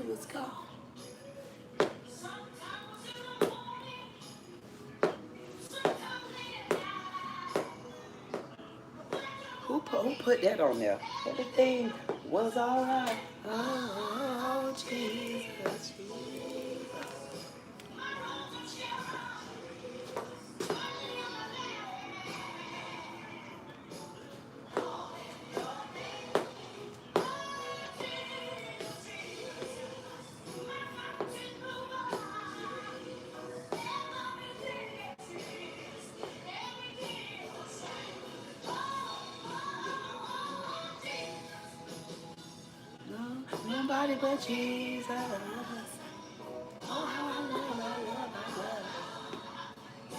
Let's go. Who put that on there? Everything was alright. Oh, Jesus, Jesus. No, nobody but Jesus. Oh, how I love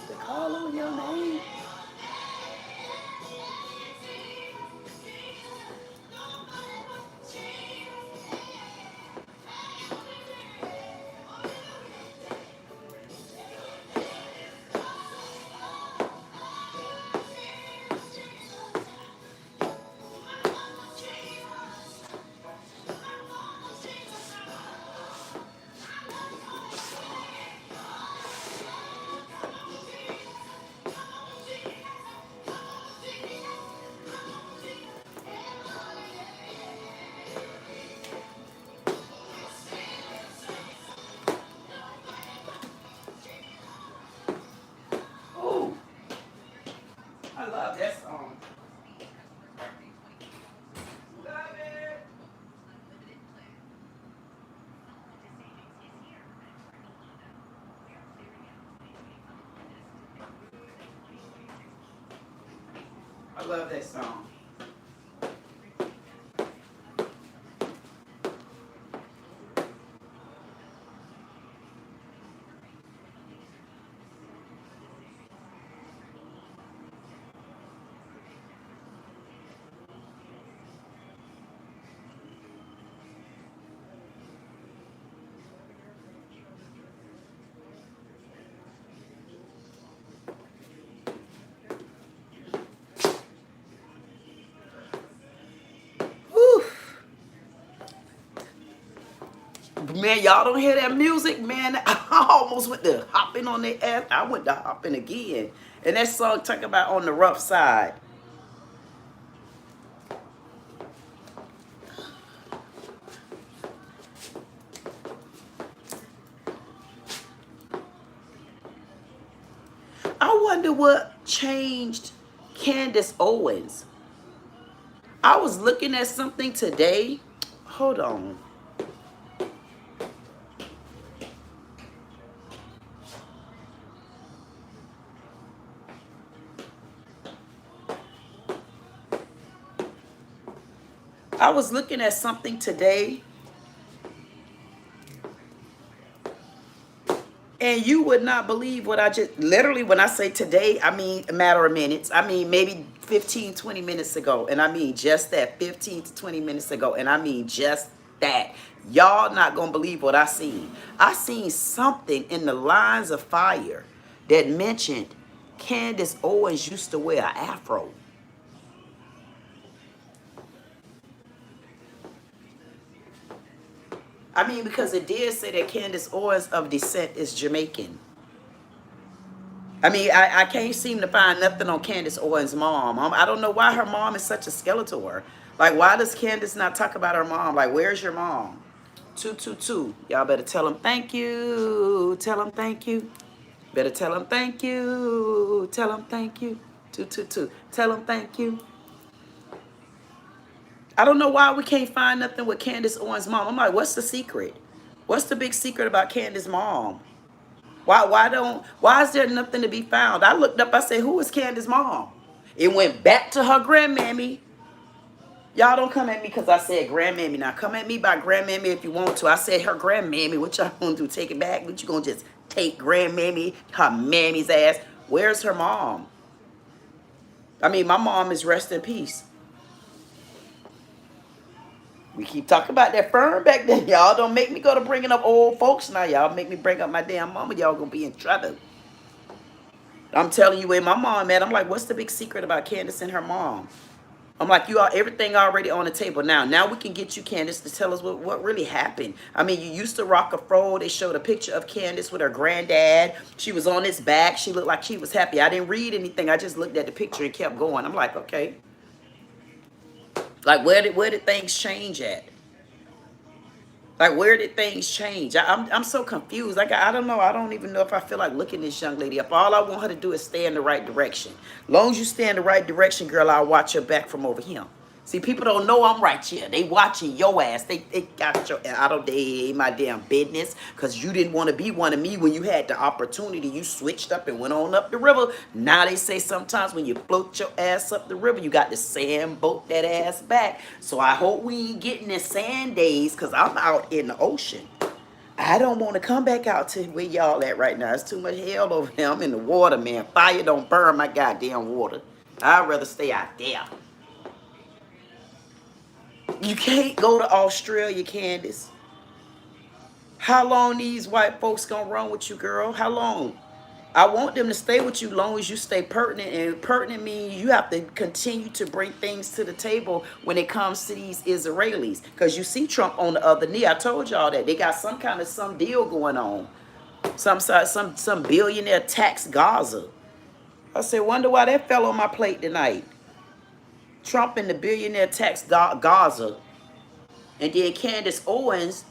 to call on your name. Oh, I love that song. Love it. I love that song. Whew. Man, y'all don't hear that music, man. I almost went to hopping on their ass. I went to hopping again. And that song talking about on the rough side. I wonder what changed Candace Owens. I was looking at something today. Hold on. I was looking at something today, and you would not believe what I just, literally when I say today, I mean a matter of minutes. I mean maybe 15, 20 minutes ago. And I mean just that, 15 to 20 minutes ago. And I mean just that. Y'all not going to believe what I seen. I seen something in the lines of fire that mentioned Candace Owens used to wear an afro. I mean, because it did say that Candace Owens of descent is Jamaican. I mean, I can't seem to find nothing on Candace Owens' mom. I don't know why her mom is such a skeletor. Like, why does Candace not talk about her mom? Like, where's your mom? 222. Y'all better tell him thank you. Tell him thank you. Better tell him thank you. Tell him thank you. 222. Tell him thank you. I don't know why we can't find nothing with Candace Owens' mom. I'm like, what's the secret? What's the big secret about Candace's mom? Why is there nothing to be found? I looked up, I said, who is Candace's mom? It went back to her grandmammy. Y'all don't come at me because I said grandmammy. Now come at me by grandmammy if you want to. I said her grandmammy. What y'all gonna do? Take it back? What you gonna just take grandmammy, her mammy's ass? Where's her mom? I mean, my mom is rest in peace. We keep talking about that firm back then. Y'all don't make me go to bringing up old folks now. Y'all make me bring up my damn mama. Y'all gonna be in trouble. I'm telling you where my mom at. I'm like, what's the big secret about Candace and her mom? I'm like, you are everything already on the table now. Now we can get you, Candace, to tell us what really happened. I mean, you used to rock a fro. They showed a picture of Candace with her granddad. She was on his back. She looked like she was happy. I didn't read anything. I just looked at the picture and kept going. I'm like, okay. Like, where did things change at? Like, where did things change? I'm so confused. Like, I don't know. I don't even know if I feel like looking this young lady up. All I want her to do is stay in the right direction. As long as you stay in the right direction, girl, I'll watch your back from over here. See, people don't know I'm right here. They watching your ass. They got your, I don't, they ain't my damn business. Because you didn't want to be one of me when you had the opportunity. You switched up and went on up the river. Now they say sometimes when you float your ass up the river, you got to sand boat that ass back. So I hope we ain't getting in sand days because I'm out in the ocean. I don't want to come back out to where y'all at right now. It's too much hell over there. I'm in the water, man. Fire don't burn my goddamn water. I'd rather stay out there. You can't go to Australia, Candace. How long these white folks gonna run with you, girl? How long? I want them to stay with you long as you stay pertinent. And pertinent means you have to continue to bring things to the table when it comes to these Israelis. Because you see Trump on the other knee. I told y'all that. They got some deal going on. Some billionaire tax Gaza. I said, wonder why that fell on my plate tonight. Trump and the billionaire tax Gaza. And then Candace Owens,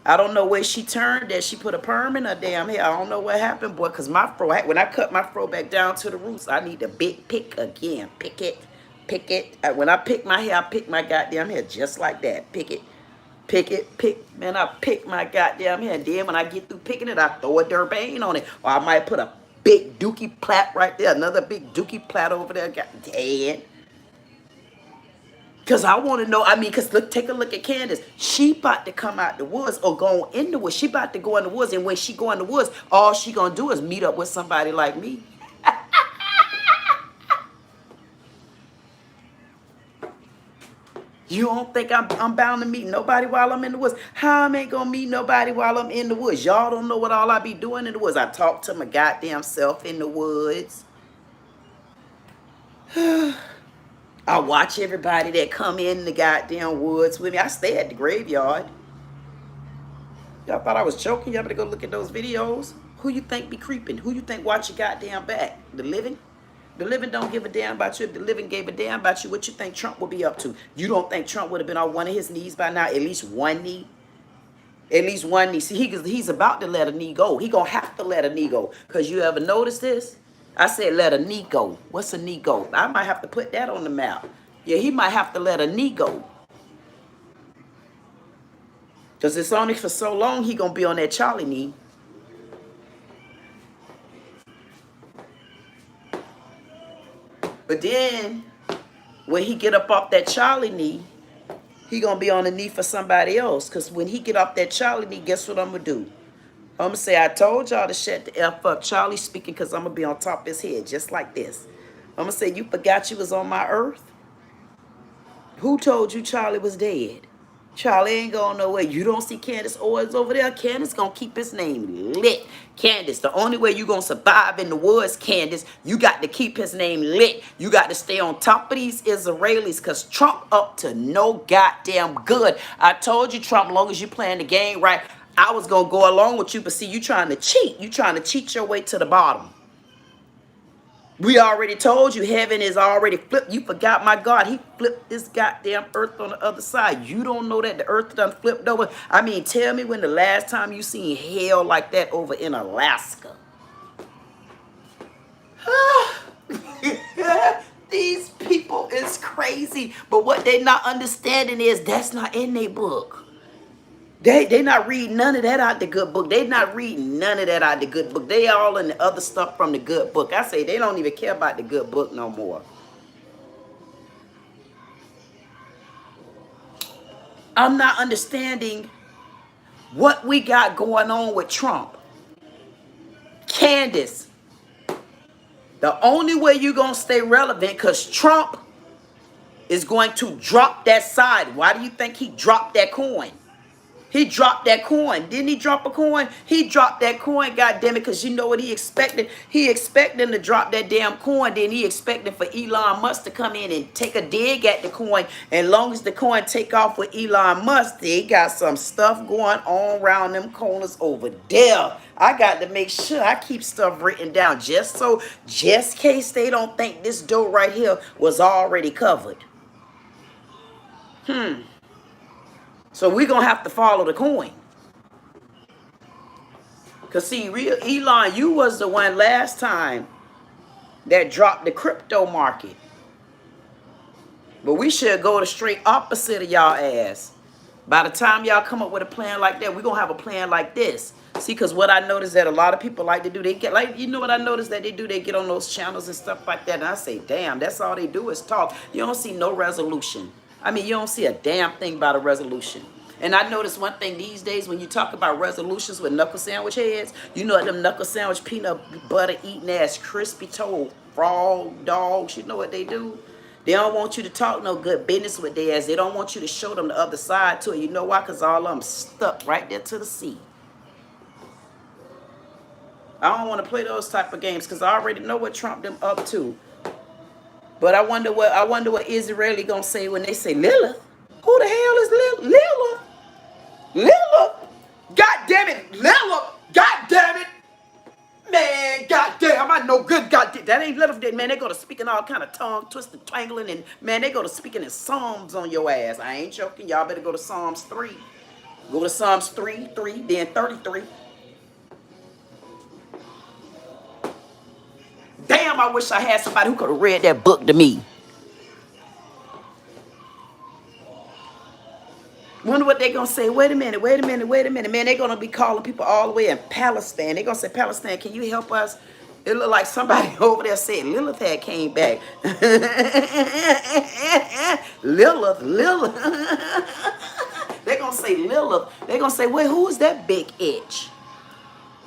I don't know where she turned that. She put a perm in her damn hair. I don't know what happened, boy, because my fro, when I cut my fro back down to the roots, I need to pick again. Pick it. When I pick my hair, I pick my goddamn hair just like that. Pick. Man, I pick my goddamn hair. And then when I get through picking it, I throw a Durbane on it. Or I might put a big dookie plait right there. Another big dookie plait over there. Goddamn. Because I want to know, I mean, because take a look at Candace. She about to come out the woods or go in the woods. She about to go in the woods. And when she go in the woods, all she going to do is meet up with somebody like me. You don't think I'm bound to meet nobody while I'm in the woods? How am I going to meet nobody while I'm in the woods? Y'all don't know what all I be doing in the woods. I talk to my goddamn self in the woods. I watch everybody that come in the goddamn woods with me. I stay at the graveyard. Y'all thought I was joking? Y'all better go look at those videos. Who you think be creeping? Who you think watch your goddamn back? The living? The living don't give a damn about you. If the living gave a damn about you, what you think Trump would be up to? You don't think Trump would have been on one of his knees by now? At least one knee? At least one knee. See, he's about to let a knee go. He gonna have to let a knee go. Because you ever notice this? I said let a knee go. What's a knee go? I might have to put that on the map. Yeah, he might have to let a knee go. Because it's only for so long he going to be on that Charlie knee. But then, when he get up off that Charlie knee, he going to be on the knee for somebody else. Because when he get off that Charlie knee, guess what I'm going to do? I'm going to say, I told y'all to shut the F up. Charlie speaking because I'm going to be on top of his head just like this. I'm going to say, you forgot you was on my earth? Who told you Charlie was dead? Charlie ain't going nowhere. You don't see Candace Owens over there? Candace going to keep his name lit. Candace, the only way you going to survive in the woods, Candace, you got to keep his name lit. You got to stay on top of these Israelis because Trump up to no goddamn good. I told you, Trump, as long as you playing the game right, I was going to go along with you, but see, you trying to cheat. You trying to cheat your way to the bottom. We already told you heaven is already flipped. You forgot, my God. He flipped this goddamn earth on the other side. You don't know that the earth done flipped over. I mean, tell me when the last time you seen hell like that over in Alaska. These people is crazy. But what they not understanding is that's not in their book. They not reading none of that out the good book. They not reading none of that out the good book. They all in the other stuff from the good book. I say they don't even care about the good book no more. I'm not understanding what we got going on with Trump. Candace, the only way you're going to stay relevant because Trump is going to drop that side. Why do you think he dropped that coin? He dropped that coin. Didn't he drop a coin? He dropped that coin, goddammit, because you know what he expected? He expected to drop that damn coin. Then he expected for Elon Musk to come in and take a dig at the coin. And long as the coin take off with Elon Musk, they got some stuff going on around them corners over there. I got to make sure I keep stuff written down just in case they don't think this door right here was already covered. So we're going to have to follow the coin. Because see, real Elon, you was the one last time that dropped the crypto market. But we should go the straight opposite of y'all ass. By the time y'all come up with a plan like that, we're going to have a plan like this. See, because what I noticed that a lot of people like to do, they get like, you know what I noticed that they do? They get on those channels and stuff like that. And I say, damn, that's all they do is talk. You don't see no resolution. I mean, you don't see a damn thing about a resolution. And I noticed one thing these days when you talk about resolutions with knuckle sandwich heads, you know them knuckle sandwich peanut butter eating ass crispy toe frog dogs, you know what they do? They don't want you to talk no good business with their ass. They don't want you to show them the other side to it. You know why? Because all of them stuck right there to the sea. I don't want to play those type of games because I already know what Trump them up to. But I wonder what ISREALI gonna say when they say Lilith. Who the hell is Lilith? Lilith? God damn it, Lilith! God damn it! Man, god damn, I know good god damn. That ain't Lilith, man. They go to speaking all kind of tongue twisting, twangling, and man, they go to speaking in Psalms on your ass. I ain't joking. Y'all better go to Psalms 3. Go to Psalms 3, then 33. Damn, I wish I had somebody who could have read that book to me. Wonder what they gonna say. Wait a minute. Man, they gonna be calling people all the way in Palestine. They gonna say, Palestine, can you help us? It look like somebody over there said Lilith had came back. Lilith. They gonna say Lilith. They gonna say, wait, who is that big itch?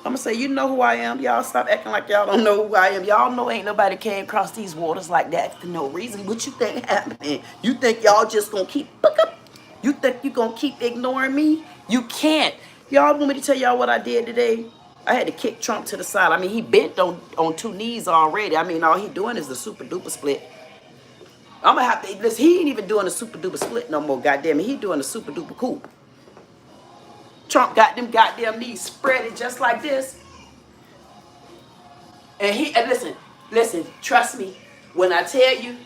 I'm gonna say, you know who I am. Y'all stop acting like y'all don't know who I am. Y'all know ain't nobody came across these waters like that for no reason. What you think happening? You think y'all just gonna keep up? You think you gonna keep ignoring me? You can't. Y'all want me to tell y'all what I did today? I had to kick Trump to the side. I mean, he bent on 2 knees already. I mean, all he doing is the super duper split. I'm gonna have to, listen, he ain't even doing the super duper split no more, goddamn it. He doing the super duper coupe. Trump got them goddamn knees spreaded just like this. And listen, trust me, when I tell you,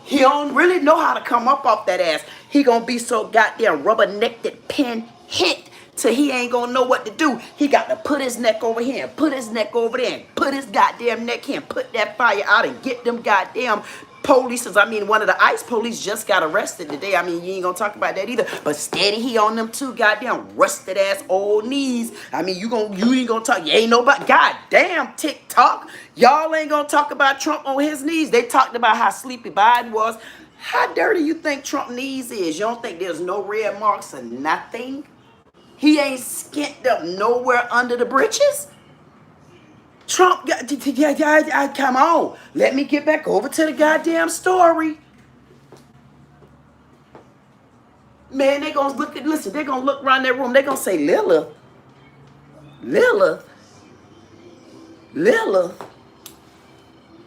he don't really know how to come up off that ass. He gonna be so goddamn rubber-necked pin hit till he ain't gonna know what to do. He got to put his neck over here and put his neck over there and put his goddamn neck here and put that fire out and get them goddamn police. I mean, one of the ICE police just got arrested today. I mean, you ain't gonna talk about that either. But steady, he on them 2 goddamn rusted ass old knees. I mean, you ain't gonna talk. You ain't nobody. Goddamn TikTok. Y'all ain't gonna talk about Trump on his knees. They talked about how sleepy Biden was. How dirty you think Trump knees is? You don't think there's no red marks or nothing? He ain't skint up nowhere under the britches? Trump, come on. Let me get back over to the goddamn story. Man, they gonna look at, listen, they gonna look around that room. They gonna say, Lilith.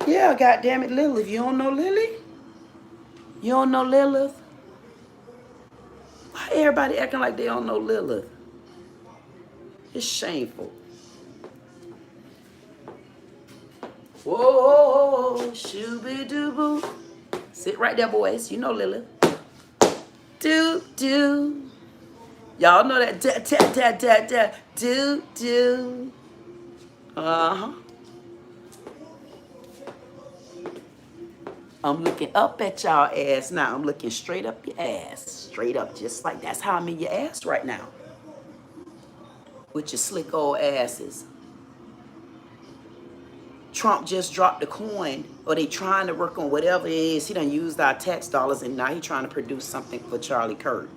Yeah, goddamn it, Lilith. You don't know Lily? You don't know Lilith? Why everybody acting like they don't know Lilith? It's shameful. Whoa, shooby-doo-boo. Sit right there, boys. You know Lily. Do. Y'all know that. Do. Uh-huh. I'm looking up at y'all ass now. I'm looking straight up your ass. Straight up, just like that's how I'm in your ass right now. With your slick old asses. Trump just dropped the coin, or they trying to work on whatever it is. He done used our tax dollars, and now he trying to produce something for Charlie Kirk.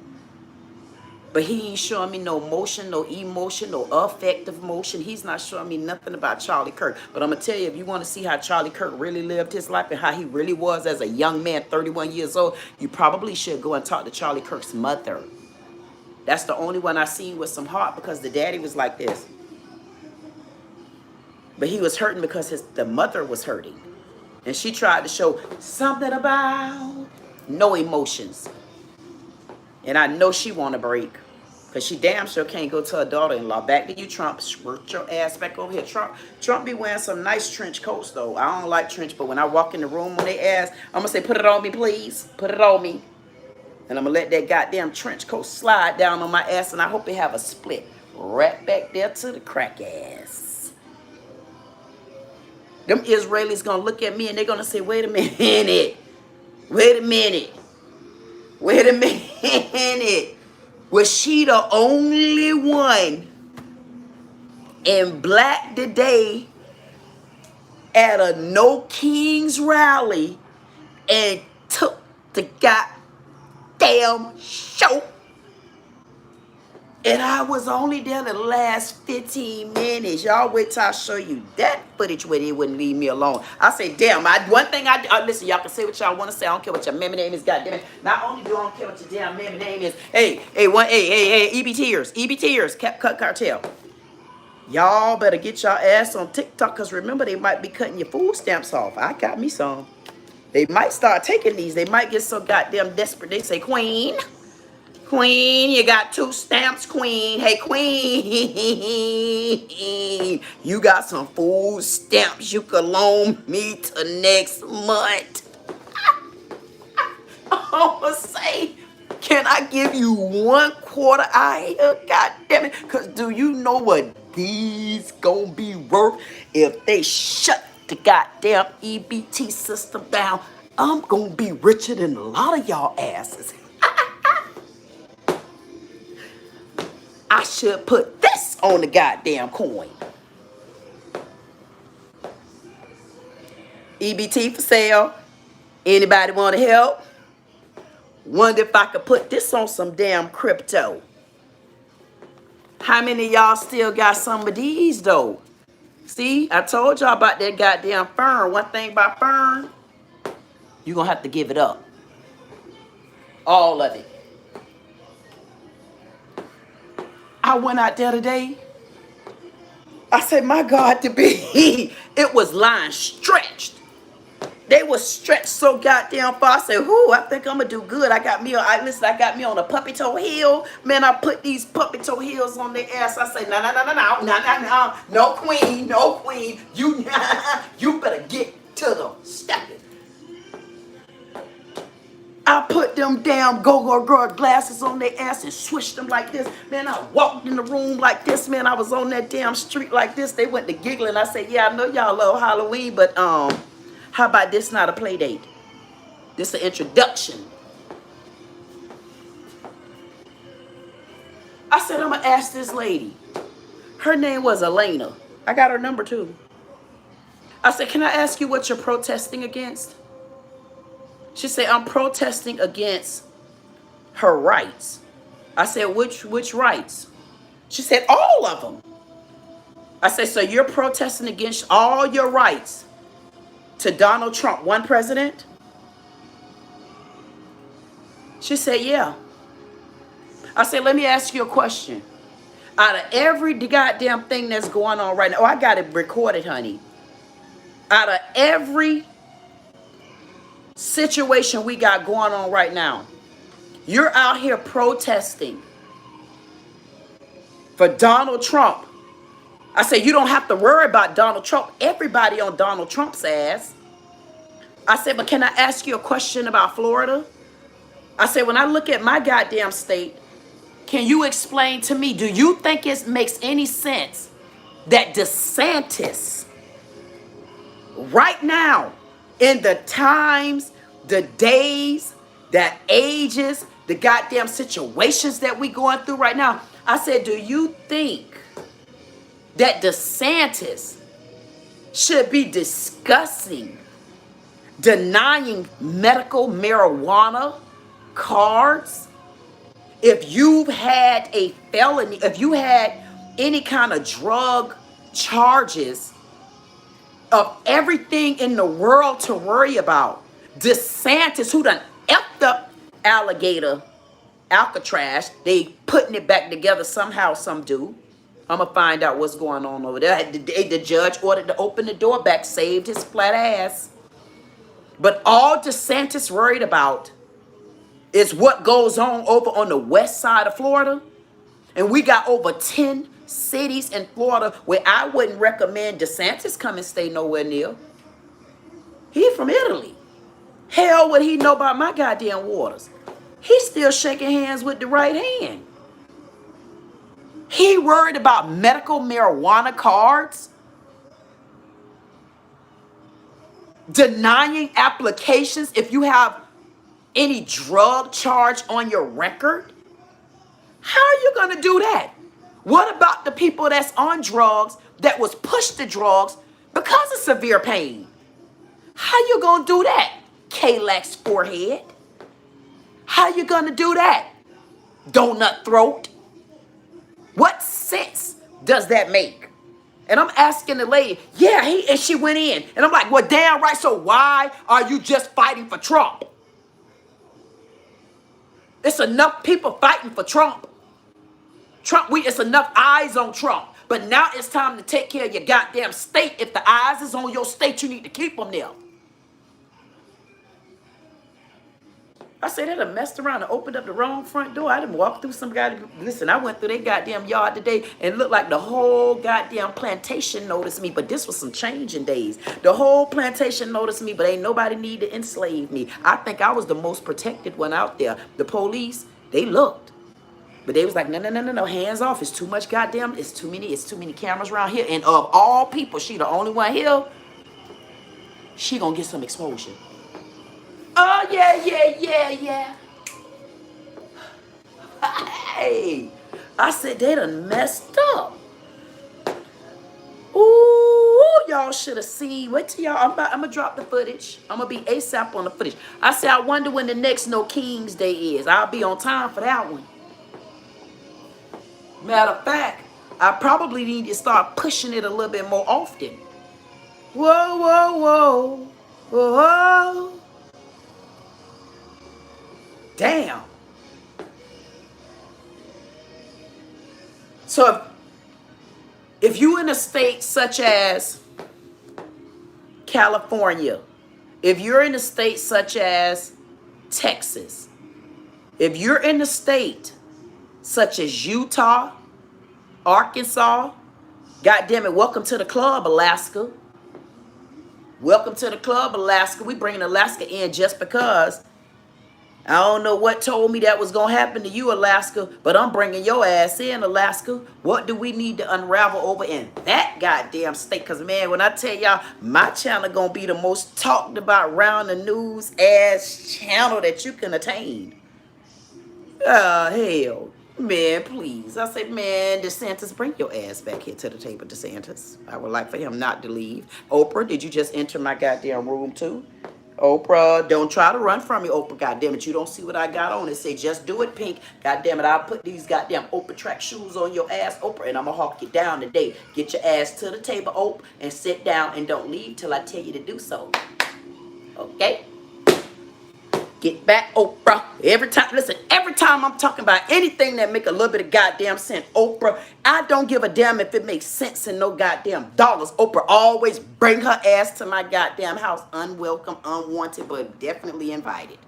But he ain't showing me no motion, no emotion, no affective motion. He's not showing me nothing about Charlie Kirk. But I'm going to tell you, if you want to see how Charlie Kirk really lived his life and how he really was as a young man, 31 years old, you probably should go and talk to Charlie Kirk's mother. That's the only one I seen with some heart, because the daddy was like this. But he was hurting because the mother was hurting. And she tried to show something about no emotions. And I know she want a break. Because she damn sure can't go to her daughter-in-law. Back to you, Trump. Squirt your ass back over here. Trump be wearing some nice trench coats, though. I don't like trench, but when I walk in the room when they ask, I'm going to say, put it on me, please. Put it on me. And I'm going to let that goddamn trench coat slide down on my ass, and I hope it have a split right back there to the crack ass. Them Israelis going to look at me, and they're going to say, wait a minute. Wait a minute. Wait a minute. Was she the only one in black today at a No Kings rally and took the goddamn show? And I was only there the last 15 minutes. Y'all wait till I show you that footage where they wouldn't leave me alone. I say, damn, one thing listen, y'all can say what y'all want to say. I don't care what your mammy name is, goddamn it. Not only do I don't care what your damn mammy name is. Hey, EB Tears, Cut Cartel. Y'all better get y'all ass on TikTok, because remember, they might be cutting your food stamps off. I got me some. They might start taking these. They might get so goddamn desperate. They say, Queen, you got 2 stamps, Queen. Hey, Queen, you got some food stamps you could loan me to next month. I'm going to say, can I give you 1/4 out here? God damn it. Because do you know what these going to be worth if they shut the goddamn EBT system down? I'm going to be richer than a lot of y'all asses. I should put this on the goddamn coin. EBT for sale. Anybody want to help? Wonder if I could put this on some damn crypto. How many of y'all still got some of these, though? See, I told y'all about that goddamn fern. One thing about fern, you're going to have to give it up. All of it. I went out there today. I said, my God, to be. It was lying stretched. They was stretched so goddamn far. I said, whoo, I think I'm going to do good. I got me on a puppy toe heel. Man, I put these puppy toe heels on their ass. I said, no, queen. You better get to them. Step it. I put them damn go-go girl glasses on their ass and swished them like this. Man, I walked in the room like this. Man, I was on that damn street like this. They went to giggling. I said, yeah, I know y'all love Halloween, but how about this not a play date? This an introduction. I said, I'm going to ask this lady. Her name was Elena. I got her number too. I said, can I ask you what you're protesting against? She said, I'm protesting against her rights. I said, which rights? She said, all of them. I said, so you're protesting against all your rights to Donald Trump, one president? She said, yeah. I said, let me ask you a question. Out of every goddamn thing that's going on right now, I got it recorded, honey. Out of every situation we got going on right now, you're out here protesting for Donald Trump. I said, you don't have to worry about Donald Trump. Everybody on Donald Trump's ass. I said, but can I ask you a question about Florida? I said, when I look at my goddamn state, can you explain to me, do you think it makes any sense that DeSantis, right now, in the times, the days, the ages, the goddamn situations that we going through right now, I said, do you think that DeSantis should be discussing denying medical marijuana cards if you've had a felony, if you had any kind of drug charges, of everything in the world to worry about? DeSantis, who done effed up alligator Alcatraz, they putting it back together somehow, some do. I'm gonna find out what's going on over there. The judge ordered to open the door back, saved his flat ass. But all DeSantis worried about is what goes on over on the west side of Florida. And we got over 10 cities in Florida where I wouldn't recommend DeSantis come and stay nowhere near. He from Italy. Hell would he know about my goddamn waters? He's still shaking hands with the right hand. He worried about medical marijuana cards, denying applications if you have any drug charge on your record. How are you going to do that? What about the people that's on drugs that was pushed to drugs because of severe pain? How you going to do that, K-Lax forehead? How you going to do that, donut throat? What sense does that make? And I'm asking the lady, yeah, and she went in. And I'm like, well, damn right, so why are you just fighting for Trump? It's enough people fighting for Trump. It's enough eyes on Trump. But now it's time to take care of your goddamn state. If the eyes is on your state, you need to keep them there. I said, they done messed around and opened up the wrong front door. I done walked through some guy. Listen, I went through their goddamn yard today and it looked like the whole goddamn plantation noticed me. But this was some changing days. The whole plantation noticed me, but ain't nobody need to enslave me. I think I was the most protected one out there. The police, they looked. But they was like, no, hands off. It's too much goddamn, it's too many cameras around here. And of all people, she the only one here. She gonna get some exposure. Oh, yeah. Hey, I said they done messed up. Ooh, y'all should have seen. Wait till y'all, I'm going to drop the footage. I'm going to be ASAP on the footage. I said, I wonder when the next No King's Day is. I'll be on time for that one. Matter of fact, I probably need to start pushing it a little bit more often. Whoa. Damn. So if you in a state such as California, if you're in a state such as Texas, if you're in a state such as Utah, Arkansas, goddamn it, welcome to the club, Alaska. Welcome to the club, Alaska. We bringing Alaska in just because. I don't know what told me that was going to happen to you, Alaska, but I'm bringing your ass in, Alaska. What do we need to unravel over in that goddamn state? Because, man, when I tell y'all, my channel going to be the most talked about round the news ass channel that you can attain. Hell. Man, please. I said, man, DeSantis, bring your ass back here to the table, DeSantis. I would like for him not to leave. Oprah, did you just enter my goddamn room, too? Oprah, don't try to run from me, Oprah. Goddamn it, you don't see what I got on. It say, just do it, Pink. Goddamn it, I'll put these goddamn Oprah track shoes on your ass, Oprah, and I'm gonna hawk you down today. Get your ass to the table, Oprah, and sit down and don't leave till I tell you to do so. Okay? Get back, Oprah. Every time I'm talking about anything that make a little bit of goddamn sense, Oprah, I don't give a damn if it makes sense and no goddamn dollars. Oprah always bring her ass to my goddamn house. Unwelcome, unwanted, but definitely invited.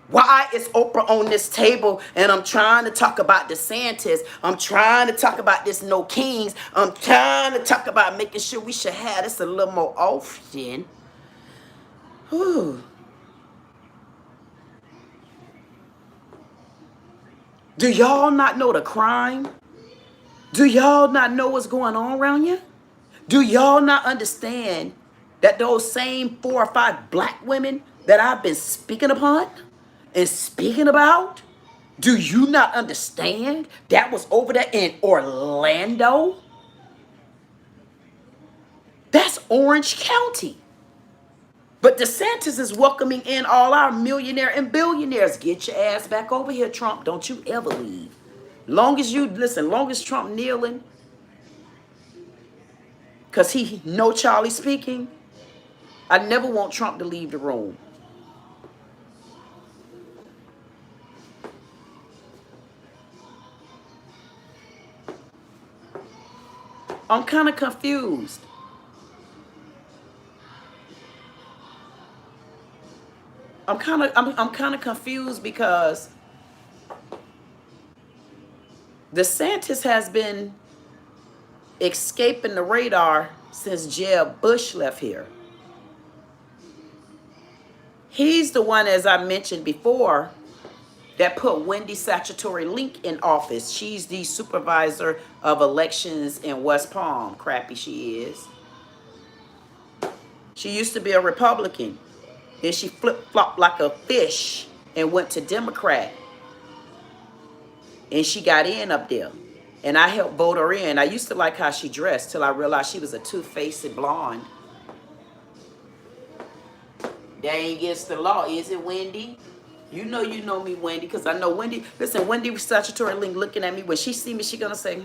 Why is Oprah on this table and I'm trying to talk about DeSantis? I'm trying to talk about this no kings. I'm trying to talk about making sure we should have this a little more often. Whew. Do y'all not know the crime? Do y'all not know what's going on around here? Do y'all not understand that those same 4 or 5 black women that I've been speaking upon and speaking about, do you not understand that was over there in Orlando? That's Orange County. But DeSantis is welcoming in all our millionaire and billionaires. Get your ass back over here, Trump. Don't you ever leave. Long as you, listen, long as Trump kneeling, because he know Charlie speaking, I never want Trump to leave the room. I'm kind of confused. I'm kind of confused because DeSantis has been escaping the radar since Jeb Bush left here. He's the one, as I mentioned before, that put Wendy Statutory Link in office. She's the supervisor of elections in West Palm. Crappy she is. She used to be a Republican. Then she flip-flopped like a fish and went to Democrat. And she got in up there. And I helped vote her in. I used to like how she dressed till I realized she was a two-faced blonde. That ain't against the law, is it, Wendy? You know me, Wendy, because I know Wendy. Listen, Wendy Statutory Link looking at me. When she see me, she going to say,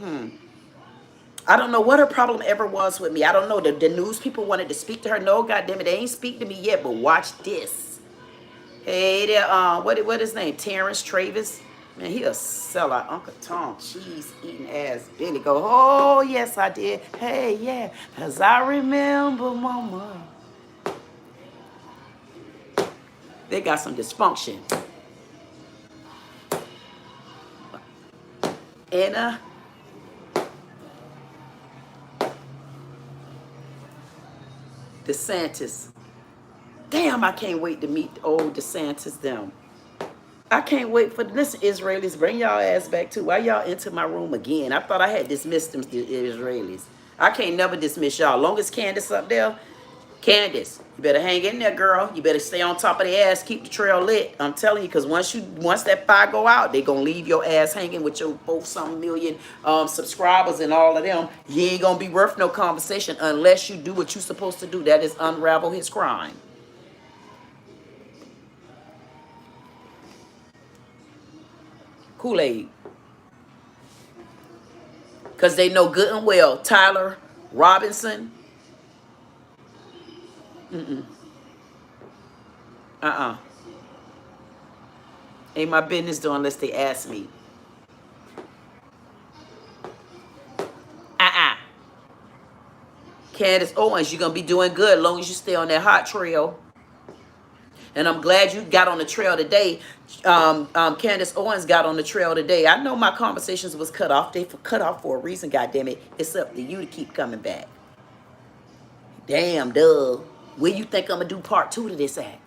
I don't know what her problem ever was with me. I don't know. The news people wanted to speak to her. No, goddamn it, they ain't speak to me yet. But watch this. Hey there, what his name? Terrence Travis. Man, he a sellout. Uncle Tom, cheese eating ass Billy. Go, oh yes, I did. Hey, yeah, 'cause I remember Mama. They got some dysfunction. And DeSantis. Damn, I can't wait to meet old DeSantis them. I can't wait for this. Israelis, bring y'all ass back too. Why y'all into my room again? I thought I had dismissed them, the Israelis. I can't never dismiss y'all. Long as Candace up there, Candace, you better hang in there, girl. You better stay on top of the ass. Keep the trail lit. I'm telling you, because once that fire go out, they gonna leave your ass hanging with your 4-some million subscribers and all of them. You ain't gonna be worth no conversation unless you do what you're supposed to do. That is unravel his crime. Kool-Aid. Because they know good and well Tyler Robinson. Ain't my business doing unless they ask me. Candace Owens, you're going to be doing good as long as you stay on that hot trail. And I'm glad you got on the trail today. Candace Owens got on the trail today. I know my conversations was cut off. They cut off for a reason, goddammit. It's up to you to keep coming back. Damn, duh. Where you think I'm going to do part 2 to this at?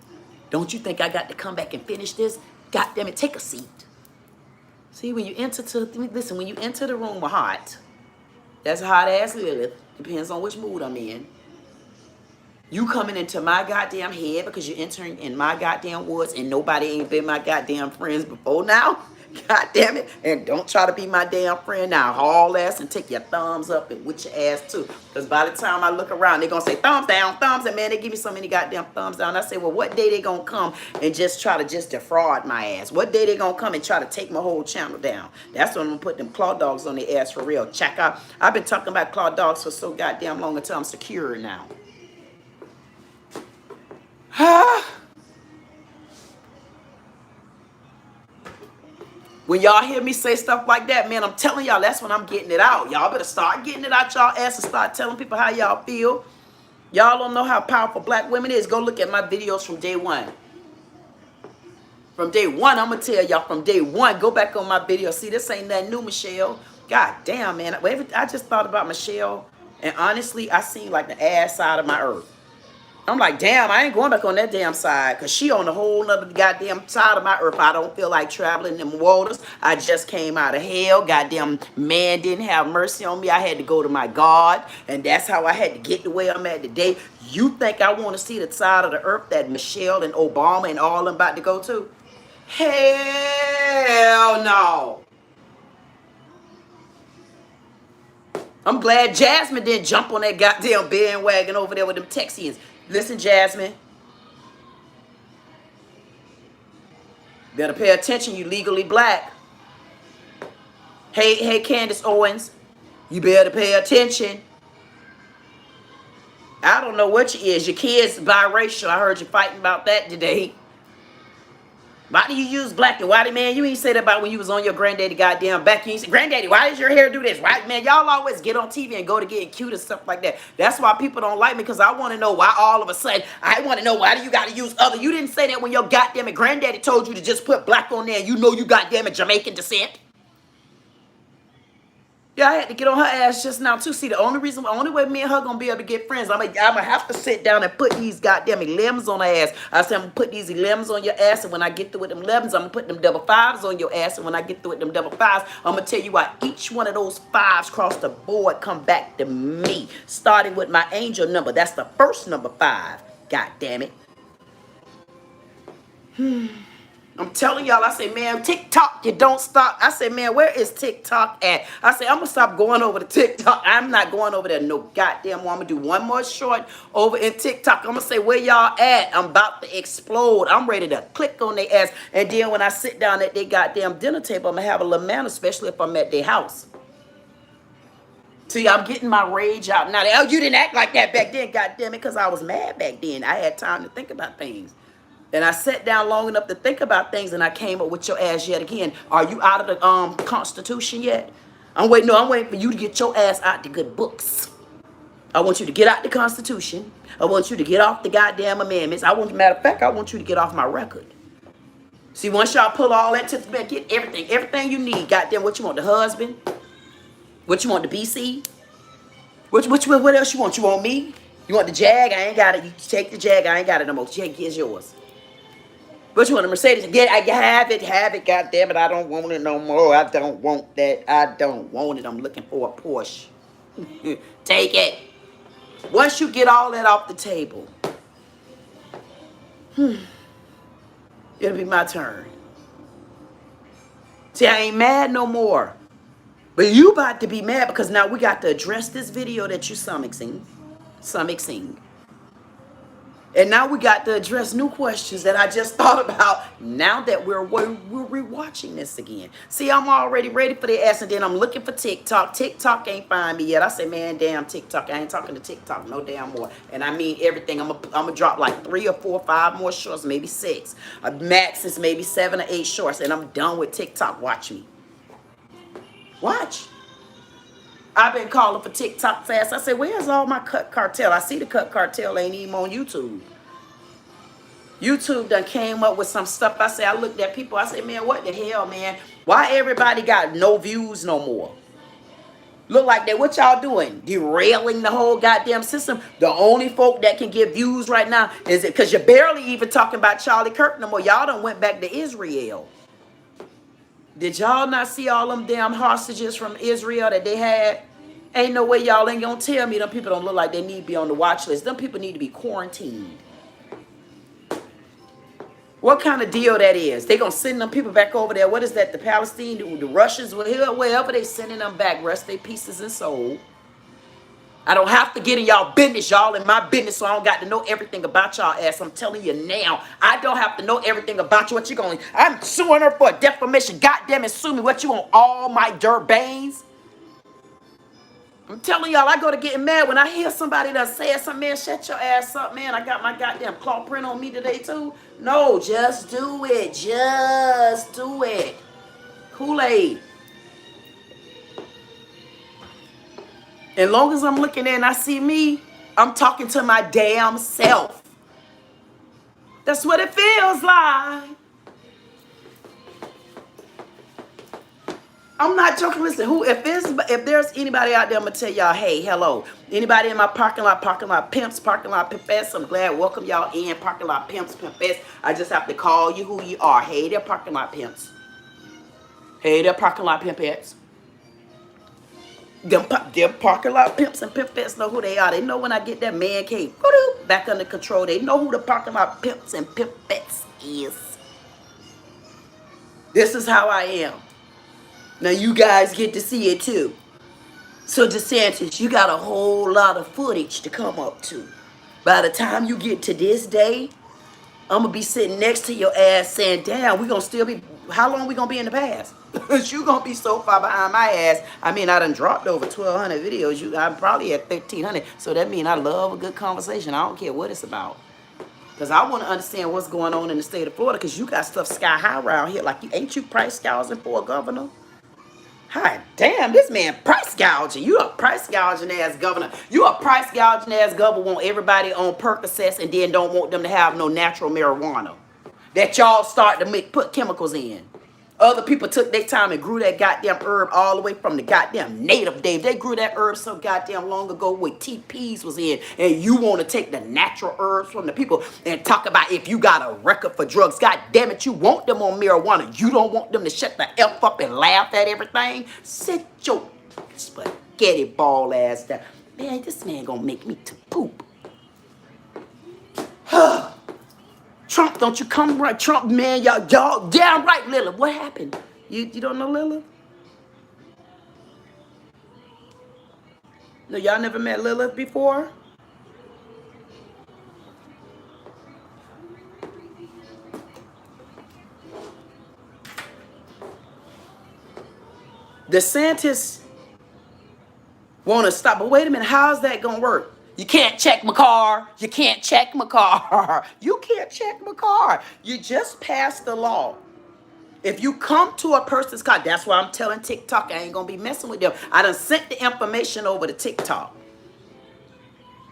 Don't you think I got to come back and finish this? Goddammit, take a seat. See, when you enter listen, when you enter the room hot, that's hot ass Lilith. Depends on which mood I'm in. You coming into my goddamn head because you're entering in my goddamn woods and nobody ain't been my goddamn friends before now? God damn it. And don't try to be my damn friend now. Haul ass and take your thumbs up and with your ass too. Because by the time I look around, they're going to say thumbs down, thumbs. And man, they give me so many goddamn thumbs down. I say, well, what day they going to come and just try to just defraud my ass? What day they going to come and try to take my whole channel down? That's when I'm going to put them claw dogs on their ass for real. Check out. I've been talking about claw dogs for so goddamn long until I'm secure now. When y'all hear me say stuff like that, man, I'm telling y'all, that's when I'm getting it out. Y'all better start getting it out y'all ass and start telling people how y'all feel. Y'all don't know how powerful black women is. Go look at my videos from day one. From day one, I'm going to tell y'all from day one, go back on my video. See, this ain't nothing new, Michelle. God damn, man. I just thought about Michelle, and honestly, I seen like the ass side of my earth. I'm like, damn, I ain't going back on that damn side, because she on the whole nother goddamn side of my earth. I don't feel like traveling them waters. I just came out of hell. Goddamn man didn't have mercy on me. I had to go to my God, and that's how I had to get the way I'm at today. You think I want to see the side of the earth that Michelle and Obama and all them about to go to? Hell no. I'm glad Jasmine didn't jump on that goddamn bandwagon over there with them Texians. Listen, Jasmine. Better pay attention, you legally black. Hey, Candace Owens. You better pay attention. I don't know what you is. Your kid's biracial. I heard you fighting about that today. Why do you use black and white, man? You ain't say that about when you was on your granddaddy goddamn back. You ain't say, granddaddy, why does your hair do this? Right, man? Y'all always get on TV and go to getting cute and stuff like that. That's why people don't like me, because I want to know why all of a sudden, I want to know why do you got to use other. You didn't say that when your goddamn granddaddy told you to just put black on there and you know you goddamn Jamaican descent. Yeah, I had to get on her ass just now too. See, the only way me and her gonna be able to get friends, I'm gonna have to sit down and put these goddamn 11s on her ass. I said I'm gonna put these 11s on your ass, and when I get through with them 11s, I'm gonna put them double 5s on your ass, and when I get through with them double 5s, I'm gonna tell you why each one of those 5s across the board come back to me, starting with my angel number. That's the first number 5. God damn it. I'm telling y'all, I say, man, TikTok, you don't stop. I say, man, where is TikTok at? I say, I'm going to stop going over to TikTok. I'm not going over there no goddamn more. I'm going to do one more short over in TikTok. I'm going to say, where y'all at? I'm about to explode. I'm ready to click on their ass. And then when I sit down at their goddamn dinner table, I'm going to have a little man, especially if I'm at their house. See, I'm getting my rage out now. Oh, you didn't act like that back then, goddamn it, because I was mad back then. I had time to think about things. And I sat down long enough to think about things, and I came up with your ass yet again. Are you out of the Constitution yet? I'm waiting for you to get your ass out the good books. I want you to get out the Constitution. I want you to get off the goddamn amendments. Matter of fact, I want you to get off my record. See, once y'all pull all that to the back, get everything you need. Goddamn, what you want, the husband? What you want, the BC? What else you want? You want me? You want the Jag? I ain't got it. You take the Jag. I ain't got it no more. Jag is yours. But you want a Mercedes? I have it, God damn it. I don't want it no more. I don't want that. I don't want it. I'm looking for a Porsche. Take it. Once you get all that off the table, it'll be my turn. See, I ain't mad no more. But you about to be mad because now we got to address this video that you stomaching. And now we got to address new questions that I just thought about now that we're rewatching this again. See, I'm already ready for the ass, and then I'm looking for TikTok. TikTok ain't find me yet. I say, man, damn TikTok. I ain't talking to TikTok no damn more. And I mean everything. I'm gonna drop like 3 or 4 or 5 more shorts, maybe 6. Max is maybe 7 or 8 shorts, and I'm done with TikTok. Watch me. Watch. I've been calling for TikTok fast. I said, where's all my cut cartel? I see the cut cartel ain't even on YouTube. YouTube done came up with some stuff. I said, I looked at people. I said, man, what the hell, man? Why everybody got no views no more? Look like that. What y'all doing? Derailing the whole goddamn system. The only folk that can get views right now is it because you're barely even talking about Charlie Kirk no more. Y'all done went back to Israel. Did y'all not see all them damn hostages from Israel that they had? Ain't no way y'all ain't gonna tell me them people don't look like they need to be on the watch list. Them people need to be quarantined. What kind of deal that is? They gonna send them people back over there. What is that? The Palestinians, the Russians, wherever they sending them back, rest their pieces and soul. I don't have to get in y'all business. Y'all in my business, so I don't got to know everything about y'all ass. I'm telling you now. I don't have to know everything about you. What you going? I'm suing her for defamation. Goddamn it, sue me. What you want? All my dirt banes? I'm telling y'all, I go to getting mad when I hear somebody that says something, man, shut your ass up, man. I got my goddamn claw print on me today, too. No, just do it. Just do it. Kool-Aid. As long as I'm looking in and I see me, I'm talking to my damn self. That's what it feels like. I'm not joking. Listen, if there's anybody out there, I'm gonna tell y'all, hey, hello. Anybody in my parking lot pimps, parking lot pimpettes, I'm glad welcome y'all in. Parking lot pimps, pimpettes. I just have to call you who you are. Hey, they're parking lot pimps. Hey, they're parking lot pimpettes. Them parking lot pimps and pimpettes know who they are. They know when I get that man cave back under control. They know who the parking lot pimps and pimpettes is. This is how I am. Now you guys get to see it too. So DeSantis, you got a whole lot of footage to come up to. By the time you get to this day, I'm going to be sitting next to your ass saying, damn, we going to still be, how long we going to be in the past? You going to be so far behind my ass. I mean, I done dropped over 1,200 videos. I'm probably at 1,300. So that means I love a good conversation. I don't care what it's about. Because I want to understand what's going on in the state of Florida, because you got stuff sky high around here. Like, ain't you price gouging for a governor? Hi, damn, this man price gouging. You a price gouging ass governor. You a price gouging ass governor, want everybody on Percocets and then don't want them to have no natural marijuana that y'all start to put chemicals in. Other people took their time and grew that goddamn herb all the way from the goddamn native days. They grew that herb so goddamn long ago where TPs was in. And you want to take the natural herbs from the people and talk about if you got a record for drugs. God damn it, you want them on marijuana. You don't want them to shut the F up and laugh at everything. Sit your spaghetti ball ass down. Man, this man gonna make me to poop. Trump, don't you come right. Trump, man, y'all damn right, Lilith. What happened? You don't know Lilith? No, y'all never met Lilith before? DeSantis want to stop. But wait a minute, how's that going to work? You can't check my car. You can't check my car. You can't check my car. You just passed the law. If you come to a person's car, that's why I'm telling TikTok I ain't going to be messing with them. I done sent the information over to TikTok.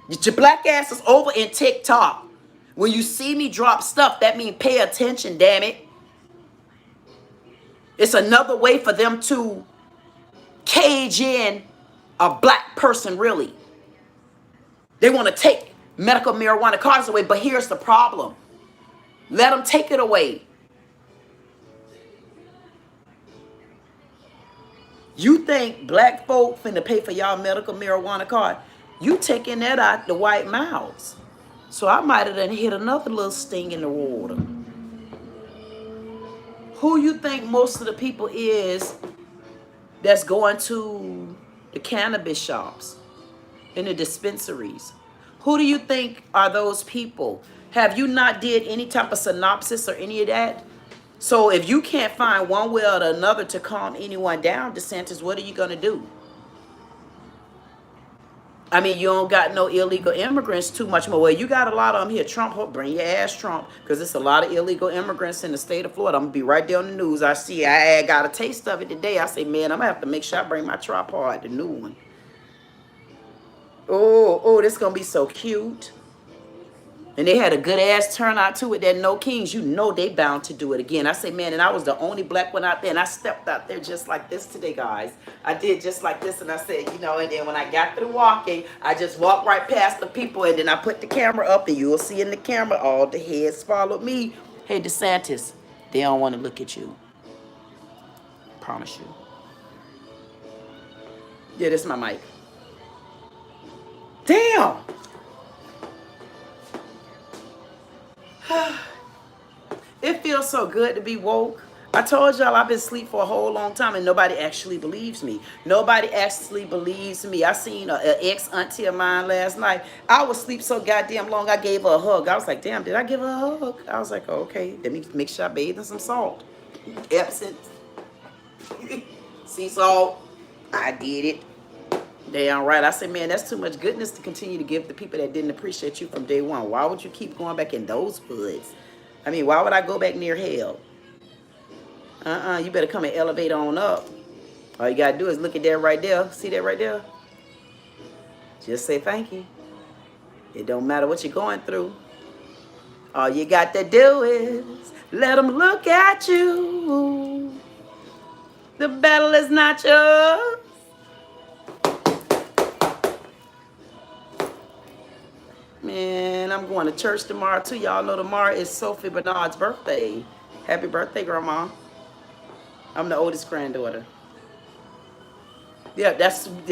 Get your black asses over in TikTok. When you see me drop stuff, that means pay attention, damn it. It's another way for them to cage in a black person, really. They want to take medical marijuana cards away, but here's the problem. Let them take it away. You think black folk finna pay for y'all medical marijuana card? You taking that out the white mouths. So I might have done hit another little sting in the water. Who you think most of the people is that's going to the cannabis shops, in the dispensaries? Who do you think are those people? Have you not did any type of synopsis or any of that? So if you can't find one way or another to calm anyone down, DeSantis, what are you going to do? I mean, you don't got no illegal immigrants too much more. Well, you got a lot of them here. Trump, bring your ass Trump, because there's a lot of illegal immigrants in the state of Florida. I'm going to be right there on the news. I got a taste of it today. I say, man, I'm going to have to make sure I bring my tripod, the new one. Oh, this going to be so cute. And they had a good ass turnout to it. That No Kings, you know they bound to do it again. I say, man, and I was the only black one out there. And I stepped out there just like this today, guys. I did just like this. And I said, you know, and then when I got through walking, I just walked right past the people. And then I put the camera up. And you'll see in the camera, all the heads followed me. Hey, DeSantis, they don't want to look at you. Promise you. Yeah, this is my mic. Damn. It feels so good to be woke. I told y'all I've been asleep for a whole long time and nobody actually believes me. Nobody actually believes me. I seen an ex-auntie of mine last night. I was asleep so goddamn long I gave her a hug. I was like, damn, did I give her a hug? I was like, oh, okay, let me make sure I bathe in some salt. Epsom. Sea salt. I did it. Damn right. I said, man, that's too much goodness to continue to give the people that didn't appreciate you from day one. Why would you keep going back in those hoods? I mean, why would I go back near hell? You better come and elevate on up. All you got to do is look at that right there. See that right there? Just say thank you. It don't matter what you're going through. All you got to do is let them look at you. The battle is not yours. Man, I'm going to church tomorrow too. Y'all know tomorrow is Sophie Bernard's birthday. Happy birthday, Grandma. I'm the oldest granddaughter. Yeah,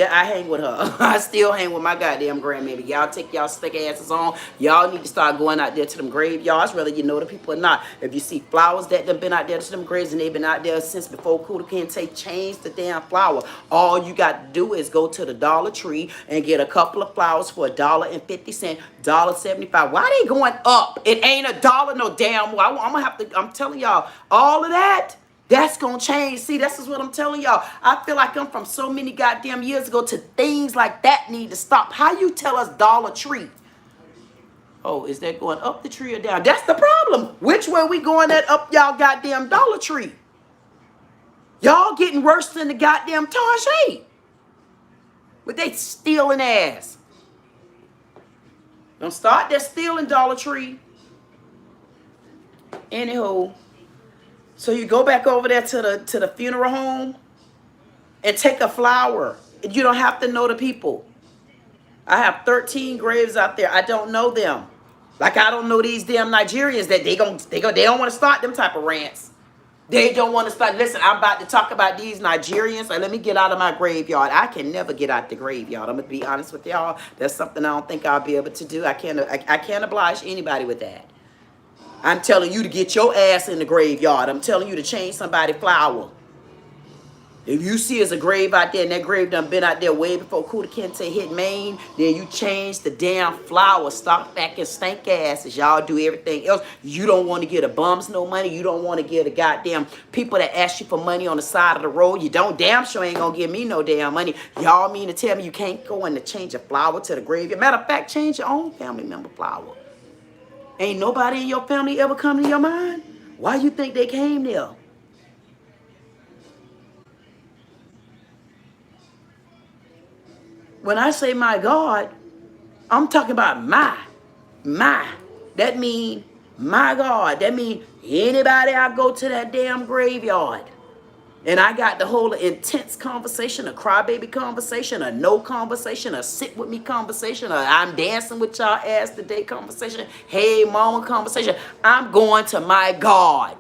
I hang with her. I still hang with my goddamn grandmammy. Y'all take y'all stick asses on. Y'all need to start going out there to them graveyards, whether you know the people or not. If you see flowers that done been out there to them graves and they've been out there since before Kuda Kente changed the damn flower, all you got to do is go to the Dollar Tree and get a couple of flowers for $1.50, $1.75. Why they going up? It ain't a dollar no damn more. I'm gonna have to. I'm telling y'all, all of that. That's going to change. See, this is what I'm telling y'all. I feel like I'm from so many goddamn years ago to things like that need to stop. How you tell us Dollar Tree? Oh, is that going up the tree or down? That's the problem. Which way we going at up y'all goddamn Dollar Tree? Y'all getting worse than the goddamn Target. But they stealing ass. Don't start that stealing Dollar Tree. Anywho. So you go back over there to the funeral home and take a flower. You don't have to know the people. I have 13 graves out there. I don't know them. Like I don't know these damn Nigerians that they don't want to start them type of rants. They don't want to start. Listen, I'm about to talk about these Nigerians. Like, let me get out of my graveyard. I can never get out the graveyard. I'm gonna be honest with y'all. That's something I don't think I'll be able to do. I can't oblige anybody with that. I'm telling you to get your ass in the graveyard. I'm telling you to change somebody's flower. If you see there's a grave out there and that grave done been out there way before Kuda Kente hit Maine, then you change the damn flower. Stop backing stank asses. Y'all do everything else. You don't want to get a bums no money. You don't want to get a goddamn people that ask you for money on the side of the road. You don't damn sure ain't going to give me no damn money. Y'all mean to tell me you can't go in to change a flower to the graveyard? Matter of fact, change your own family member flower. Ain't nobody in your family ever come to your mind? Why you think they came there? When I say my God, I'm talking about my. That mean my God. That mean anybody I go to that damn graveyard. And I got the whole intense conversation, a crybaby conversation, a no conversation, a sit with me conversation, a I'm dancing with y'all ass today conversation, hey mama conversation. I'm going to my God.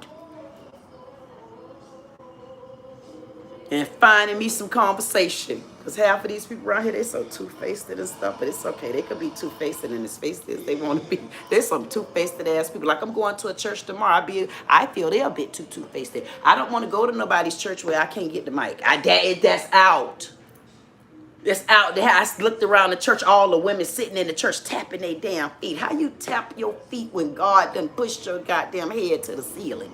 And finding me some conversation. Because half of these people around here, they so two-faced and stuff, but it's okay. They could be two-faced and as faced as they want to be. There's some two-faced ass people. Like I'm going to a church tomorrow. I feel they're a bit too two-faced. I don't want to go to nobody's church where I can't get the mic. That's out. It's out there. I looked around the church, all the women sitting in the church tapping their damn feet. How you tap your feet when God done pushed your goddamn head to the ceiling?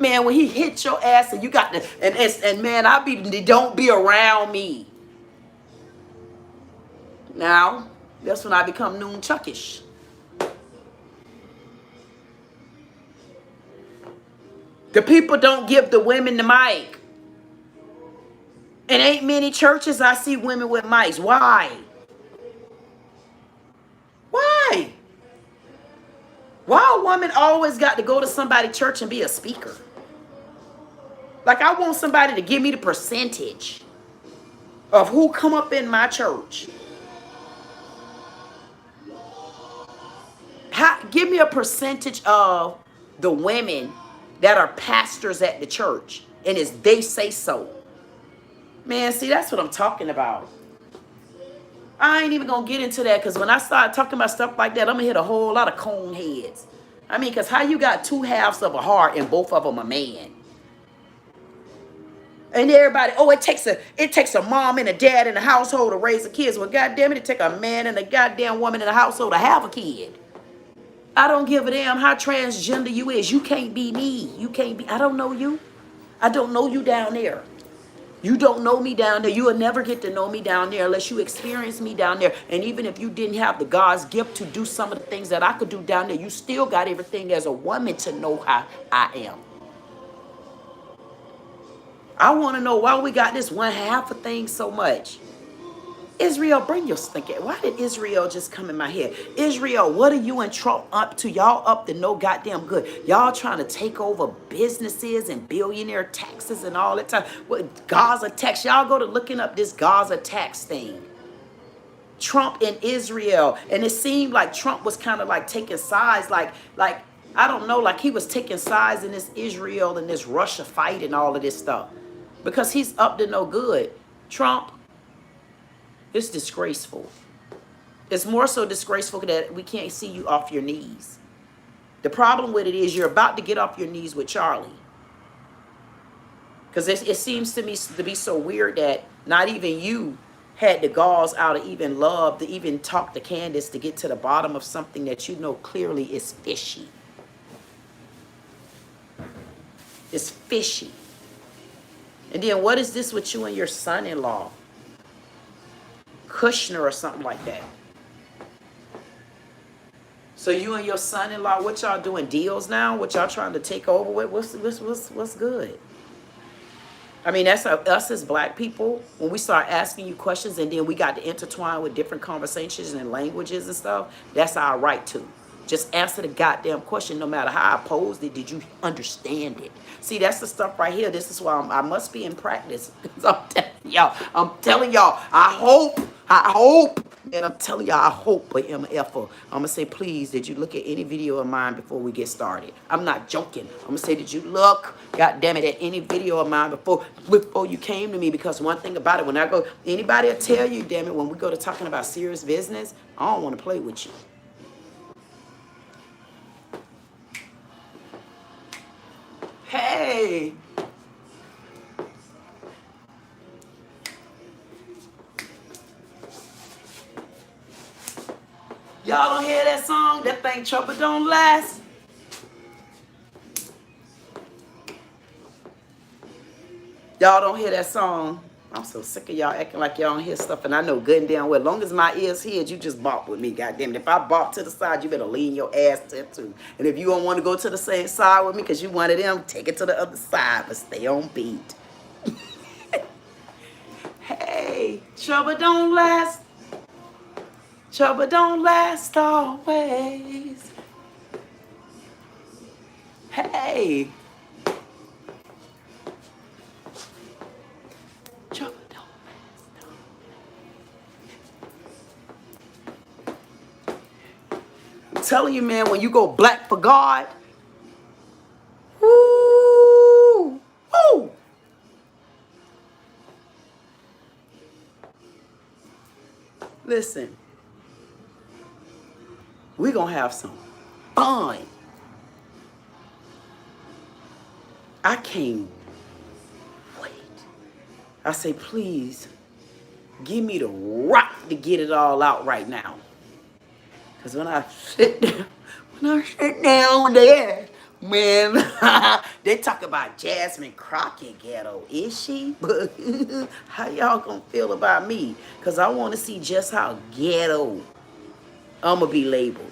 Man, when he hit your ass and you got the and man, don't be around me. Now, that's when I become noon chuckish. The people don't give the women the mic. And ain't many churches I see women with mics. Why? Why? Why a woman always got to go to somebody's church and be a speaker? Like I want somebody to give me the percentage of who come up in my church. Give me a percentage of the women that are pastors at the church. And as they say so. Man, see, that's what I'm talking about. I ain't even going to get into that because when I start talking about stuff like that, I'm going to hit a whole lot of cone heads. I mean, because how you got two halves of a heart and both of them a man? And everybody, oh, it takes a mom and a dad in the household to raise the kids. Well, goddamn it take a man and a goddamn woman in the household to have a kid. I don't give a damn how transgender you is. You can't be me. You can't be. I don't know you. I don't know you down there. You don't know me down there. You will never get to know me down there unless you experience me down there. And even if you didn't have the God's gift to do some of the things that I could do down there, you still got everything as a woman to know how I am. I want to know why we got this one half of things so much. Israel, bring your stinking. Why did Israel just come in my head? Israel, what are you and Trump up to? Y'all up to no goddamn good. Y'all trying to take over businesses and billionaire taxes and all that time. What Gaza tax? Y'all go to looking up this Gaza tax thing. Trump and Israel. And it seemed like Trump was kind of like taking sides, like I don't know, like he was taking sides in this Israel and this Russia fight and all of this stuff. Because he's up to no good. Trump, it's disgraceful. It's more so disgraceful that we can't see you off your knees. The problem with it is you're about to get off your knees with Charlie. Because it seems to me to be so weird that not even you had the galls out of even love to even talk to Candace to get to the bottom of something that you know clearly is fishy. It's fishy. And then what is this with you and your son-in-law? Kuahner or something like that. So you and your son-in-law, what y'all doing? Deals now? What y'all trying to take over with? What's good? I mean, that's us as black people. When we start asking you questions and then we got to intertwine with different conversations and languages and stuff, that's our right to. Just answer the goddamn question no matter how I posed it. Did you understand it? See, that's the stuff right here. This is why I must be in practice. I'm telling y'all, I hope, and I'm telling y'all, I hope, but I'm going to say, please, did you look at any video of mine before we get started? I'm not joking. I'm going to say, did you look, God damn it, at any video of mine before you came to me? Because one thing about it, when I go, anybody will tell you, damn it, when we go to talking about serious business, I don't want to play with you. Hey. Y'all don't hear that song? That thing Trouble Don't Last. Y'all don't hear that song? I'm so sick of y'all acting like y'all don't hear stuff, and I know good and damn well, as long as my ears hear, you just bop with me, goddamn it. If I bop to the side, you better lean your ass to it too. And if you don't want to go to the same side with me because you one of them, take it to the other side, but stay on beat. Hey, trouble don't last. Trouble don't last always. Hey. Trouble don't last. I'm telling you, man, when you go black for God, woo, woo. Listen. We're going to have some fun. I can't wait. I say, please, give me the rock to get it all out right now. Because when I sit down there, man, they talk about Jasmine Crockett ghetto. Is she? But how y'all going to feel about me? Because I want to see just how ghetto I'm going to be labeled.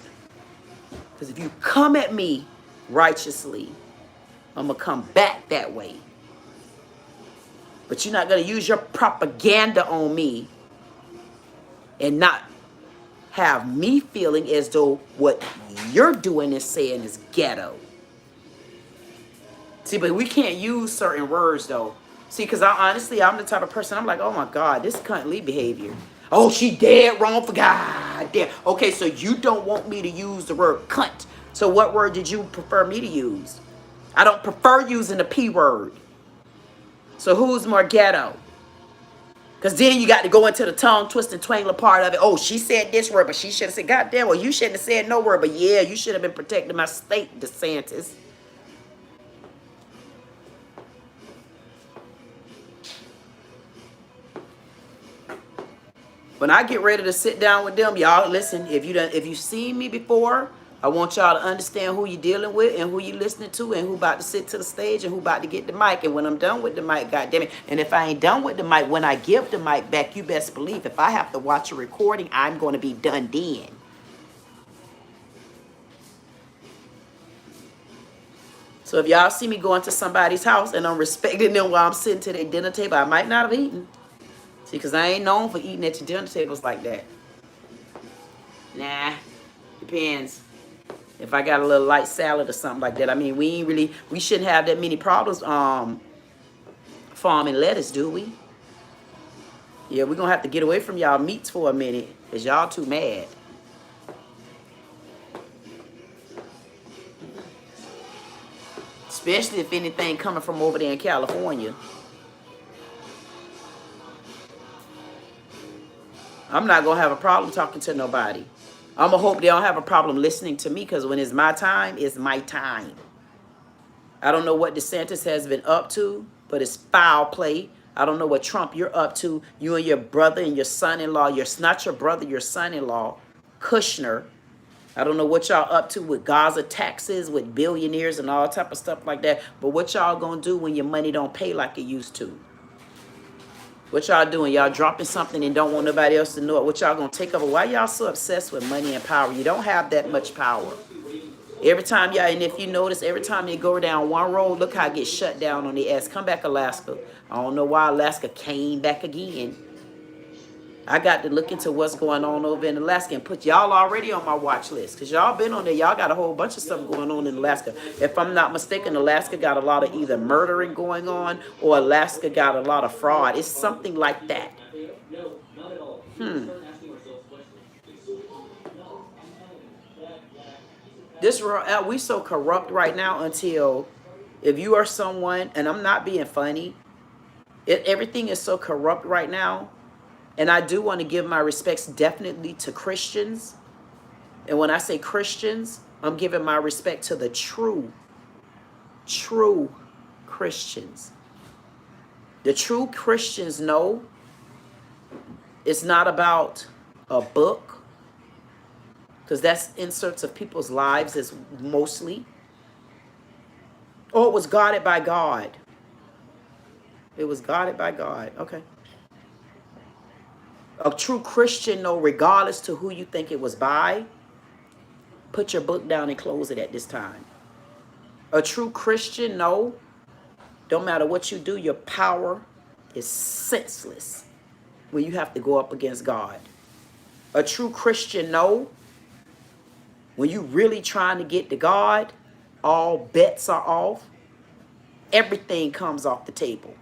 Because if you come at me righteously, I'm going to come back that way. But you're not going to use your propaganda on me and not have me feeling as though what you're doing and saying is ghetto. See, but we can't use certain words, though. See, because honestly, I'm the type of person, I'm like, oh my God, this cuntly behavior. Oh, she dead wrong for God damn. Okay, so you don't want me to use the word cunt. So what word did you prefer me to use? I don't prefer using the P word. So who's more ghetto? Because then you got to go into the tongue twisting, twangler part of it. Oh, she said this word, but she should have said, God damn, well, you shouldn't have said no word. But yeah, you should have been protecting my state, DeSantis. When I get ready to sit down with them, y'all listen, if you've seen me before, I want y'all to understand who you're dealing with and who you're listening to and who about to sit to the stage and who about to get the mic. And when I'm done with the mic, goddammit, and if I ain't done with the mic, when I give the mic back, you best believe if I have to watch a recording, I'm going to be done then. So if y'all see me going to somebody's house and I'm respecting them while I'm sitting to their dinner table, I might not have eaten. See, because I ain't known for eating at your dinner tables like that. Nah, depends. If I got a little light salad or something like that. I mean, we shouldn't have that many problems farming lettuce, do we? Yeah, we're going to have to get away from y'all meats for a minute because y'all too mad. Especially if anything coming from over there in California. I'm not going to have a problem talking to nobody. I'm going to hope they don't have a problem listening to me because when it's my time, it's my time. I don't know what DeSantis has been up to, but it's foul play. I don't know what Trump you're up to. You and your brother and your son-in-law. Not your brother, your son-in-law, Kushner. I don't know what y'all up to with Gaza taxes, with billionaires and all type of stuff like that. But what y'all gonna do when your money don't pay like it used to? What y'all doing? Y'all dropping something and don't want nobody else to know it. What y'all gonna take over? Why y'all so obsessed with money and power? You don't have that much power. Every time y'all, and if you notice, every time you go down one road, look how it gets shut down on the ass. Come back, Alaska. I don't know why Alaska came back again. I got to look into what's going on over in Alaska and put y'all already on my watch list. Because y'all been on there. Y'all got a whole bunch of stuff going on in Alaska. If I'm not mistaken, Alaska got a lot of either murdering going on or Alaska got a lot of fraud. It's something like that. This we so corrupt right now until if you are someone, and I'm not being funny, everything is so corrupt right now. And I do want to give my respects definitely to Christians. And when I say Christians, I'm giving my respect to the true Christians. The true Christians know it's not about a book, because that's inserts of people's lives as mostly. Oh, it was guarded by God. It was guarded by God. Okay. A true Christian know, regardless to who you think it was by, put your book down and close it at this time. A true Christian know, don't matter what you do, your power is senseless when you have to go up against God. A true Christian know, when you really trying to get to God, all bets are off. Everything comes off the table.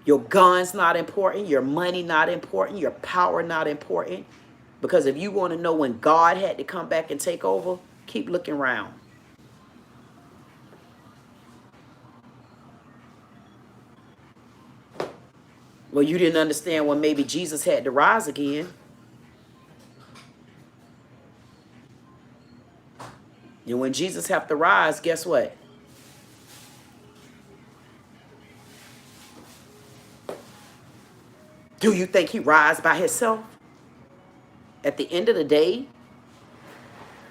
Your gun's not important. Your money not important. Your power not important. Because if you want to know when God had to come back and take over, keep looking around. Well, you didn't understand when maybe Jesus had to rise again. And when Jesus have to rise, guess what? Do you think he rise by himself? At the end of the day,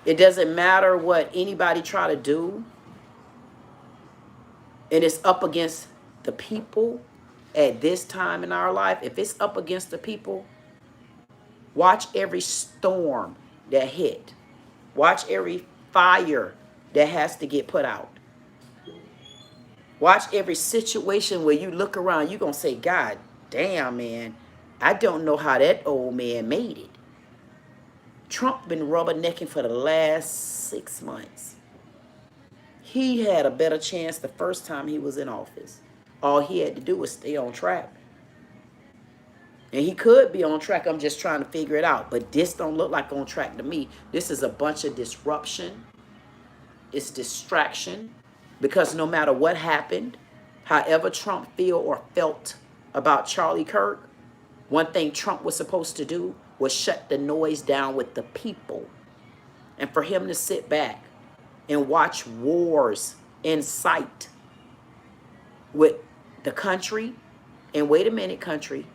it doesn't matter what anybody try to do. And it's up against the people at this time in our life. If it's up against the people, watch every storm that hit. Watch every fire that has to get put out. Watch every situation where you look around, you're going to say, God damn, man, I don't know how that old man made it. Trump been rubbernecking for the last 6 months. He had a better chance the first time he was in office. All he had to do was stay on track. And he could be on track. I'm just trying to figure it out. But this don't look like on track to me. This is a bunch of disruption. It's distraction. Because no matter what happened, however Trump feel or felt about Charlie Kirk, one thing Trump was supposed to do was shut the noise down with the people. And for him to sit back and watch wars in sight with the country, and wait a minute, country,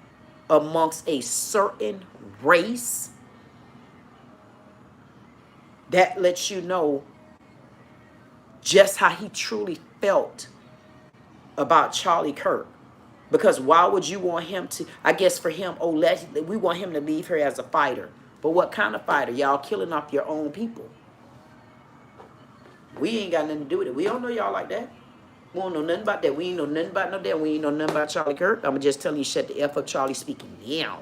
amongst a certain race, that lets you know just how he truly felt about Charlie Kirk. Because why would you want him to, I guess for him, we want him to leave here as a fighter. But what kind of fighter? Y'all killing off your own people. We ain't got nothing to do with it. We don't know y'all like that. We don't know nothing about that. We ain't know nothing about no that. We ain't know nothing about Charlie Kirk. I'm just telling you, shut the F up. Charlie speaking now.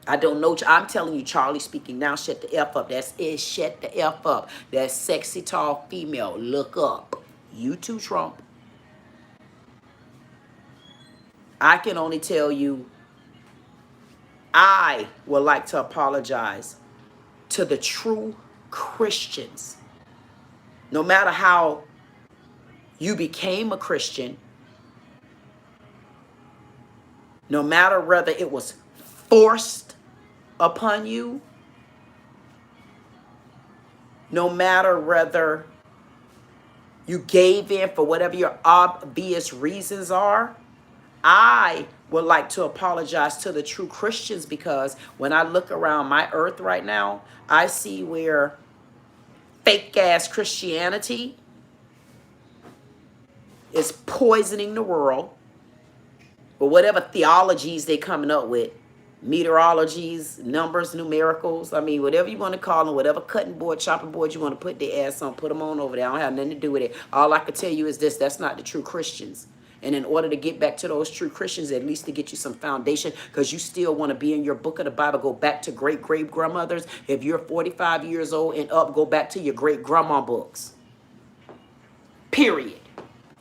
I don't know. I'm telling you, Charlie speaking now. Shut the F up. That's it. Shut the F up. That sexy, tall female. Look up. You too, Trump. I can only tell you, I would like to apologize to the true Christians. No matter how you became a Christian, no matter whether it was forced upon you, no matter whether you gave in for whatever your obvious reasons are, I would like to apologize to the true Christians, because when I look around my earth right now, I see where fake ass Christianity is poisoning the world. But whatever theologies they coming up with, meteorologies, numbers, numericals, I mean, whatever you want to call them, whatever cutting board, chopping board you want to put their ass on, put them on over there. I don't have nothing to do with it. All I can tell you is this: that's not the true Christians. And in order to get back to those true Christians, at least to get you some foundation, because you still want to be in your book of the Bible, go back to great-great-grandmothers. If you're 45 years old and up, go back to your great-grandma books. Period.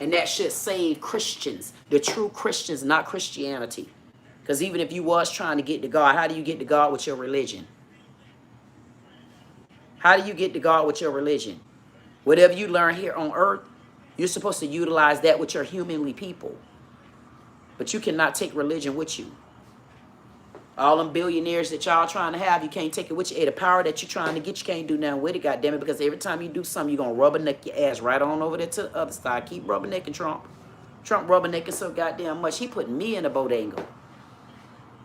And that should save Christians, the true Christians, not Christianity. Because even if you was trying to get to God, how do you get to God with your religion? How do you get to God with your religion? Whatever you learn here on earth, you're supposed to utilize that with your humanly people. But you cannot take religion with you. All them billionaires that y'all trying to have, you can't take it with you. Hey, the power that you're trying to get, you can't do nothing with it, goddammit, because every time you do something, you're going to rubberneck your ass right on over there to the other side. Keep rubbernecking Trump. Trump rubbernecking so goddamn much, he putting me in a bodega.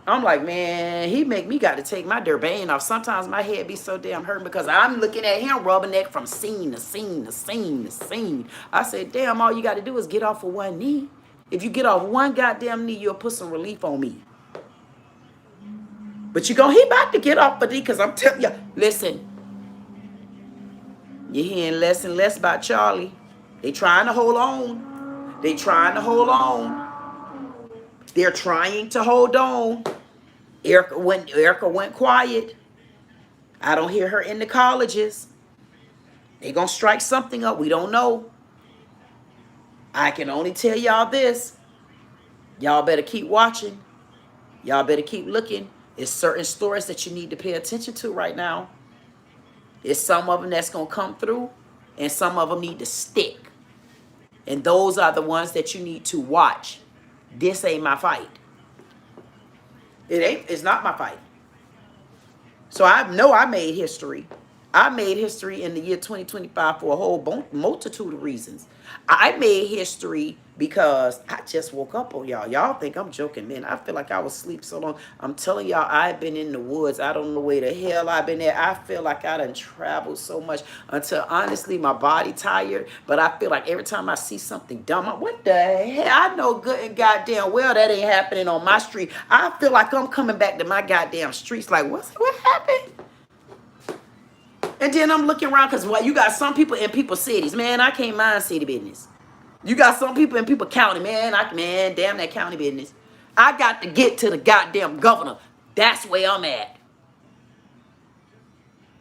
I'm like, man, he make me got to take my Durbane off. Sometimes my head be so damn hurting because I'm looking at him rubberneck from scene to scene to scene to scene. I said, damn, all you got to do is get off of one knee. If you get off one goddamn knee, you'll put some relief on me. But he about to get off of me, because I'm telling you, listen, you're hearing less and less about Charlie. They trying to hold on. They trying to hold on. They're trying to hold on. Erica went quiet. I don't hear her in the colleges. They gonna strike something up. We don't know. I can only tell y'all this. Y'all better keep watching. Y'all better keep looking. There's certain stories that you need to pay attention to right now. There's some of them that's gonna come through, and some of them need to stick. And those are the ones that you need to watch. This ain't my fight. It's not my fight. So I know I made history. I made history in the year 2025 for a whole multitude of reasons. I made history because I just woke up on y'all. Y'all think I'm joking, man. I feel like I was asleep so long. I'm telling y'all, I've been in the woods. I don't know where the hell I've been at. I feel like I done traveled so much until, honestly, my body tired. But I feel like every time I see something dumb, what the hell? I know good and goddamn well that ain't happening on my street. I feel like I'm coming back to my goddamn streets like, what happened? And then I'm looking around because you got some people in people's cities. Man, I can't mind city business. You got some people in people county. Man, damn that county business. I got to get to the goddamn governor. That's where I'm at.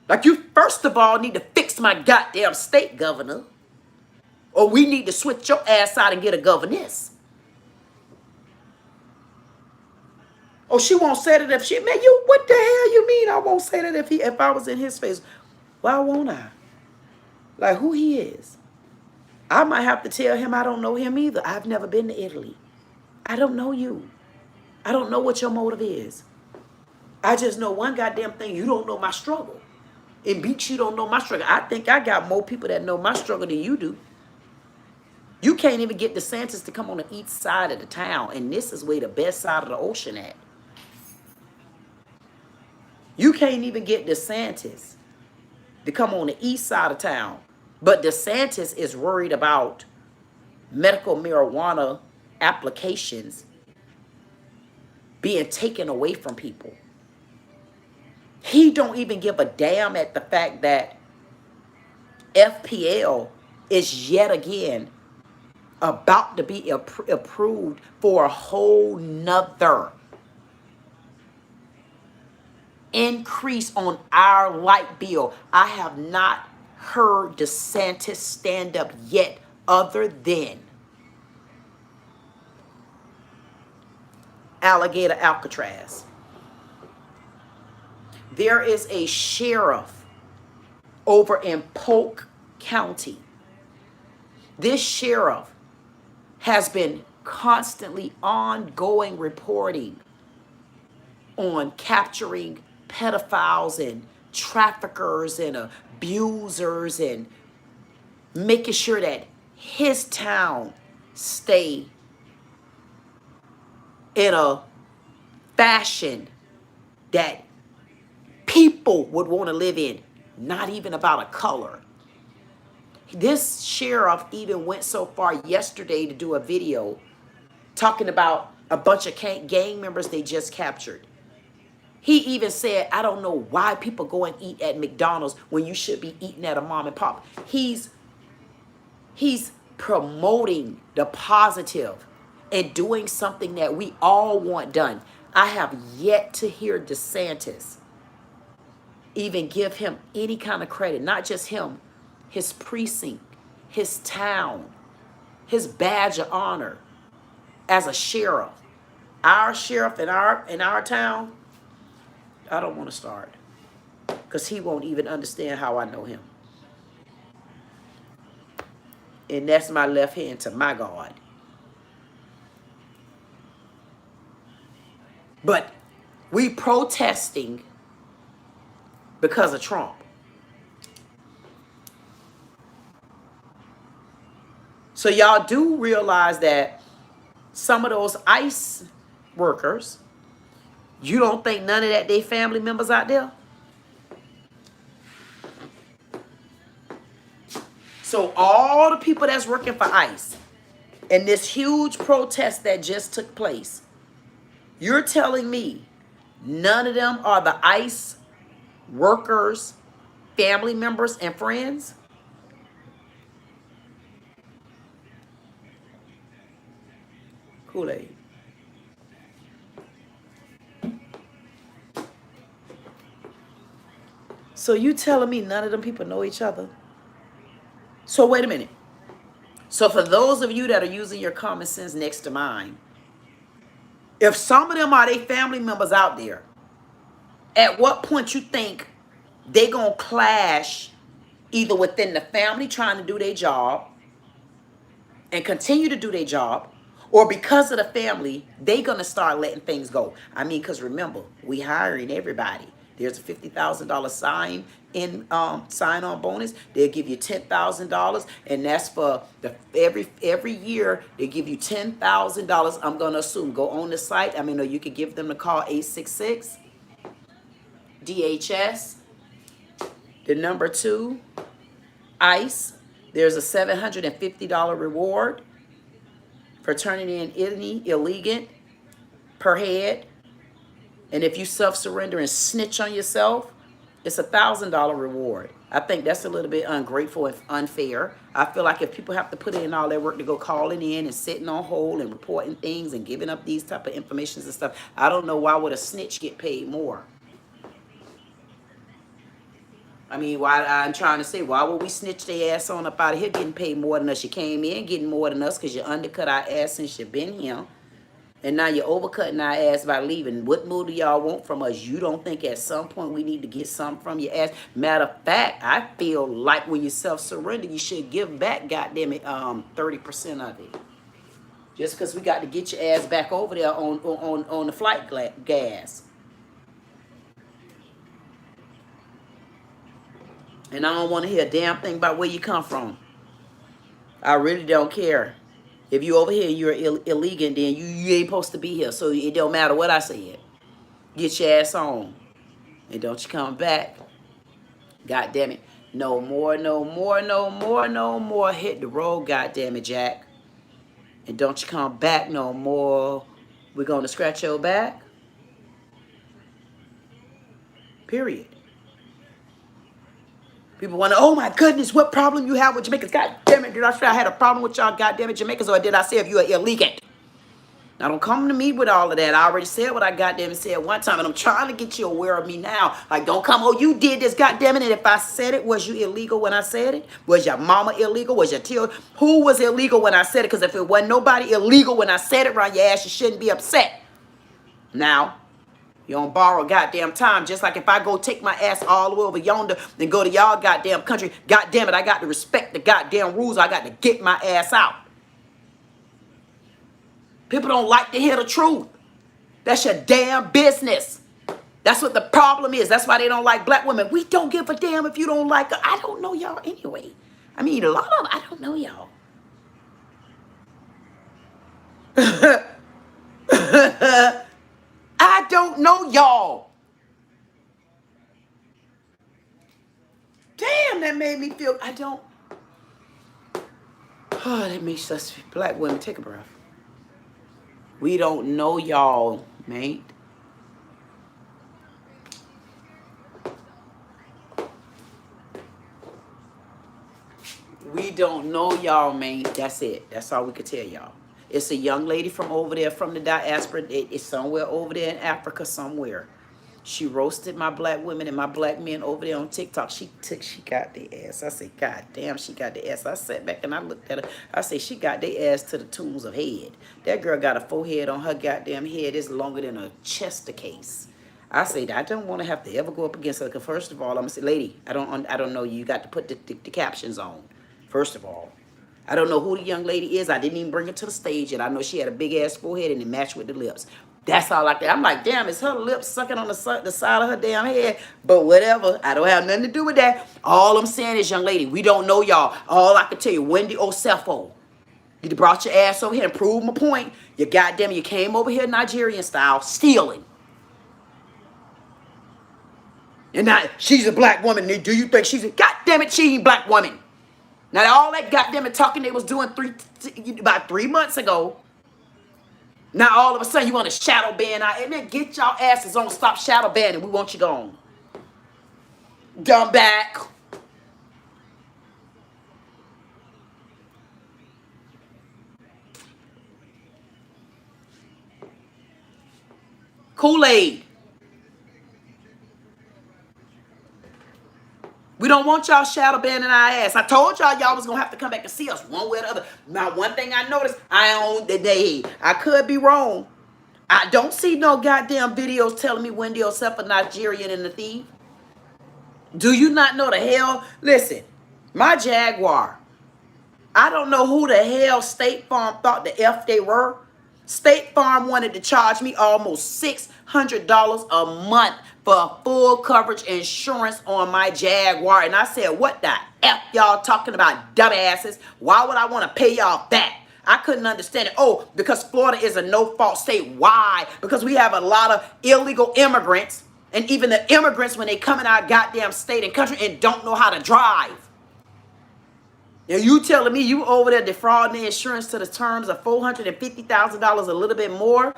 Like, you first of all need to fix my goddamn state governor. Or we need to switch your ass out and get a governess. Oh, she won't say that if she, man, what the hell you mean I won't say that if I was in his face? Why won't I? Like, who he is. I might have to tell him I don't know him either. I've never been to Italy. I don't know you. I don't know what your motive is. I just know one goddamn thing. You don't know my struggle. In Beach, you don't know my struggle. I think I got more people that know my struggle than you do. You can't even get DeSantis to come on the east side of the town. And this is where the best side of the ocean at. You can't even get DeSantis to come on the east side of town. But DeSantis is worried about medical marijuana applications being taken away from people. He don't even give a damn at the fact that FPL is yet again about to be approved for a whole nother increase on our light bill. I have not heard DeSantis stand up yet, other than Alligator Alcatraz. There is a sheriff over in Polk County. This sheriff has been constantly ongoing reporting on capturing pedophiles and traffickers and abusers and making sure that his town stay in a fashion that people would want to live in, not even about a color. This sheriff even went so far yesterday to do a video talking about a bunch of gang members they just captured. He even said, I don't know why people go and eat at McDonald's when you should be eating at a mom and pop. He's promoting the positive and doing something that we all want done. I have yet to hear DeSantis even give him any kind of credit. Not just him, his precinct, his town, his badge of honor as a sheriff. Our sheriff in our town, I don't want to start, because he won't even understand how I know him. And that's my left hand to my God. But we protesting because of Trump. So y'all do realize that some of those ICE workers, you don't think none of that they family members out there? So all the people that's working for ICE and this huge protest that just took place, you're telling me none of them are the ICE workers, family members, and friends? Kool-Aid. So you telling me none of them people know each other? So wait a minute. So for those of you that are using your common sense next to mine, if some of them are they family members out there, at what point you think they gonna clash either within the family trying to do their job and continue to do their job, or because of the family, they gonna start letting things go? I mean, because remember, we hiring everybody. There's a $50,000 sign-on bonus. They'll give you $10,000, and that's for the every year they give you $10,000. I'm gonna assume go on the site. I mean, or you could give them the call 866 DHS. The number 2 ICE. There's a $750 reward for turning in any illegant per head. And if you self-surrender and snitch on yourself, it's a $1,000 reward. I think that's a little bit ungrateful and unfair. I feel like if people have to put in all their work to go calling in and sitting on hold and reporting things and giving up these type of informations and stuff, I don't know why would a snitch get paid more. I mean, why I'm trying to say, why would we snitch their ass on up out of here getting paid more than us? You came in getting more than us because you undercut our ass since you've been here. And now you're overcutting our ass by leaving. What more do y'all want from us? You don't think at some point we need to get something from your ass? Matter of fact, I feel like when you self-surrender, you should give back, goddamn it, 30% of it. Just because we got to get your ass back over there on the flight gas. And I don't want to hear a damn thing about where you come from. I really don't care. If you over here, you're illegal, then you ain't supposed to be here. So it don't matter what I said. Get your ass on. And don't you come back. God damn it. No more, no more, no more, no more. Hit the road, god damn it, Jack. And don't you come back no more. We're going to scratch your back. Period. People wonder, oh my goodness, what problem you have with Jamaicans? God damn it, did I say I had a problem with y'all goddamn it Jamaicans, or did I say if you are illegal? Now don't come to me with all of that. I already said what I goddamn said one time, and I'm trying to get you aware of me now. Like, don't come, oh, you did this, goddamn it. And if I said it, was you illegal when I said it? Was your mama illegal? Was your child? Who was illegal when I said it? Because if it wasn't nobody illegal when I said it around your ass, you shouldn't be upset. Now, you don't borrow goddamn time. Just like if I go take my ass all the way over yonder and go to y'all goddamn country, goddamn it, I got to respect the goddamn rules. I got to get my ass out. People don't like to hear the truth. That's your damn business. That's what the problem is. That's why they don't like black women. We don't give a damn if you don't like her. I don't know y'all anyway. I mean, a lot of them, I don't know y'all. I don't know y'all. Damn, that made me feel, I don't. Oh, that makes us black women take a breath. We don't know y'all, mate. We don't know y'all, mate. That's it. That's all we could tell y'all. It's a young lady from over there, from the diaspora. It's somewhere over there in Africa somewhere. She roasted my black women and my black men over there on TikTok. She got their ass. I said, God damn, she got their ass. I sat back and I looked at her. I said, she got their ass to the tunes of head. That girl got a forehead on her goddamn head. It's longer than a Chester case. I said, I don't want to have to ever go up against her. Because first of all, I'm going to say, lady, I don't know you. You got to put the captions on. First of all. I don't know who the young lady is. I didn't even bring her to the stage yet. I know she had a big ass forehead and it matched with the lips. That's all like that. I'm like, damn, is her lips sucking on the side of her damn head? But whatever. I don't have nothing to do with that. All I'm saying is, young lady, we don't know y'all. All I can tell you, Wendy Osefo, you brought your ass over here and proved my point. You goddamn, you came over here Nigerian style, stealing. And now she's a black woman. Do you think she's a goddamn it? She ain't black woman. Now all that goddamn it talking they was doing about 3 months ago. Now all of a sudden you want to shadow ban out. And then get y'all asses on, stop shadow banning. We want you gone. Dumb back. Kool-Aid. We don't want y'all shadow banning our ass. I told y'all was going to have to come back and see us one way or the other. Now, one thing I noticed, I own the day. I could be wrong. I don't see no goddamn videos telling me Wendy Osef a Nigerian and the thief. Do you not know the hell? Listen, my Jaguar. I don't know who the hell State Farm thought the F they were. State Farm wanted to charge me almost $600 a month for full coverage insurance on my Jaguar. And I said, what the F y'all talking about, dumbasses? Why would I want to pay y'all that? I couldn't understand it. Oh, because Florida is a no-fault state. Why? Because we have a lot of illegal immigrants. And even the immigrants, when they come in our goddamn state and country and don't know how to drive. And you telling me you over there defrauding the insurance to the terms of $450,000, a little bit more,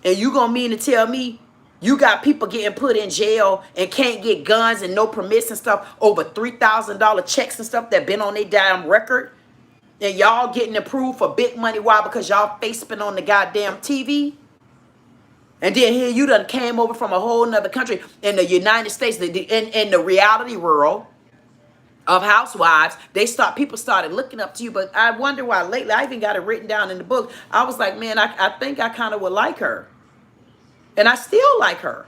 and you gonna mean to tell me you got people getting put in jail and can't get guns and no permits and stuff over $3,000 checks and stuff that been on their damn record, and y'all getting approved for big money? Why? Because y'all face spin on the goddamn TV. And then here you done came over from a whole nother country in the United States, in the reality world of housewives. People started looking up to you. But I wonder why lately. I even got it written down in the book. I was like, man, I think I kind of would like her. And I still like her.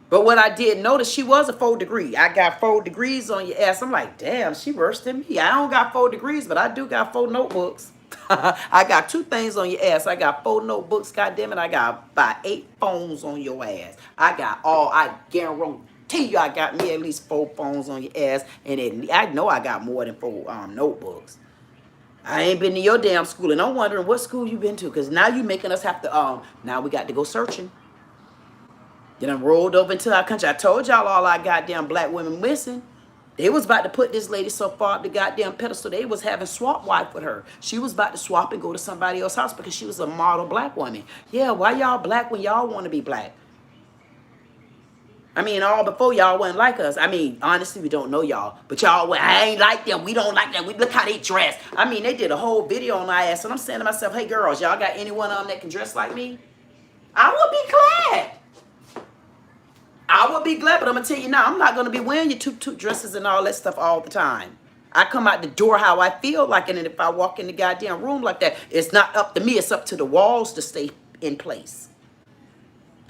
But what I did notice, she was a 4 degree. I got 4 degrees on your ass. I'm like, damn, she worse than me. I don't got 4 degrees, but I do got 4 notebooks. I got 2 things on your ass. I got 4 notebooks, goddamn it. I got about 8 phones on your ass. I guarantee you I got me at least 4 phones on your ass. And I know I got more than 4 notebooks. I ain't been to your damn school, and I'm wondering what school you been to, because now you making us have to, now we got to go searching. You done rolled over into our country. I told y'all all our goddamn black women missing. They was about to put this lady so far up the goddamn pedestal, they was having swap wife with her. She was about to swap and go to somebody else's house because she was a model black woman. Yeah, why y'all black when y'all want to be black? I mean, all before y'all wasn't like us. I mean, honestly, we don't know y'all. But y'all went, I ain't like them. We don't like them. We look how they dress. I mean, they did a whole video on my ass. And I'm saying to myself, hey, girls, y'all got any one of them that can dress like me? I would be glad. I would be glad. But I'm going to tell you now, I'm not going to be wearing your toot dresses and all that stuff all the time. I come out the door how I feel like it. And if I walk in the goddamn room like that, it's not up to me. It's up to the walls to stay in place.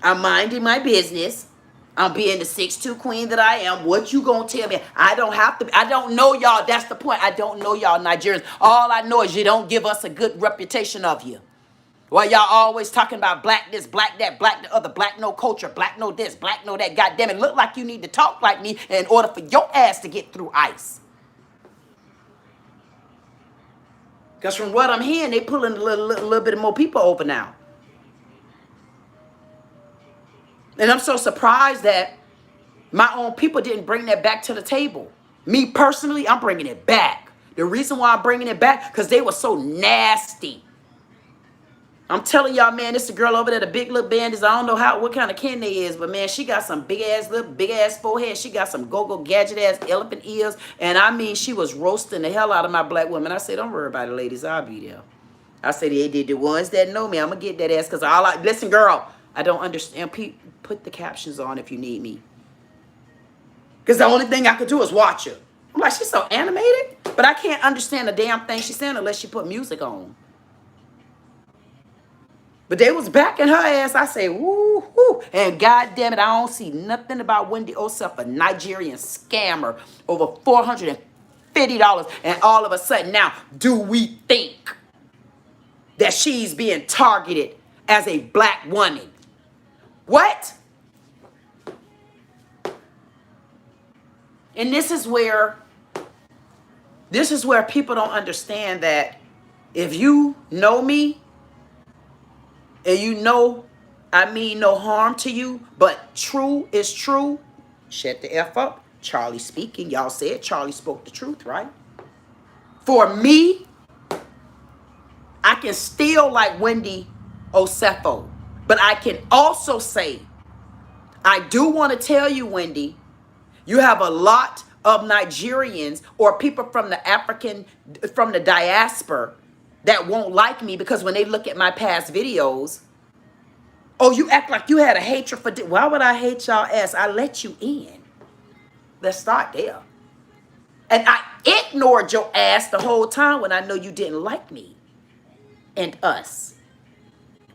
I'm minding my business. I'm being the 6'2" queen that I am. What you gonna tell me? I don't have to. I don't know y'all. That's the point. I don't know y'all Nigerians. All I know is you don't give us a good reputation of you. Well, y'all always talking about black this, black that, black the other, black no culture, black no this, black no that. God damn it, look like you need to talk like me in order for your ass to get through ICE. Because from what I'm hearing, they pulling a little bit more people over now. And I'm so surprised that my own people didn't bring that back to the table. Me personally, I'm bringing it back. The reason why I'm bringing it back, because they were so nasty. I'm telling y'all, man, this is a girl over there, the big little bandits. I don't know what kind of kin they is, but man, she got some big ass lip, big ass forehead. She got some go-go gadget ass elephant ears. And I mean, she was roasting the hell out of my black women. I said, don't worry about it, ladies. I'll be there. I said, they did the ones that know me. I'm going to get that ass because listen, girl, I don't understand. Put the captions on if you need me. Because the only thing I could do is watch her. I'm like, she's so animated. But I can't understand a damn thing she's saying unless she put music on. But they was backing her ass. I say, woo, woo. And God damn it, I don't see nothing about Wendy Osef, a Nigerian scammer, over $450. And all of a sudden now, do we think that she's being targeted as a black woman? What? And this is where people don't understand that if you know me and you know I mean no harm to you, but true is true, shut the F up. Charlie speaking. Y'all said Charlie spoke the truth, right? For me, I can still like Wendy Osefo, but I can also say, I do want to tell you, Wendy, you have a lot of Nigerians or people from the diaspora that won't like me because when they look at my past videos, oh, you act like you had a hatred for, why would I hate y'all ass? I let you in. Let's start there. And I ignored your ass the whole time when I know you didn't like me and us.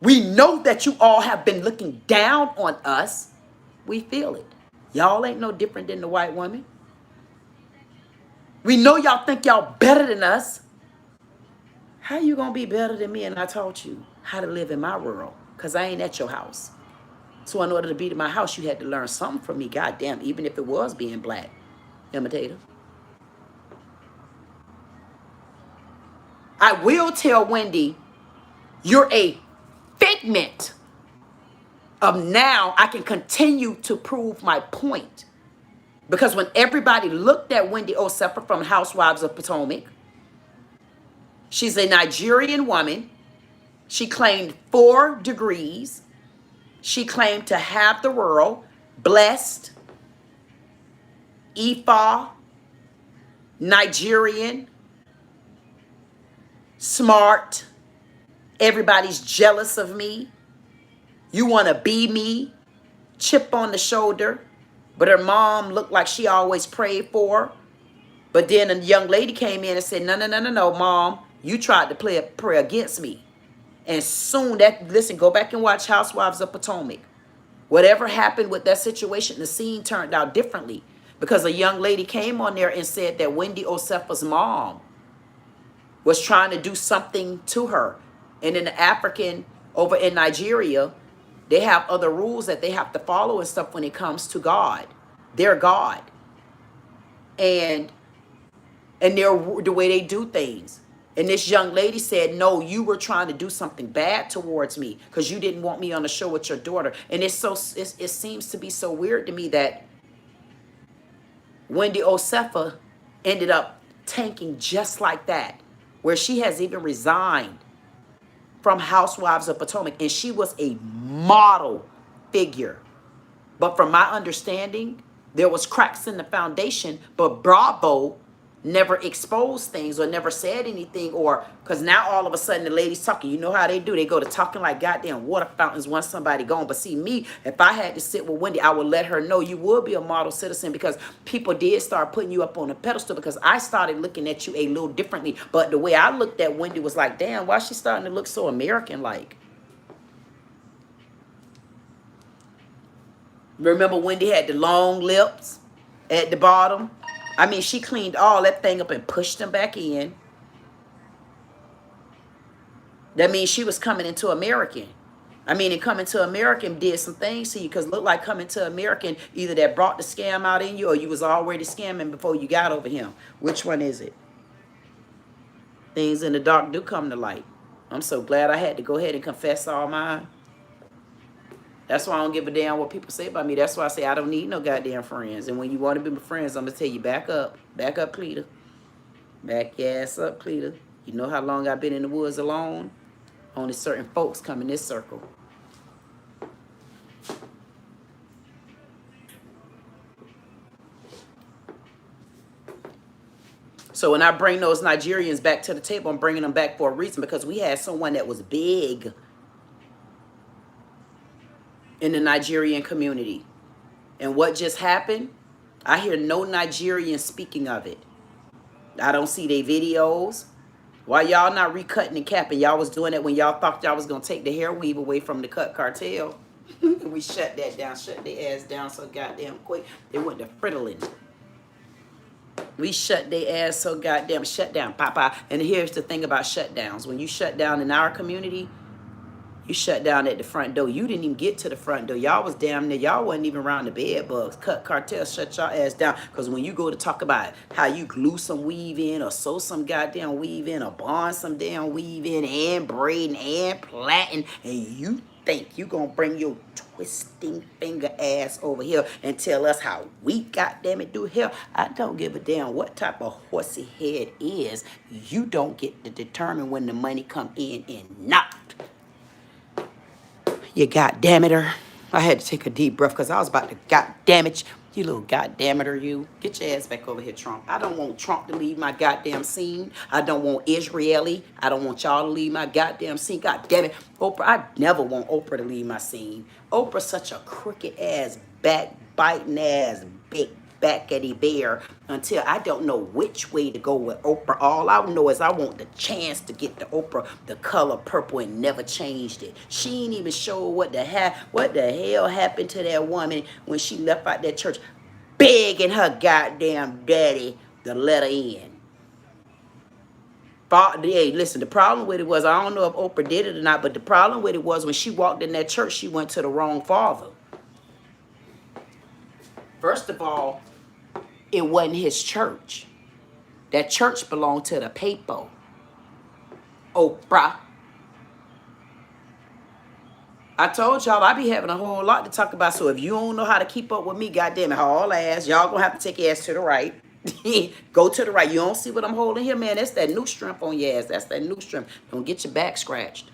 We know that you all have been looking down on us. We feel it. Y'all ain't no different than the white woman. We know y'all think y'all better than us. How you gonna be better than me and I taught you how to live in my world? Because I ain't at your house. So in order to be to my house, you had to learn something from me, goddamn, even if it was being black. Imitator. I will tell Wendy, you're a figment of now I can continue to prove my point. Because when everybody looked at Wendy Osefo from Housewives of Potomac, she's a Nigerian woman. She claimed 4 degrees. She claimed to have the world, blessed, Ifa, Nigerian, smart. Everybody's jealous of me. You want to be me, chip on the shoulder. But her mom looked like she always prayed for her. But then a young lady came in and said, no, mom, you tried to pray against me. And soon listen, go back and watch Housewives of Potomac. Whatever happened with that situation, the scene turned out differently. Because a young lady came on there and said that Wendy Oseffo's mom was trying to do something to her. And in the African, over in Nigeria, they have other rules that they have to follow and stuff when it comes to God. Their God. And the way they do things. And this young lady said, no, you were trying to do something bad towards me because you didn't want me on the show with your daughter. And it seems to be so weird to me that Wendy Osefo ended up tanking just like that, where she has even resigned from Housewives of Potomac, and she was a model figure. But from my understanding, there was cracks in the foundation, but Bravo never exposed things or never said anything, or because now all of a sudden the ladies talking, you know how they do, they go to talking like goddamn water fountains once somebody gone. But see, me, if I had to sit with Wendy, I would let her know you would be a model citizen, because people did start putting you up on a pedestal, because I started looking at you a little differently. But the way I looked at Wendy was like, damn, why is she starting to look so American like? Remember Wendy had the long lips at the bottom? I mean, she cleaned all that thing up and pushed them back in. That means she was coming into American. I mean, and coming to American did some things to you, because look like coming to American, either that brought the scam out in you or you was already scamming before you got over him. Which one is it? Things in the dark do come to light. I'm so glad I had to go ahead and confess all mine. That's why I don't give a damn what people say about me. That's why I say I don't need no goddamn friends. And when you want to be my friends, I'm going to tell you, back up. Back up, Cleta. Back your ass up, Cleta. You know how long I've been in the woods alone? Only certain folks come in this circle. So when I bring those Nigerians back to the table, I'm bringing them back for a reason, because we had someone that was big in the Nigerian community. And what just happened? I hear no Nigerians speaking of it. I don't see their videos. Why y'all not recutting and capping? Y'all was doing it when y'all thought y'all was going to take the hair weave away from the cut cartel. We shut that down, shut their ass down so goddamn quick. They went to frittling. We shut their ass so goddamn shut down, Papa. And here's the thing about shutdowns. When you shut down in our community, you shut down at the front door. You didn't even get to the front door. Y'all was damn near. Y'all wasn't even around the bed bugs. Cut cartel, shut y'all ass down. Because when you go to talk about how you glue some weave in or sew some goddamn weave in or bond some damn weave in and braiding and plaiting, and you think you going to bring your twisting finger ass over here and tell us how we goddamn it do here? I don't give a damn what type of horsey head is. You don't get to determine when the money come in and not. You goddammiter. I had to take a deep breath because I was about to goddamn it. You little goddammiter, you. Get your ass back over here, Trump. I don't want Trump to leave my goddamn scene. I don't want ISREALI. I don't want y'all to leave my goddamn scene. God damn it. Oprah, I never want Oprah to leave my scene. Oprah's such a crooked ass, backbiting ass, big backety bear until I don't know which way to go with Oprah. All I know is I want the chance to get the Oprah the color purple and never changed it. She ain't even show what the hell happened to that woman when she left out that church begging her goddamn daddy to let her in. Hey, listen, the problem with it was, I don't know if Oprah did it or not, but the problem with it was when she walked in that church, she went to the wrong father. First of all, it wasn't his church. That church belonged to the people. Oprah. I told y'all I be having a whole lot to talk about. So if you don't know how to keep up with me, goddamn it, haul ass, y'all gonna have to take your ass to the right. Go to the right. You don't see what I'm holding here, man? That's that new strength on your ass. That's that new strength. Don't get your back scratched.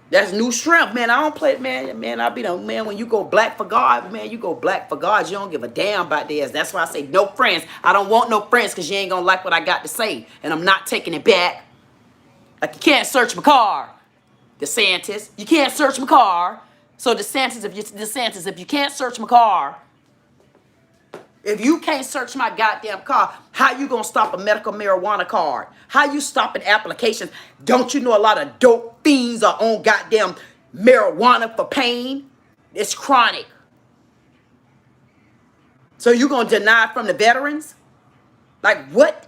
That's new strength, man. I don't play, man. I be the man. When you go black for God, man, you go black for God. You don't give a damn about theirs. That's why I say no friends. I don't want no friends because you ain't gonna like what I got to say, and I'm not taking it back. Like, you can't search my car, DeSantis. You can't search my car. So DeSantis, if you can't search my car, if you can't search my goddamn car, how you gonna stop a medical marijuana card? How you stopping applications? Don't you know a lot of dope fiends are on goddamn marijuana for pain? It's chronic. So you gonna deny from the veterans? Like, what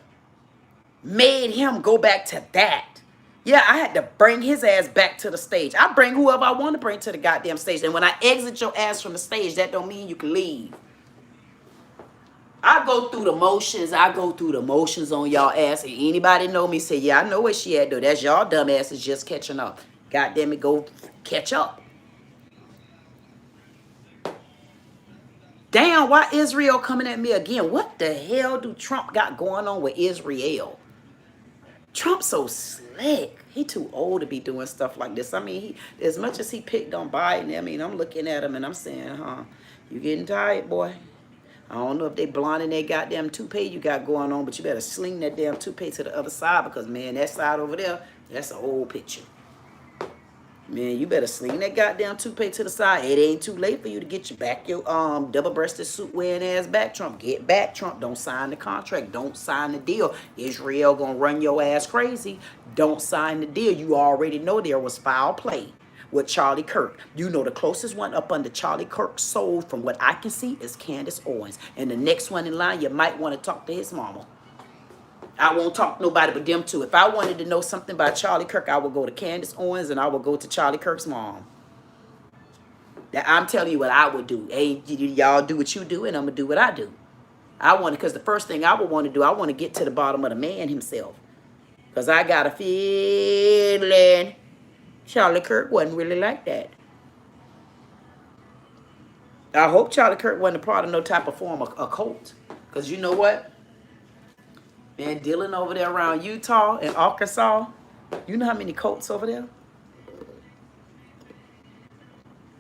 made him go back to that? Yeah, I had to bring his ass back to the stage. I bring whoever I want to bring to the goddamn stage. And when I exit your ass from the stage, that don't mean you can leave. I go through the motions. I go through the motions on y'all ass. And anybody know me say, yeah, I know where she at, though. That's y'all dumb asses just catching up. God damn it, go catch up. Damn, why Israel coming at me again? What the hell do Trump got going on with Israel? Trump's so slick. He too old to be doing stuff like this. I mean, as much as he picked on Biden, I mean, I'm looking at him and I'm saying, You getting tired, boy? I don't know if they blonde in that goddamn toupee you got going on, but you better sling that damn toupee to the other side because, man, that side over there, that's an old picture. Man, you better sling that goddamn toupee to the side. It ain't too late for you to get your back, your double-breasted suit wearing ass back, Trump. Get back, Trump. Don't sign the contract. Don't sign the deal. Israel gonna run your ass crazy. Don't sign the deal. You already know there was foul play with Charlie Kirk. You know the closest one up under Charlie Kirk's soul, from what I can see, is Candace Owens. And the next one in line, you might want to talk to his mama. I won't talk to nobody but them two. If I wanted to know something about Charlie Kirk, I would go to Candace Owens and I would go to Charlie Kirk's mom. Now, I'm telling you what I would do. Hey, y'all do what you do and I'm going to do what I do. I want to, because the first thing I would want to do, I want to get to the bottom of the man himself. Because I got a feeling Charlie Kirk wasn't really like that. I hope Charlie Kirk wasn't a part of no type of form of a cult. Because you know what? Man, dealing over there around Utah and Arkansas, you know how many cults over there?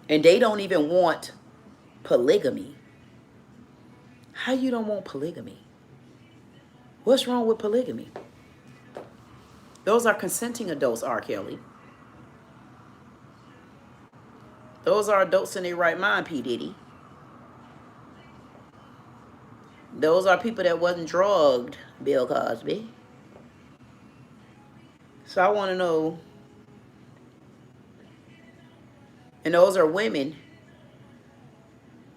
And they don't even want polygamy. How you don't want polygamy? What's wrong with polygamy? Those are consenting adults, R. Kelly. Those are adults in their right mind, P. Diddy. Those are people that wasn't drugged, Bill Cosby. So I want to know. And those are women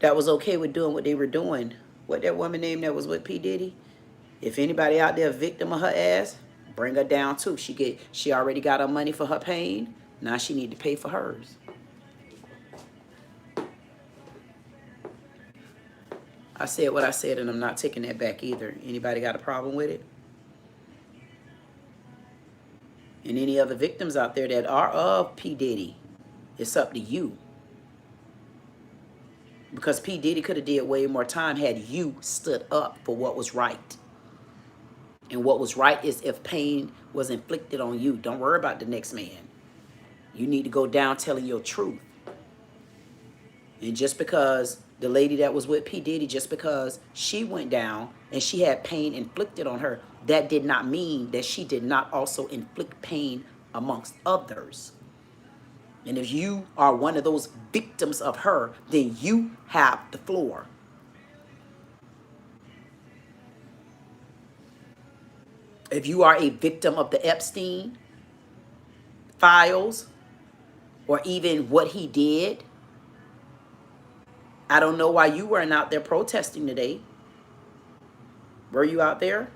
that was okay with doing what they were doing. What that woman name that was with P. Diddy? If anybody out there victim of her ass, bring her down too. She already got her money for her pain. Now she need to pay for hers. I said what I said, and I'm not taking that back either. Anybody got a problem with it? And any other victims out there that are of P. Diddy, it's up to you. Because P. Diddy could have did way more time had you stood up for what was right. And what was right is if pain was inflicted on you, don't worry about the next man. You need to go down telling your truth. And just because the lady that was with P. Diddy, just because she went down and she had pain inflicted on her, that did not mean that she did not also inflict pain amongst others. And if you are one of those victims of her, then you have the floor. If you are a victim of the Epstein files, or even what he did, I don't know why you weren't out there protesting today. Were you out there?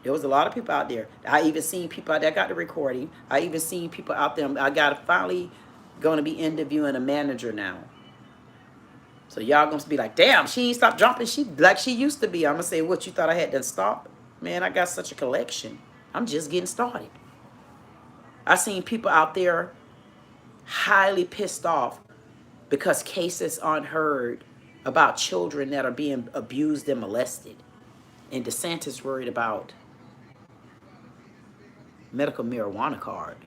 There was a lot of people out there. I even seen people out there. I got the recording. I even seen people out there. I got finally going to be interviewing a manager now. So y'all going to be like, damn, she ain't stopped jumping. She like she used to be. I'm going to say, what, you thought I had to stop? Man, I got such a collection. I'm just getting started. I seen people out there highly pissed off because cases aren't heard about children that are being abused and molested. And DeSantis worried about medical marijuana card.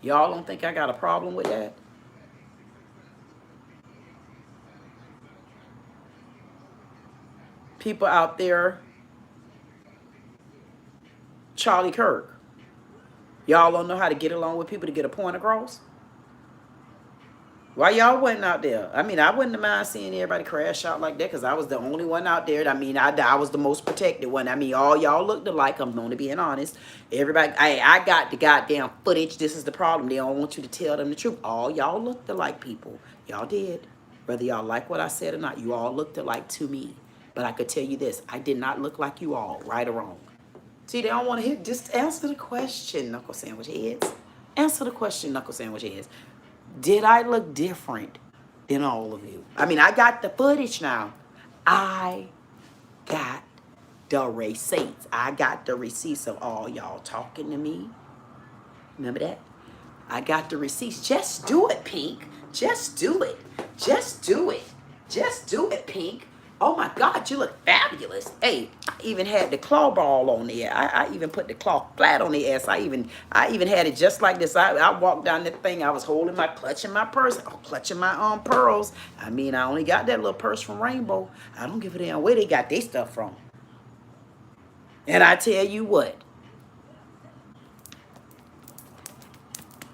Y'all don't think I got a problem with that? People out there, Charlie Kirk. Y'all don't know how to get along with people to get a point across? Why y'all wasn't out there? I mean, I wouldn't mind seeing everybody crash out like that because I was the only one out there. I mean, I was the most protected one. I mean, all y'all looked alike. I'm only being honest. Everybody, I got the goddamn footage. This is the problem. They don't want you to tell them the truth. All y'all looked alike, people. Y'all did. Whether y'all like what I said or not, you all looked alike to me. But I could tell you this. I did not look like you all, right or wrong. See, they don't want to hear. Just answer the question, knuckle sandwich heads. Answer the question, knuckle sandwich heads. Did I look different than all of you? I mean, I got the footage now. I got the receipts. I got the receipts of all y'all talking to me. Remember that? I got the receipts. Just do it, Pink. Just do it. Just do it. Just do it, Pink. Oh my God, you look fabulous. Hey, I even had the claw ball on there. I even put the claw flat on the ass. I even had it just like this. I walked down that thing. I was holding my, clutching my purse, clutching my pearls. I mean, I only got that little purse from Rainbow. I don't give a damn where they got their stuff from. And I tell you what,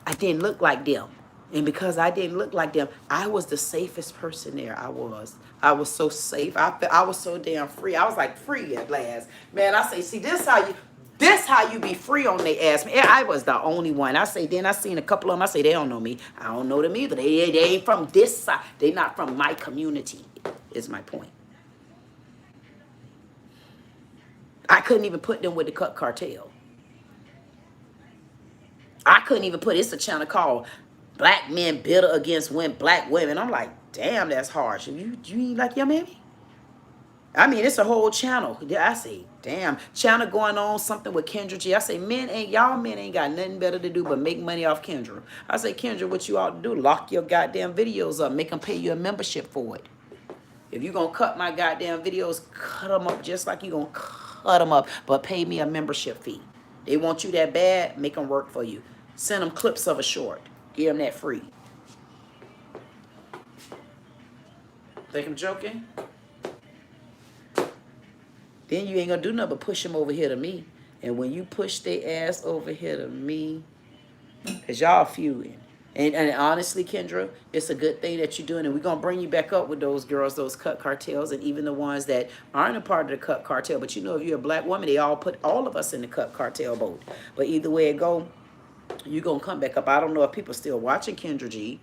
I didn't look like them. And because I didn't look like them, I was the safest person there. I was. I was so safe. I was so damn free. I was like free at last. Man, I say, see, this how you be free on their ass. Man, I was the only one. I say, then I seen a couple of them. I say, they don't know me. I don't know them either. They ain't from this side. They not from my community, is my point. I couldn't even put them with the cut cartel. I couldn't even put, it's a channel called Black Men Bitter Against Black Women. I'm like, damn, that's harsh. You ain't like your mammy? I mean, it's a whole channel. I say, damn, channel going on something with Kendra G. I say, y'all men ain't got nothing better to do but make money off Kendra. I say, Kendra, what you ought to do, lock your goddamn videos up. Make them pay you a membership for it. If you going to cut my goddamn videos, cut them up just like you going to cut them up, but pay me a membership fee. They want you that bad, make them work for you. Send them clips of a short. Give them that free. Think I'm joking? Then you ain't gonna do nothing but push them over here to me. And when you push their ass over here to me, because y'all feuding. And honestly, Kendra, it's a good thing that you're doing. And we're going to bring you back up with those girls, those cut cartels, and even the ones that aren't a part of the cut cartel. But you know, if you're a black woman, they all put all of us in the cut cartel boat. But either way it go, you're going to come back up. I don't know if people still watching Kendra G.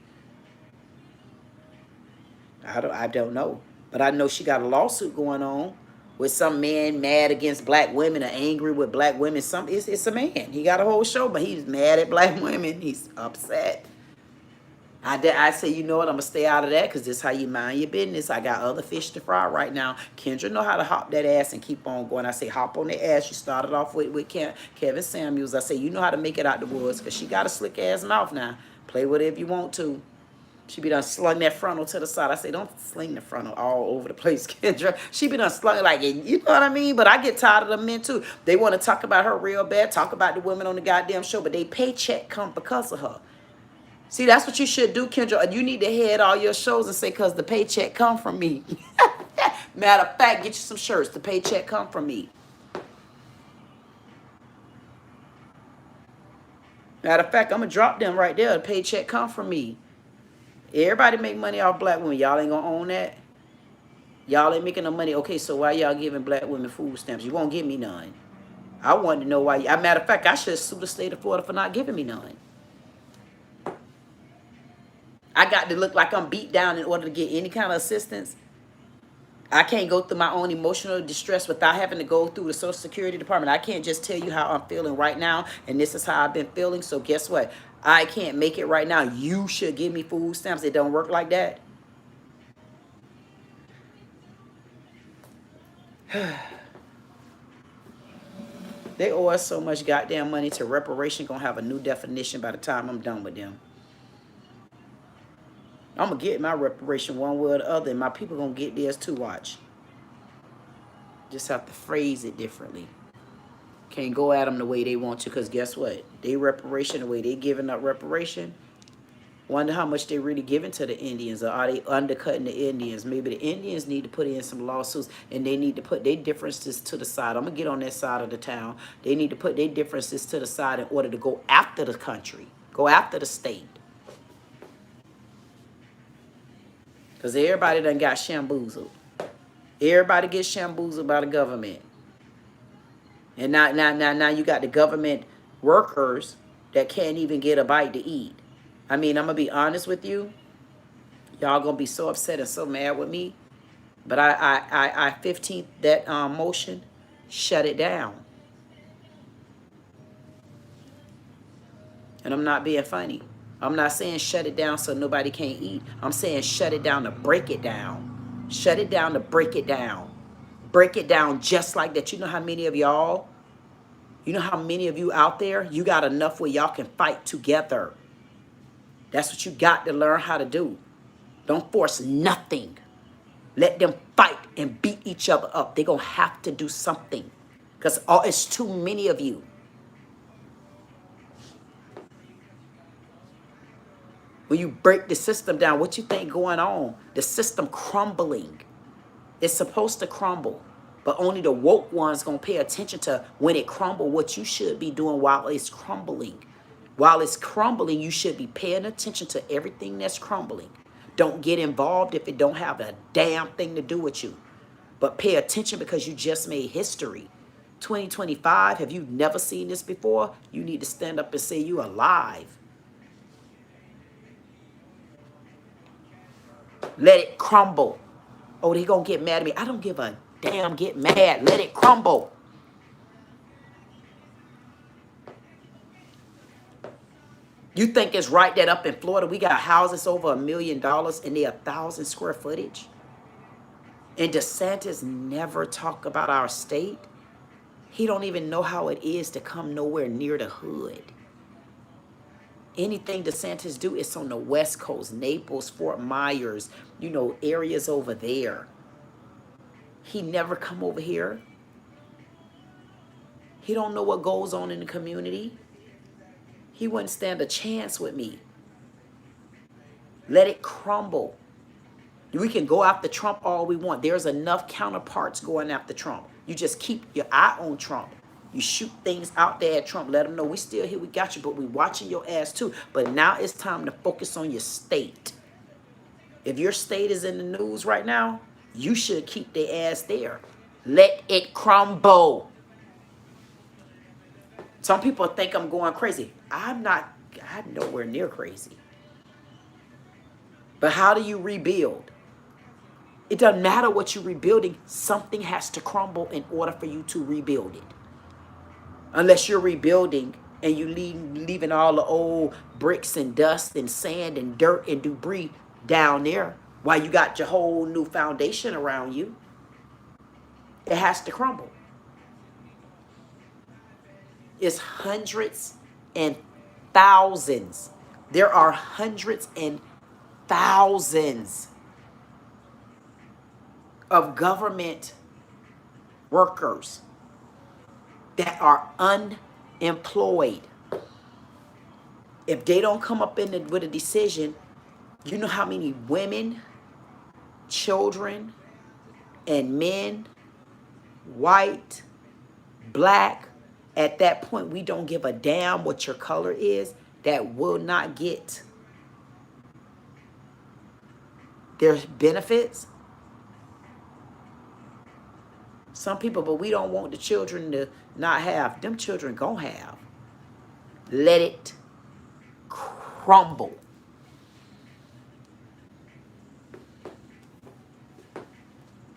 I don't know. But I know she got a lawsuit going on with some man mad against black women or angry with black women. It's a man. He got a whole show, but he's mad at black women. He's upset. I say, you know what, I'm going to stay out of that because this is how you mind your business. I got other fish to fry right now. Kendra know how to hop that ass and keep on going. I say, hop on the ass. You started off with Kevin Samuels. I say, you know how to make it out the woods because she got a slick ass mouth now. Play with it if you want to. She be done slung that frontal to the side. I say, don't sling the frontal all over the place, Kendra. She be done slung like, you know what I mean? But I get tired of the men too. They want to talk about her real bad, talk about the women on the goddamn show, but they paycheck come because of her. See, that's what you should do, Kendra. You need to head all your shows and say, because the paycheck come from me. Matter of fact, get you some shirts. The paycheck come from me. Matter of fact, I'm going to drop them right there. The paycheck come from me. Everybody make money off black women. Y'all ain't going to own that. Y'all ain't making no money. Okay, so why y'all giving black women food stamps? You won't give me none. I wanted to know why. Matter of fact, I should sue the state of Florida for not giving me none. I got to look like I'm beat down in order to get any kind of assistance. I can't go through my own emotional distress without having to go through the Social Security Department. I can't just tell you how I'm feeling right now, and this is how I've been feeling. So guess what? I can't make it right now. You should give me food stamps. It don't work like that. They owe us so much goddamn money to reparation. Gonna have a new definition by the time I'm done with them. I'm going to get my reparation one way or the other, and my people going to get theirs too, watch. Just have to phrase it differently. Can't go at them the way they want to, because guess what? They reparation, the way they giving up reparation, wonder how much they really giving to the Indians, or are they undercutting the Indians? Maybe the Indians need to put in some lawsuits, and they need to put their differences to the side. I'm going to get on that side of the town. They need to put their differences to the side in order to go after the country, go after the state. Because everybody done got shamboozled. Everybody gets shamboozled by the government. And now you got the government workers that can't even get a bite to eat. I mean, I'm going to be honest with you. Y'all going to be so upset and so mad with me. But I 15th that motion, shut it down. And I'm not being funny. I'm not saying shut it down so nobody can't eat. I'm saying shut it down to break it down. Shut it down to break it down. Break it down just like that. You know how many of y'all, you know how many of you out there, you got enough where y'all can fight together. That's what you got to learn how to do. Don't force nothing. Let them fight and beat each other up. They're going to have to do something because it's too many of you. When you break the system down, what you think going on? The system crumbling. It's supposed to crumble, but only the woke ones going to pay attention to when it crumble, what you should be doing while it's crumbling. While it's crumbling, you should be paying attention to everything that's crumbling. Don't get involved if it don't have a damn thing to do with you. But pay attention because you just made history. 2025, have you never seen this before? You need to stand up and say you alive. Let it crumble. Oh, they gonna get mad at me. I don't give a damn. Get mad. Let it crumble. You think it's right that up in Florida we got houses over $1 million and they're 1,000 square footage? And DeSantis never talk about our state. He don't even know how it is to come nowhere near the hood. Anything DeSantis do, it's on the West Coast, Naples, Fort Myers, you know, areas over there. He never come over here. He don't know what goes on in the community. He wouldn't stand a chance with me. Let it crumble. We can go after Trump all we want. There's enough counterparts going after Trump. You just keep your eye on Trump. You shoot things out there at Trump. Let them know we still here. We got you, but we watching your ass too. But now it's time to focus on your state. If your state is in the news right now, you should keep their ass there. Let it crumble. Some people think I'm going crazy. I'm nowhere near crazy. But how do you rebuild? It doesn't matter what you're rebuilding. Something has to crumble in order for you to rebuild it. Unless you're rebuilding and you leaving all the old bricks and dust and sand and dirt and debris down there while you got your whole new foundation around you. It has to crumble. It's hundreds and thousands. There are hundreds and thousands of government workers that are unemployed. If they don't come up with a decision, you know how many women, children, and men, white, black, at that point we don't give a damn what your color is, that will not get their benefits. Some people, but we don't want the children to not have. Them children gonna have. Let it crumble.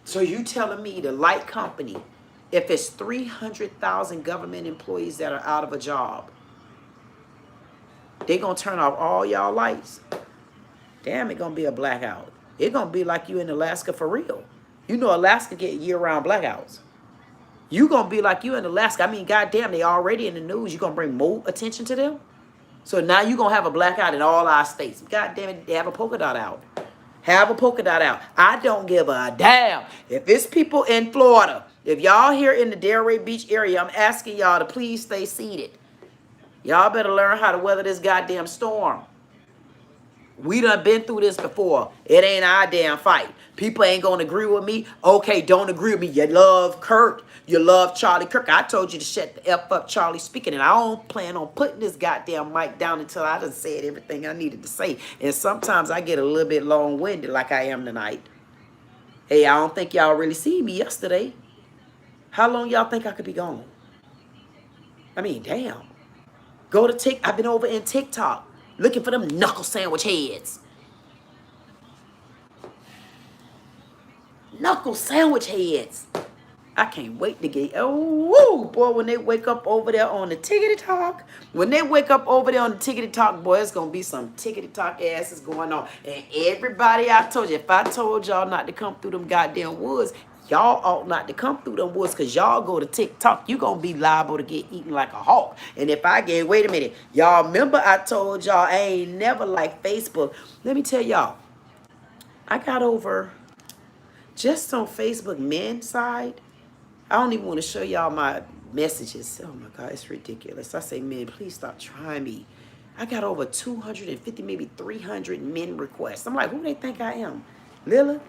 So you telling me the light company, if it's 300,000 government employees that are out of a job, they gonna turn off all y'all lights? Damn, it gonna be a blackout. It gonna be like you in Alaska for real. You know Alaska get year-round blackouts. You gonna be like you in Alaska. I mean, goddamn, they already in the news. You gonna bring more attention to them? So now you gonna have a blackout in all our states. Goddamn it, they have a polka dot out. Have a polka dot out. I don't give a damn. If it's people in Florida, if y'all here in the Delray Beach area, I'm asking y'all to please stay seated. Y'all better learn how to weather this goddamn storm. We done been through this before. It ain't our damn fight. People ain't gonna agree with me. Okay, don't agree with me. You love Kurt. You love Charlie Kirk. I told you to shut the F up, Charlie speaking, and I don't plan on putting this goddamn mic down until I done said everything I needed to say. And sometimes I get a little bit long-winded like I am tonight. Hey, I don't think y'all really seen me yesterday. How long y'all think I could be gone? I mean, damn. Go to TikTok. I've been over in TikTok looking for them knuckle sandwich heads. Knuckle sandwich heads. I can't wait to get, oh, boy, when they wake up over there on the Tickety Talk. When they wake up over there on the Tickety Talk, boy, it's going to be some Tickety Talk asses going on. And everybody, I told you, if I told y'all not to come through them goddamn woods, y'all ought not to come through them woods because y'all go to TikTok. You going to be liable to get eaten like a hawk. And if I get, wait a minute, y'all remember I told y'all I ain't never like Facebook. Let me tell y'all, I got over Just on Facebook men side, I don't even want to show y'all my messages. Oh my God, it's ridiculous. I say, men, please stop trying me. I got over 250, maybe 300 men requests. I'm like, who they think I am? Lilith?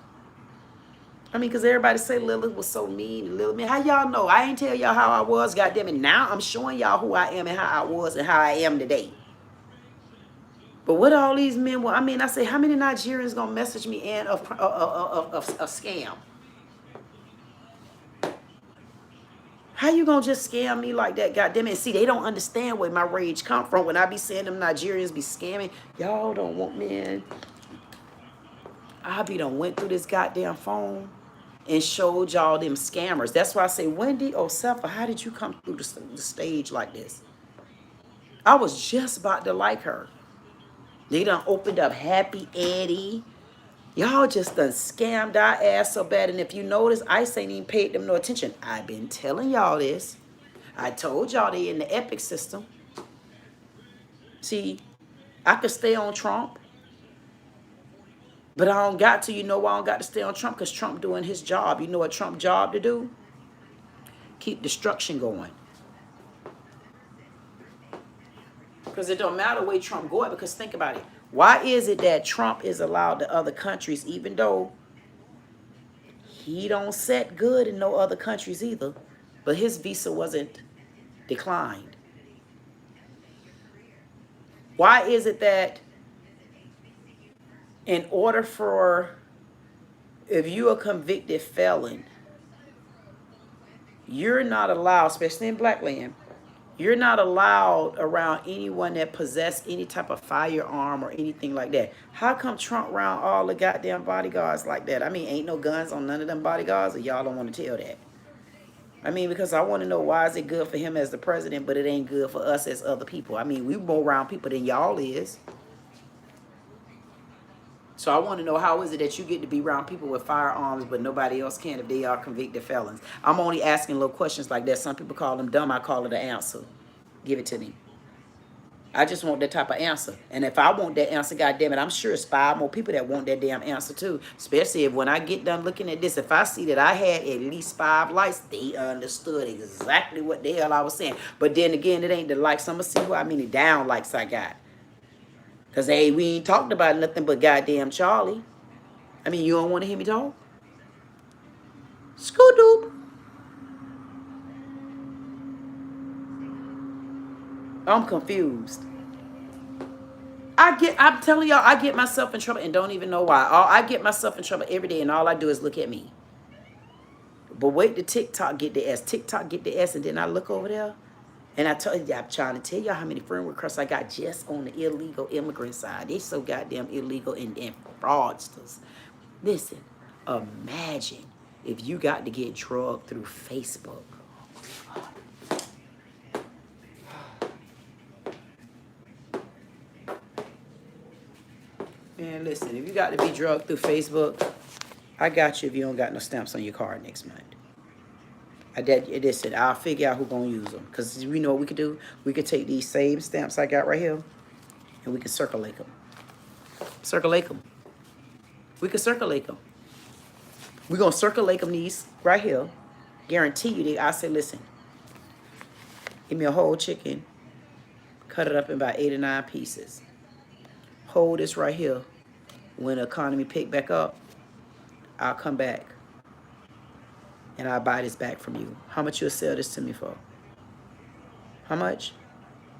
I mean, because everybody say Lilith was so mean. Lilith, man, how y'all know? I ain't tell y'all how I was, goddamn it. Now I'm showing y'all who I am and how I was and how I am today. But what all these men were, I mean, I say, how many Nigerians gonna message me and of a scam? How you gonna just scam me like that? Goddamn it. See, they don't understand where my rage come from. When I be saying them Nigerians be scamming, y'all don't want, man. I be done went through this goddamn phone and showed y'all them scammers. That's why I say, Wendy Osefa, how did you come through the stage like this? I was just about to like her. They done opened up Happy Eddie. Y'all just done scammed our ass so bad. And if you notice, ICE ain't even paid them no attention. I've been telling y'all this. I told y'all they in the Epic system. See, I could stay on Trump. But I don't got to. You know why I don't got to stay on Trump? Because Trump doing his job. You know what Trump's job to do? Keep destruction going. Because it don't matter where Trump going. Because think about it. Why is it that Trump is allowed to other countries, even though he don't set good in no other countries either, but his visa wasn't declined? Why is it that in order for, if you're a convicted felon, you're not allowed, especially in black land, you're not allowed around anyone that possess any type of firearm or anything like that? How come Trump around all the goddamn bodyguards like that? I mean, ain't no guns on none of them bodyguards, or y'all don't want to tell that? I mean, because I want to know, why is it good for him as the president, but it ain't good for us as other people? I mean, we more around people than y'all is. So I want to know, how is it that you get to be around people with firearms, but nobody else can if they are convicted felons? I'm only asking little questions like that. Some people call them dumb. I call it an answer. Give it to me. I just want that type of answer. And if I want that answer, goddamn it, I'm sure it's 5 more people that want that damn answer too. Especially if when I get done looking at this, if I see that I had at least 5 likes, they understood exactly what the hell I was saying. But then again, it ain't the likes. I'm going to see how many down likes I got. Because, hey, we ain't talked about nothing but goddamn Charlie. I mean, you don't want to hear me talk? Scoot-doop. I'm confused. I'm telling y'all, I get myself in trouble and don't even know why. I get myself in trouble every day, and all I do is look at me. But wait till TikTok get the S. TikTok get the S, and then I look over there. And I'm trying to tell y'all how many friend requests I got just on the illegal immigrant side. They so goddamn illegal and fraudsters. Listen, imagine if you got to get drugged through Facebook. Man, listen, if you got to be drugged through Facebook, I got you if you don't got no stamps on your card next month. It said, I'll figure out who's going to use them. Because we know what we could do. We could take these same stamps I got right here, and we can circulate them. Circulate them. We can circulate them. We're going to circulate them these right here. Guarantee you, I say, listen, give me a whole chicken, cut it up in about 8 or 9 pieces. Hold this right here. When the economy pick back up, I'll come back. And I'll buy this back from you. How much you'll sell this to me for? How much?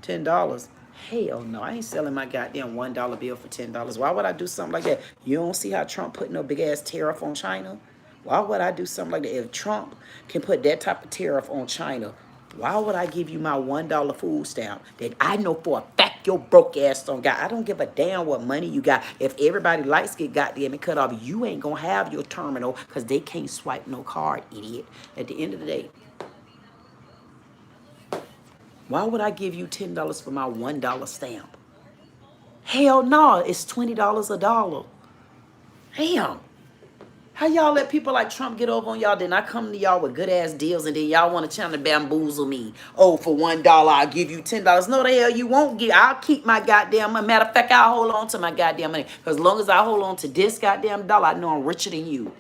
$10. Hell no, I ain't selling my goddamn $1 bill for $10. Why would I do something like that? You don't see how Trump put no big ass tariff on China? Why would I do something like that? If Trump can put that type of tariff on China, why would I give you my $1 food stamp that I know for a fact your broke ass don't got? I don't give a damn what money you got. If everybody lights get goddamn and cut off, you ain't gonna have your terminal because they can't swipe no card, idiot. At the end of the day, why would I give you $10 for my $1 stamp? Hell no, it's $20 a dollar. Damn. How y'all let people like Trump get over on y'all? Then I come to y'all with good ass deals, and then y'all want to try to bamboozle me. Oh, for $1, I'll give you $10. No, the hell you won't give. I'll keep my goddamn money. Matter of fact, I'll hold on to my goddamn money. Because as long as I hold on to this goddamn dollar, I know I'm richer than you.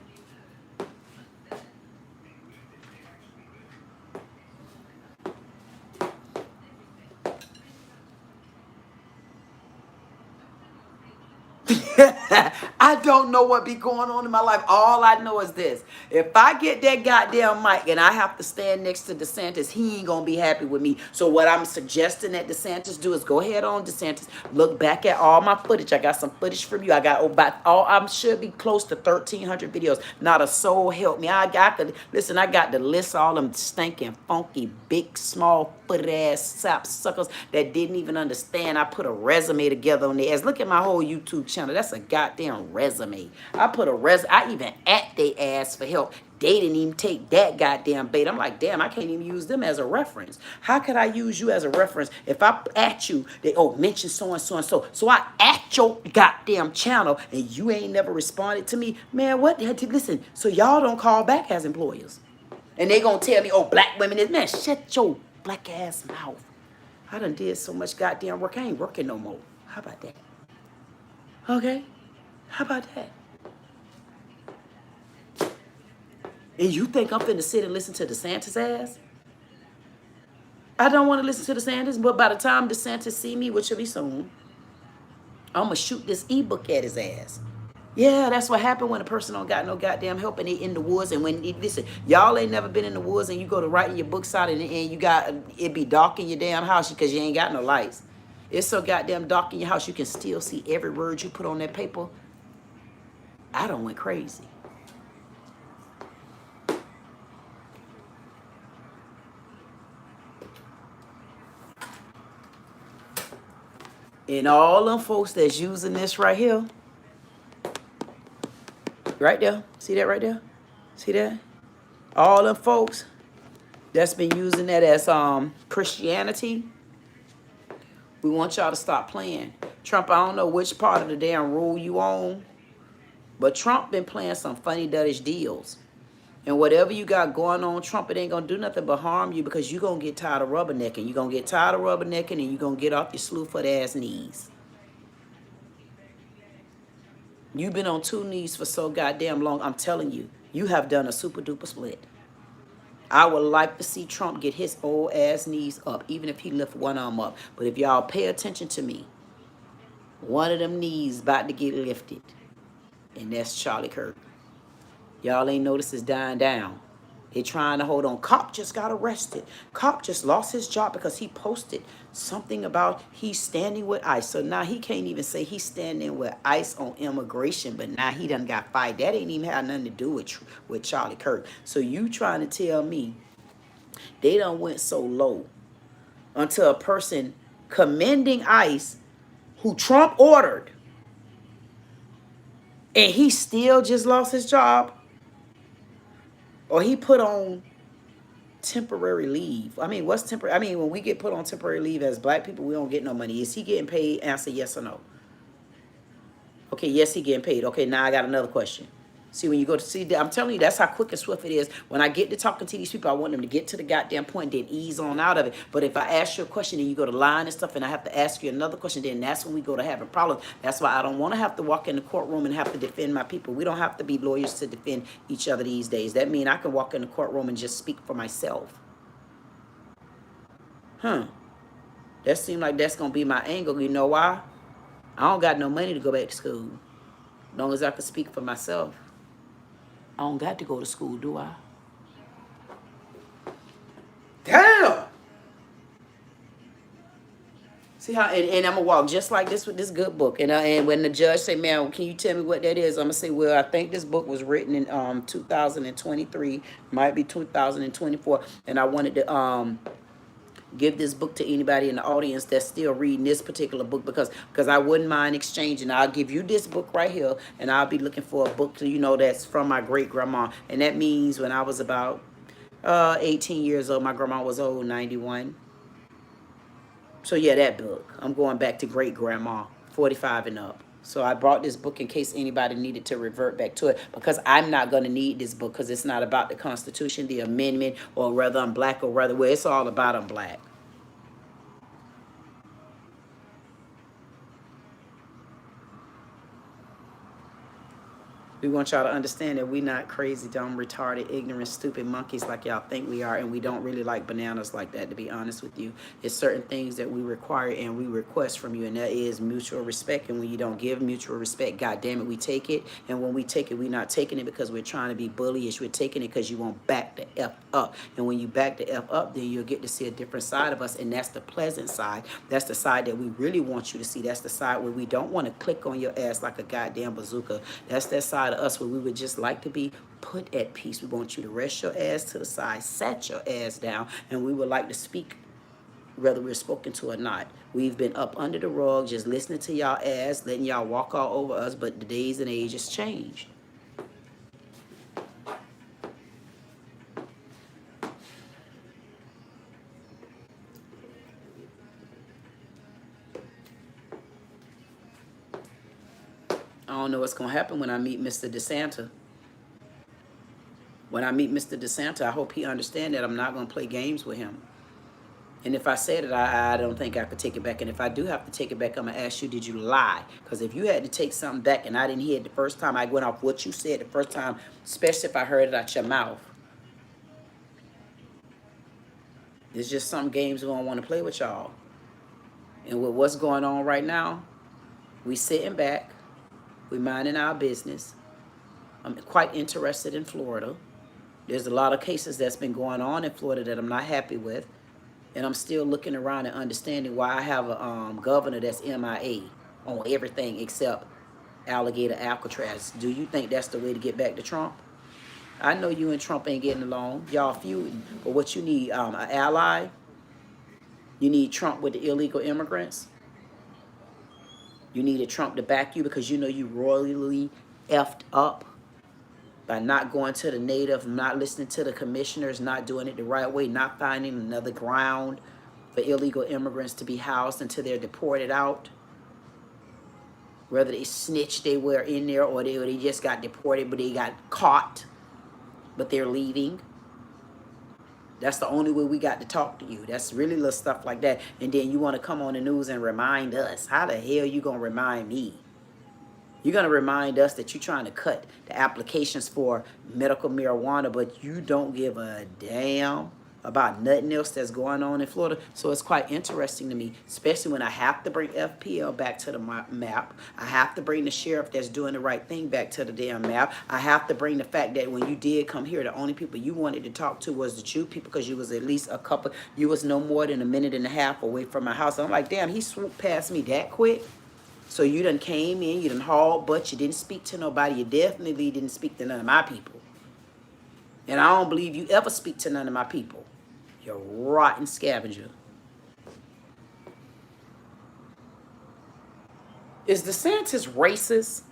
I don't know what be going on in my life. All I know is this. If I get that goddamn mic and I have to stand next to DeSantis, he ain't going to be happy with me. So what I'm suggesting that DeSantis do is go ahead on, DeSantis, look back at all my footage. I got some footage from you. I got about all, I should be close to 1,300 videos. Not a soul help me. I got to list all them stinking, funky, big, small, footed ass sap suckers that didn't even understand. I put a resume together on their ass. Look at my whole YouTube channel. That's a goddamn resume. I put a I even at they ass for help. They didn't even take that goddamn bait. I'm like, damn, I can't even use them as a reference. How could I use you as a reference if I at you, they, oh, mention so and so and so. So I at your goddamn channel and you ain't never responded to me. Man, what? Listen, so y'all don't call back as employers. And they gonna tell me, oh, black women is, man, shut your black ass mouth. I done did so much goddamn work. I ain't working no more. How about that? Okay? How about that? And you think I'm finna sit and listen to DeSantis ass? I don't want to listen to DeSantis, but by the time DeSantis see me, which will be soon, I'm gonna shoot this ebook at his ass. Yeah, that's what happened when a person don't got no goddamn help and they in the woods. And when, listen, y'all ain't never been in the woods and you go to writing your books out and you got, it be dark in your damn house because you ain't got no lights. It's so goddamn dark in your house you can still see every word you put on that paper. I done went crazy. And all them folks that's using this right here, right there, see that right there? See that? All them folks that's been using that as Christianity, we want y'all to stop playing. Trump, I don't know which part of the damn rule you on, but Trump been playing some funny Dutch deals. And whatever you got going on, Trump, it ain't going to do nothing but harm you because you're going to get tired of rubbernecking. You're going to get tired of rubbernecking and you're going to get off your slew-foot ass knees. You've been on 2 knees for so goddamn long. I'm telling you, you have done a super-duper split. I would like to see Trump get his old ass knees up, even if he lift one arm up. But if y'all pay attention to me, one of them knees about to get lifted, and that's Charlie Kirk. Y'all ain't noticed it's dying down. They trying to hold on. Cop just got arrested. Cop just lost his job because he posted something about he's standing with ICE. So now he can't even say he's standing with ICE on immigration, but now he done got fired. That ain't even had nothing to do with Charlie Kirk. So you trying to tell me they done went so low until a person commending ICE who Trump ordered and he still just lost his job? Or he put on temporary leave. I mean, what's temporary? I mean, when we get put on temporary leave as black people, we don't get no money. Is he getting paid? Answer yes or no. Okay, yes, he getting paid. Okay, now I got another question. See, when you go to see, I'm telling you, that's how quick and swift it is. When I get to talking to these people, I want them to get to the goddamn point, then ease on out of it. But if I ask you a question and you go to line and stuff, and I have to ask you another question, then that's when we go to having problems. That's why I don't want to have to walk in the courtroom and have to defend my people. We don't have to be lawyers to defend each other these days. That means I can walk in the courtroom and just speak for myself. That seems like that's going to be my angle. You know why? I don't got no money to go back to school. As long as I can speak for myself. I don't got to go to school, do I? Damn! See how, and I'm going to walk just like this with this good book. And when the judge say, man, can you tell me what that is? I'm going to say, well, I think this book was written in 2023, might be 2024. And I wanted to give this book to anybody in the audience that's still reading this particular book because I wouldn't mind exchanging. I'll give you this book right here, and I'll be looking for a book, you know, that's from my great-grandma. And that means when I was about 18 years old, my grandma was old, 91. So, yeah, that book. I'm going back to great-grandma, 45 and up. So I brought this book in case anybody needed to revert back to it because I'm not going to need this book because it's not about the Constitution, the amendment, or whether I'm black or whether, well, it's all about I'm black. We want y'all to understand that we not crazy, dumb, retarded, ignorant, stupid monkeys like y'all think we are, and we don't really like bananas like that, to be honest with you. It's certain things that we require and we request from you, and that is mutual respect. And when you don't give mutual respect, God damn it, we take it. And when we take it, we're not taking it because we're trying to be bullyish. We're taking it because you won't back the F up. And when you back the F up, then you'll get to see a different side of us, and that's the pleasant side. That's the side that we really want you to see. That's the side where we don't want to click on your ass like a goddamn bazooka. That's that side of us where we would just like to be put at peace. We want you to rest your ass to the side, sat your ass down, and we would like to speak whether we're spoken to or not. We've been up under the rug just listening to y'all ass, letting y'all walk all over us, but the days and ages changed. I don't know what's going to happen when I meet Mr. DeSanta. When I meet Mr. DeSanta, I hope he understands that I'm not going to play games with him. And if I said it, I don't think I could take it back. And if I do have to take it back, I'm going to ask you, did you lie? Because if you had to take something back and I didn't hear it the first time, I went off what you said the first time, especially if I heard it out your mouth. There's just some games we don't want to play with y'all. And with what's going on right now, we sitting back, we minding our business. I'm quite interested in Florida. There's a lot of cases that's been going on in Florida that I'm not happy with. And I'm still looking around and understanding why I have a governor that's MIA on everything except alligator Alcatraz. Do you think that's the way to get back to Trump? I know you and Trump ain't getting along. Y'all feuding. But what you need, an ally? You need Trump with the illegal immigrants? You needed Trump to back you because you know you royally effed up by not going to the native, not listening to the commissioners, not doing it the right way, not finding another ground for illegal immigrants to be housed until they're deported out. Whether they snitched they were in there or they just got deported but they got caught, but they're leaving. That's the only way we got to talk to you. That's really little stuff like that. And then you want to come on the news and remind us. How the hell you going to remind me? You're going to remind us that you're trying to cut the applications for medical marijuana, but you don't give a damn about nothing else that's going on in Florida. So it's quite interesting to me, especially when I have to bring FPL back to the map. I have to bring the sheriff that's doing the right thing back to the damn map. I have to bring the fact that when you did come here, the only people you wanted to talk to was the Jew people because you was at least you was no more than a minute and a half away from my house. I'm like, damn, he swooped past me that quick. So you done came in, you done hauled, but you didn't speak to nobody. You definitely didn't speak to none of my people. And I don't believe you ever speak to none of my people. You rotten scavenger. Is DeSantis racist?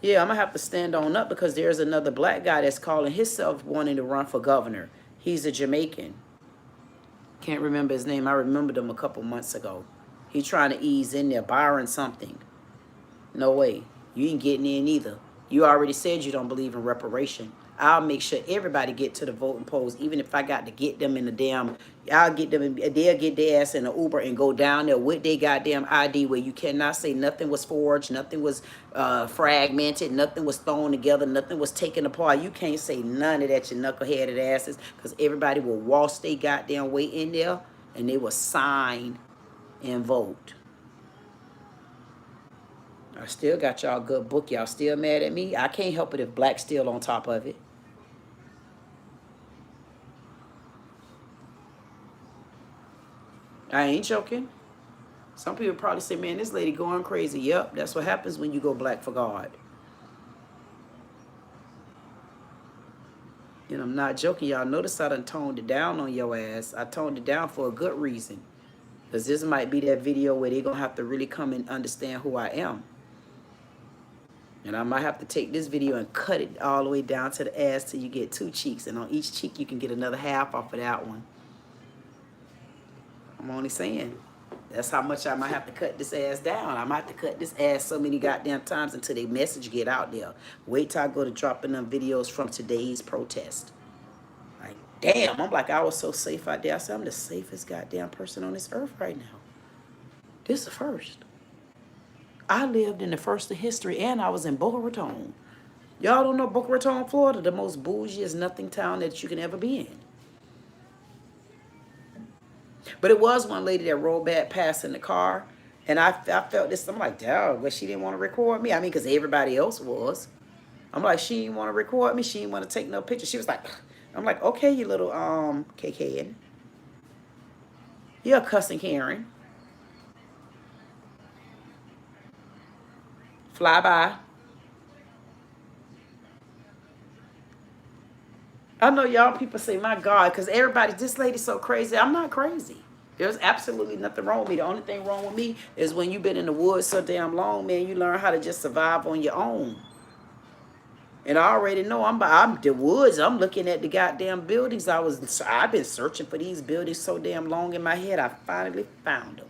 Yeah, I'm going to have to stand on up because there's another black guy that's calling himself wanting to run for governor. He's a Jamaican. Can't remember his name. I remembered him a couple months ago. He trying to ease in there, Byron something. No way. You ain't getting in either. You already said you don't believe in reparation. I'll make sure everybody get to the voting polls, even if I got to get them in the damn, I'll get them, they'll get their ass in an Uber and go down there with their goddamn ID where you cannot say nothing was forged, nothing was fragmented, nothing was thrown together, nothing was taken apart. You can't say none of that, you knuckleheaded asses, because everybody will waltz their goddamn way in there and they will sign and vote. I still got y'all good book. Y'all still mad at me? I can't help it if black's still on top of it. I ain't joking. Some people probably say, man, this lady going crazy. Yep, that's what happens when you go black for God. And I'm not joking. Y'all notice I done toned it down on your ass. I toned it down for a good reason. Because this might be that video where they're going to have to really come and understand who I am. And I might have to take this video and cut it all the way down to the ass till you get 2 cheeks. And on each cheek, you can get another half off of that one. I'm only saying. That's how much I might have to cut this ass down. I might have to cut this ass so many goddamn times until the message get out there. Wait till I go to dropping them videos from today's protest. Like, damn, I'm like, I was so safe out there. I said, I'm the safest goddamn person on this earth right now. This is the first. I lived in the first of history, and I was in Boca Raton. Y'all don't know Boca Raton, Florida, the most bougiest nothing town that you can ever be in. But it was one lady that rolled back past in the car, and I felt this. I'm like, damn, but she didn't want to record me. I mean, because everybody else was. I'm like, she didn't want to record me. She didn't want to take no picture. She was like, I'm like, okay, you little KK. You're a cussing Karen. Fly by. I know y'all people say, my God, because everybody, this lady's so crazy. I'm not crazy. There's absolutely nothing wrong with me. The only thing wrong with me is when you've been in the woods so damn long, man, you learn how to just survive on your own. And I already know I'm the woods. I'm looking at the goddamn buildings. I've been searching for these buildings so damn long in my head. I finally found them.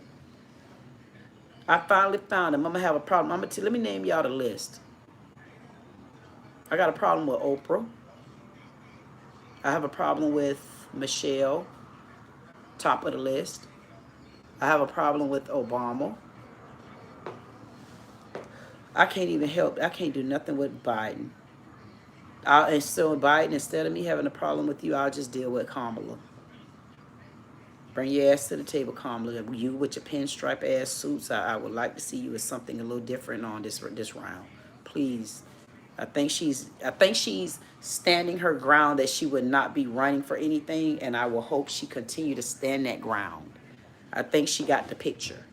I'm gonna have a problem. Let me name y'all the list. I got a problem with Oprah. I have a problem with Michelle, top of the list. I have a problem with Obama. I can't even help. I can't do nothing with Biden. And so Biden, instead of me having a problem with you, I'll just deal with Kamala. Bring your ass to the table, Kamala. You with your pinstripe ass suits, I would like to see you as something a little different on this round. Please. I think she's standing her ground that she would not be running for anything, and I will hope she continue to stand that ground. I think she got the picture.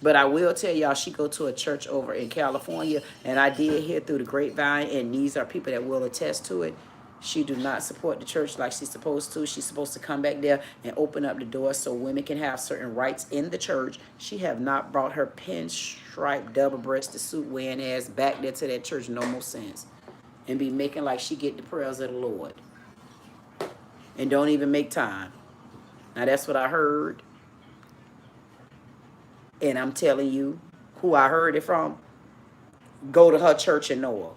But I will tell y'all, she go to a church over in California, and I did hear through the grapevine, and these are people that will attest to it. She do not support the church like she's supposed to. She's supposed to come back there and open up the door so women can have certain rights in the church. She have not brought her pinstripe double-breasted suit wearing ass back there to that church no more sense. And be making like she get the prayers of the Lord. And don't even make time. Now that's what I heard. And I'm telling you who I heard it from. Go to her church in Noah.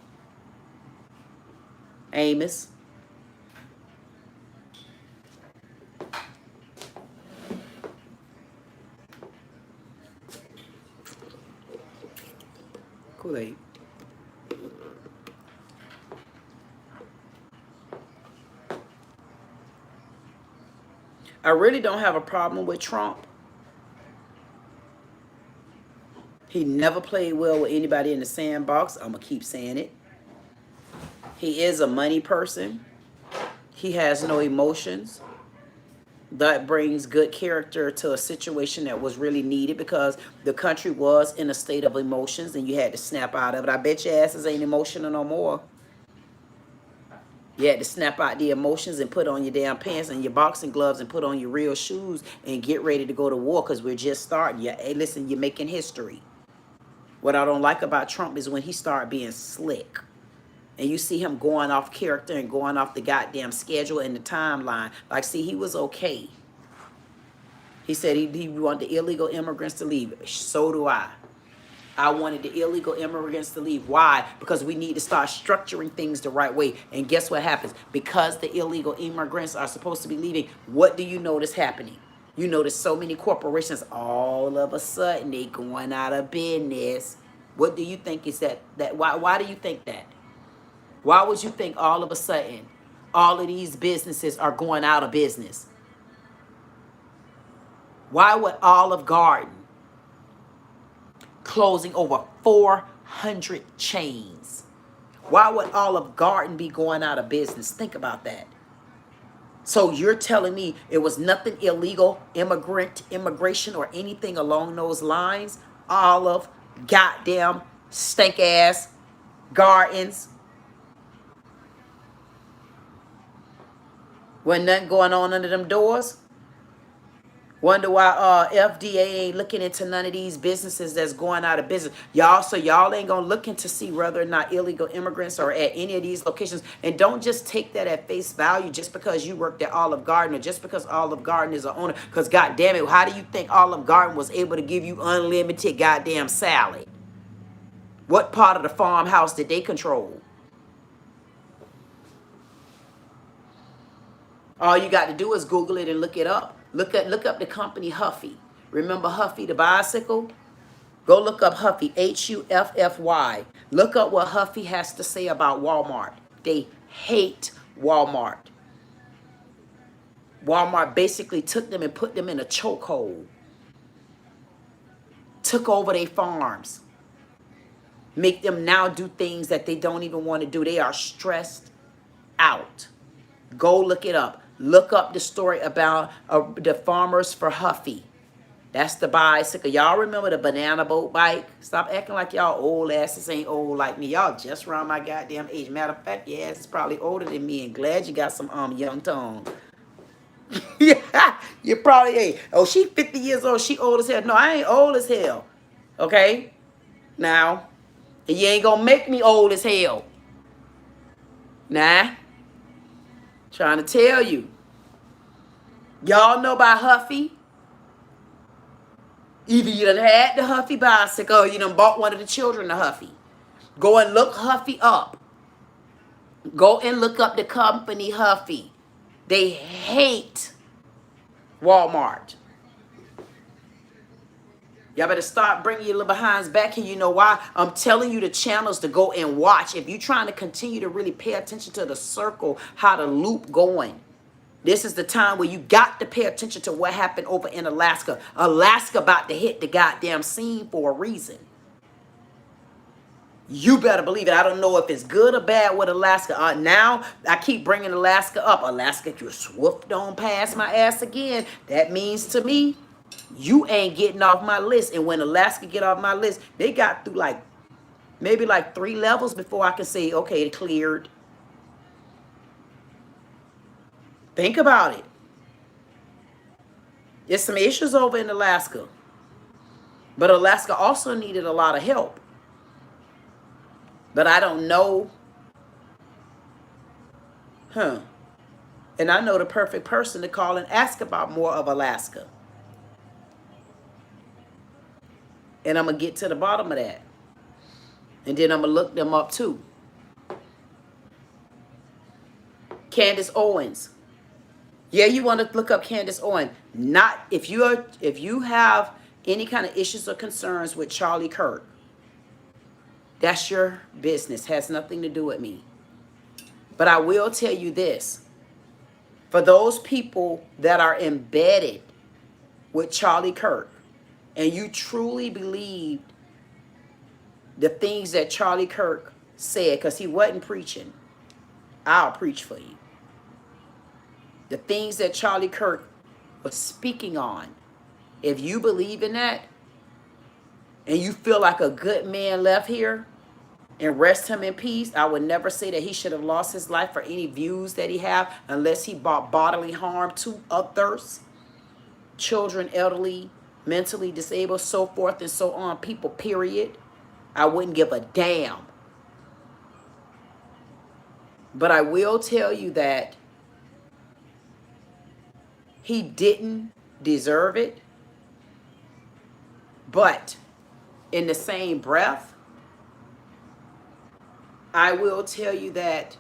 Amos. Kool-Aid. I really don't have a problem with Trump. He never played well with anybody in the sandbox. I'm going to keep saying it. He is a money person. He has no emotions. That brings good character to a situation that was really needed because the country was in a state of emotions and you had to snap out of it. I bet your asses ain't emotional no more. You had to snap out the emotions and put on your damn pants and your boxing gloves and put on your real shoes and get ready to go to war because we're just starting. Hey, listen, you're making history. What I don't like about Trump is when he started being slick. And you see him going off character and going off the goddamn schedule and the timeline. Like, see, he was okay. He said he wanted the illegal immigrants to leave. So do I. I wanted the illegal immigrants to leave. Why? Because we need to start structuring things the right way. And guess what happens? Because the illegal immigrants are supposed to be leaving, what do you notice happening? You notice so many corporations, all of a sudden, they going out of business. What do you think is that? Why do you think that? Why would you think all of a sudden all of these businesses are going out of business? Why would Olive Garden closing over 400 chains? Why would Olive Garden be going out of business? Think about that. So you're telling me it was nothing illegal, immigration, or anything along those lines? Olive goddamn stink ass gardens. Wasn't nothing going on under them doors. Wonder why FDA ain't looking into none of these businesses that's going out of business. Y'all ain't gonna look into see whether or not illegal immigrants are at any of these locations. And don't just take that at face value just because you worked at Olive Garden or just because Olive Garden is an owner. Because goddamn it, how do you think Olive Garden was able to give you unlimited goddamn salad? What part of the farmhouse did they control? All you got to do is Google it and look it up. Look up the company Huffy. Remember Huffy the bicycle? Go look up Huffy, Huffy. Look up what Huffy has to say about Walmart. They hate Walmart. Walmart basically took them and put them in a chokehold. Took over their farms. Make them now do things that they don't even want to do. They are stressed out. Go look it up. Look up the story about the farmers for Huffy. That's the bicycle. Y'all remember the banana boat bike? Stop acting like y'all old asses ain't old like me. Y'all just around my goddamn age. Matter of fact, your ass is probably older than me, and glad you got some young tone. Yeah, you probably ain't. Oh, she 50 years old. She old as hell. No, I ain't old as hell. Okay? Now, you ain't gonna make me old as hell. Nah. Trying to tell you. Y'all know about Huffy? Either you done had the Huffy bicycle or you done bought one of the children a Huffy. Go and look Huffy up. Go and look up the company Huffy. They hate Walmart. Y'all better start bringing your little behinds back here. You know why? I'm telling you the channels to go and watch. If you're trying to continue to really pay attention to the circle, how the loop going. This is the time where you got to pay attention to what happened over in Alaska. Alaska about to hit the goddamn scene for a reason. You better believe it. I don't know if it's good or bad with Alaska. Now, I keep bringing Alaska up. Alaska, you swooped on past my ass again. That means to me, you ain't getting off my list. And when Alaska get off my list, they got through like, maybe like 3 levels before I can say, okay, it cleared. Think about it. There's some issues over in Alaska. But Alaska also needed a lot of help. But I don't know. And I know the perfect person to call and ask about more of Alaska. And I'm going to get to the bottom of that. And then I'm going to look them up too. Candace Owens. Yeah, you want to look up Candace Owens. Not if you have any kind of issues or concerns with Charlie Kirk. That's your business. Has nothing to do with me. But I will tell you this. For those people that are embedded with Charlie Kirk, and you truly believed the things that Charlie Kirk said, because he wasn't preaching, I'll preach for you. The things that Charlie Kirk was speaking on, if you believe in that, and you feel like a good man left here, and rest him in peace, I would never say that he should have lost his life for any views that he have, unless he brought bodily harm to others, children, elderly, mentally disabled, so forth and so on, people, period. I wouldn't give a damn. But I will tell you that he didn't deserve it. But in the same breath, I will tell you that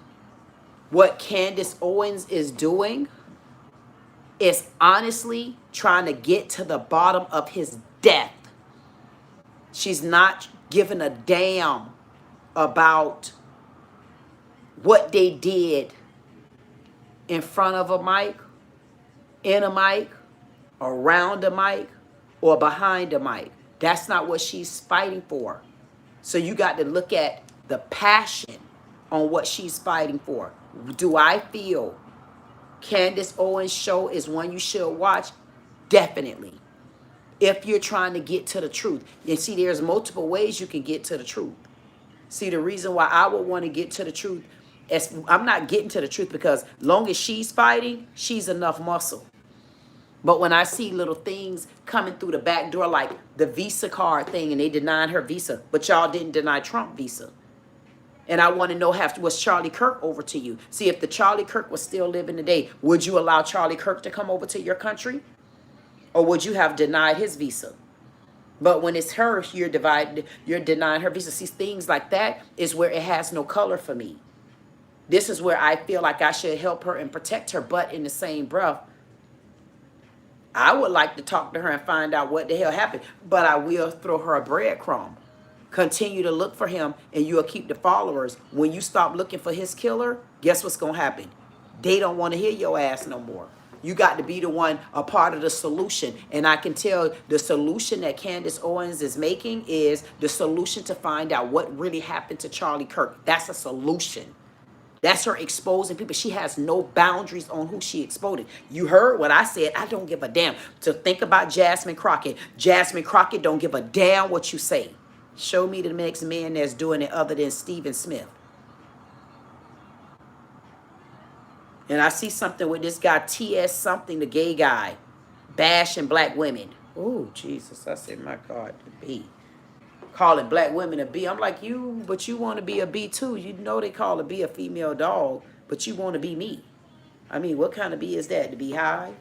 what Candace Owens is doing is honestly trying to get to the bottom of his death. She's not giving a damn about what they did in front of a mic, in a mic, around a mic, or behind a mic. That's not what she's fighting for. So you got to look at the passion on what she's fighting for. Do I feel Candace Owens' show is one you should watch? Definitely. If you're trying to get to the truth. And see, there's multiple ways you can get to the truth. See, the reason why I would want to get to the truth is I'm not getting to the truth because long as she's fighting, she's enough muscle. But when I see little things coming through the back door, like the Visa card thing, and they denied her Visa, but y'all didn't deny Trump Visa. And I want to know, was Charlie Kirk over to you? See, if the Charlie Kirk was still living today, would you allow Charlie Kirk to come over to your country? Or would you have denied his visa? But when it's her, you're denying her visa. See, things like that is where it has no color for me. This is where I feel like I should help her and protect her. But in the same breath, I would like to talk to her and find out what the hell happened, but I will throw her a breadcrumb. Continue to look for him and you'll keep the followers. When you stop looking for his killer, guess what's going to happen? They don't want to hear your ass no more. You got to be the one, a part of the solution. And I can tell the solution that Candace Owens is making is the solution to find out what really happened to Charlie Kirk. That's a solution. That's her exposing people. She has no boundaries on who she exposed. You heard what I said. I don't give a damn. To think about Jasmine Crockett. Jasmine Crockett don't give a damn what you say. Show me the next man that's doing it other than Stephen Smith. And I see something with this guy, T.S. something, the gay guy, bashing black women. Oh, Jesus. I said, my God, the B. Calling black women a B. I'm like, but you want to be a B too. You know they call a B a female dog, but you want to be me. I mean, what kind of bee is that? The beehive?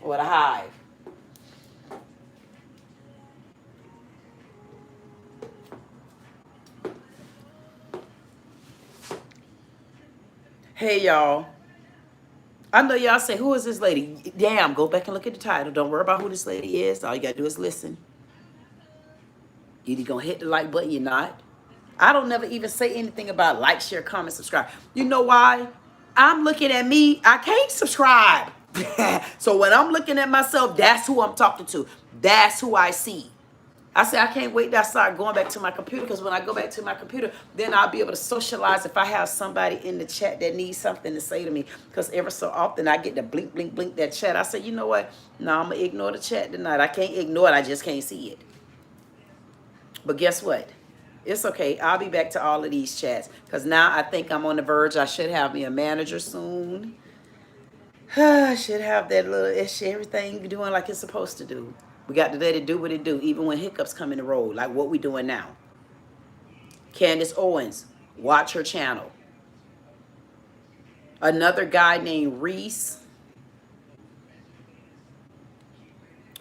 Or the hive? Hey, y'all. I know y'all say, who is this lady? Damn, go back and look at the title. Don't worry about who this lady is. All you got to do is listen. Either going to hit the like button, you're not. I don't never even say anything about like, share, comment, subscribe. You know why? I'm looking at me. I can't subscribe. So when I'm looking at myself, that's who I'm talking to. That's who I see. I say, I can't wait to start going back to my computer, because when I go back to my computer, then I'll be able to socialize if I have somebody in the chat that needs something to say to me. Because ever so often I get to blink, blink, blink that chat. I say, you know what? No, I'm going to ignore the chat tonight. I can't ignore it. I just can't see it. But guess what? It's okay. I'll be back to all of these chats, because now I think I'm on the verge. I should have me a manager soon. I should have that little everything doing like it's supposed to do. We got to let it do what it do, even when hiccups come in the road, like what we doing now. Candace Owens, watch her channel. Another guy named Reese.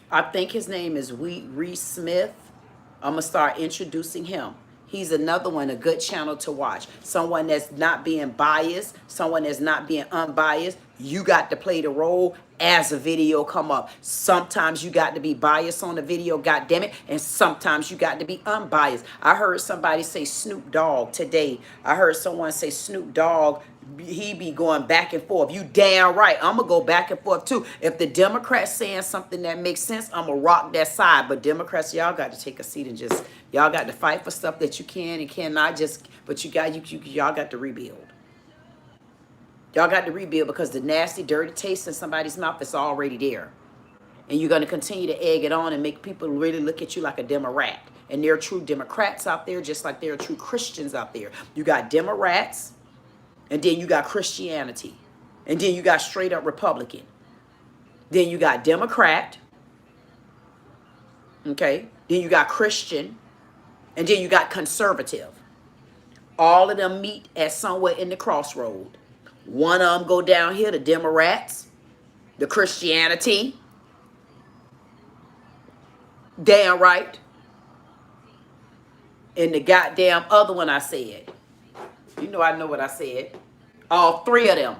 I think his name is Reese Smith. I'm going to start introducing him. He's another one, a good channel to watch. Someone that's not being biased, someone that's not being unbiased. You got to play the role as a video come up. Sometimes you got to be biased on the video, goddammit, and sometimes you got to be unbiased. I heard somebody say Snoop Dogg today. I heard someone say Snoop Dogg, he be going back and forth. You damn right. I'm going to go back and forth too. If the Democrats saying something that makes sense, I'm going to rock that side. But Democrats, y'all got to take a seat and just, y'all got to fight for stuff that you can and cannot just, but y'all got to rebuild. Y'all got to rebuild, because the nasty, dirty taste in somebody's mouth is already there. And you're going to continue to egg it on and make people really look at you like a Democrat. And there are true Democrats out there, just like there are true Christians out there. You got Democrats, and then you got Christianity. And then you got straight up Republican. Then you got Democrat. Okay. Then you got Christian. And then you got conservative. All of them meet at somewhere in the crossroad. One of them go down here, the Democrats, the Christianity. Damn right. And the goddamn other one I said. You know I know what I said. All three of them.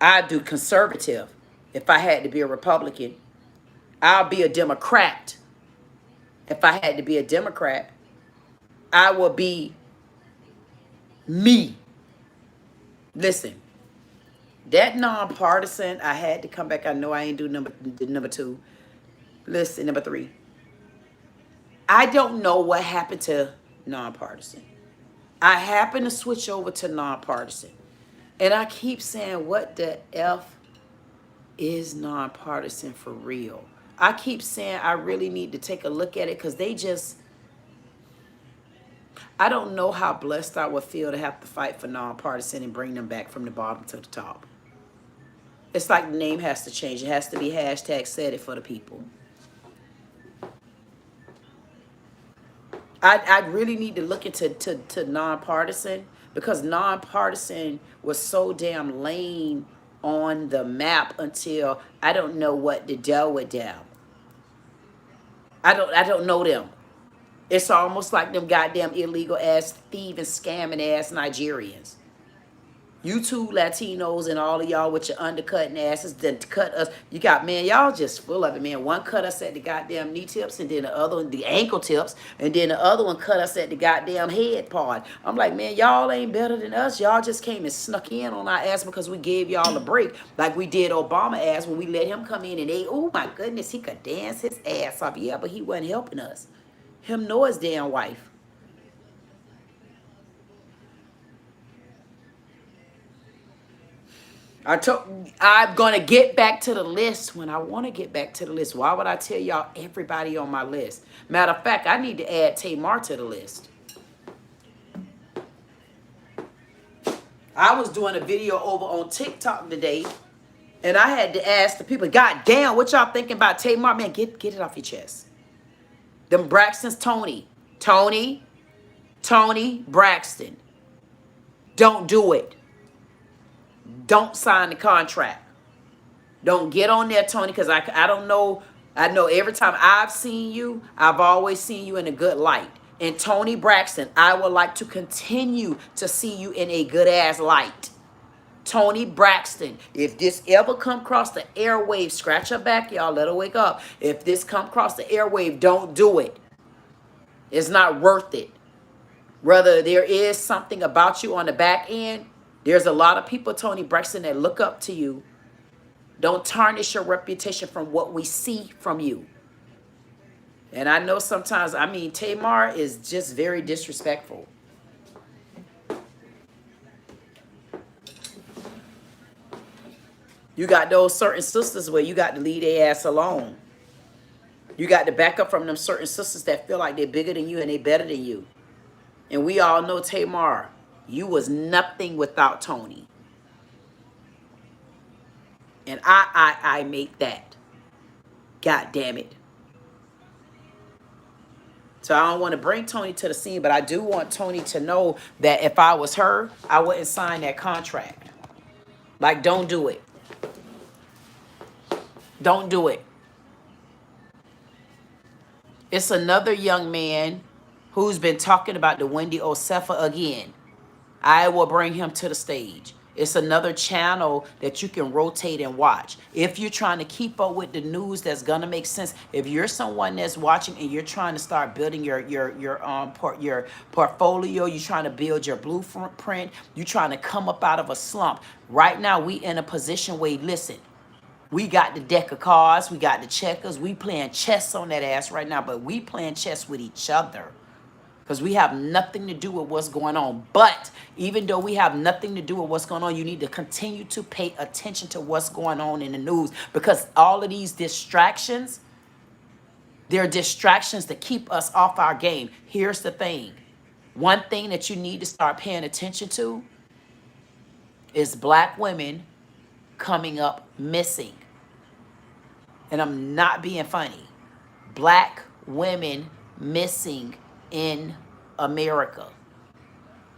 I do conservative. If I had to be a Republican, I'll be a Democrat. If I had to be a Democrat, I will be me. Listen, that nonpartisan, I had to come back. I know I ain't do number two. Listen, number three. I don't know what happened to nonpartisan. I happen to switch over to nonpartisan. And I keep saying, what the F is nonpartisan for real? I keep saying I really need to take a look at it, because they just, I don't know how blessed I would feel to have to fight for nonpartisan and bring them back from the bottom to the top. It's like the name has to change. It has to be hashtag said it for the people. I really need to look into nonpartisan, because nonpartisan was so damn lame on the map until I don't know what to do with them. I don't know them. It's almost like them goddamn illegal ass thieving, scamming ass Nigerians. You two Latinos and all of y'all with your undercutting asses that cut us. You got, man, y'all just full of it, man. One cut us at the goddamn knee tips, and then the other one, the ankle tips, and then the other one cut us at the goddamn head part. I'm like, man, y'all ain't better than us. Y'all just came and snuck in on our ass because we gave y'all a break, like we did Obama ass when we let him come in and they, oh my goodness, he could dance his ass off. Yeah, but he wasn't helping us. Him nor his damn wife. I'm going to get back to the list when I want to get back to the list. Why would I tell y'all everybody on my list? Matter of fact, I need to add Tamar to the list. I was doing a video over on TikTok today, and I had to ask the people, God damn, what y'all thinking about Tamar? Man, get it off your chest. Them Braxton's Tony, Braxton. Don't do it. Don't sign the contract. Don't get on there, Tony, because I don't know. I know every time I've seen you, I've always seen you in a good light. And Tony Braxton, I would like to continue to see you in a good-ass light. Tony Braxton, if this ever come across the airwave, scratch her back, y'all. Let her wake up. If this come across the airwave, don't do it. It's not worth it. Whether there is something about you on the back end, there's a lot of people, Tony Braxton, that look up to you. Don't tarnish your reputation from what we see from you. And I know sometimes, I mean, Tamar is just very disrespectful. You got those certain sisters where you got to leave their ass alone. You got to back up from them certain sisters that feel like they're bigger than you and they better than you. And we all know, Tamar, you was nothing without Tony. And I make that. God damn it. So I don't want to bring Tony to the scene, but I do want Tony to know that if I was her, I wouldn't sign that contract. Like, don't do it. Don't do it. It's another young man who's been talking about the Wendy Osefa again. I will bring him to the stage. It's another channel that you can rotate and watch. If you're trying to keep up with the news that's gonna make sense, if you're someone that's watching and you're trying to start building your portfolio, you're trying to build your blueprint, you're trying to come up out of a slump. Right now, we in a position where, listen, we got the deck of cards, we got the checkers, we playing chess on that ass right now, but we playing chess with each other. Because we have nothing to do with what's going on. But even though we have nothing to do with what's going on, you need to continue to pay attention to what's going on in the news. Because all of these distractions, they're distractions to keep us off our game. Here's the thing. One thing that you need to start paying attention to is black women coming up missing. And I'm not being funny. Black women missing in America.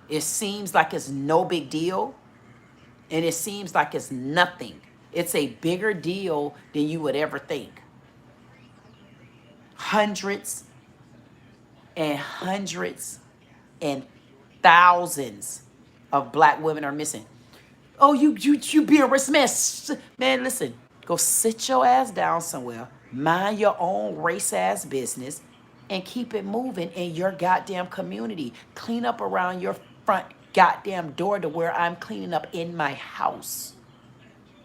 It seems like it's no big deal, and it seems like it's nothing. It's a bigger deal than you would ever think. Hundreds and hundreds and thousands of black women are missing. Oh, you being racist, man. Man, listen, go sit your ass down somewhere, mind your own race ass business, and keep it moving in your goddamn community. Clean up around your front goddamn door to where I'm cleaning up in my house.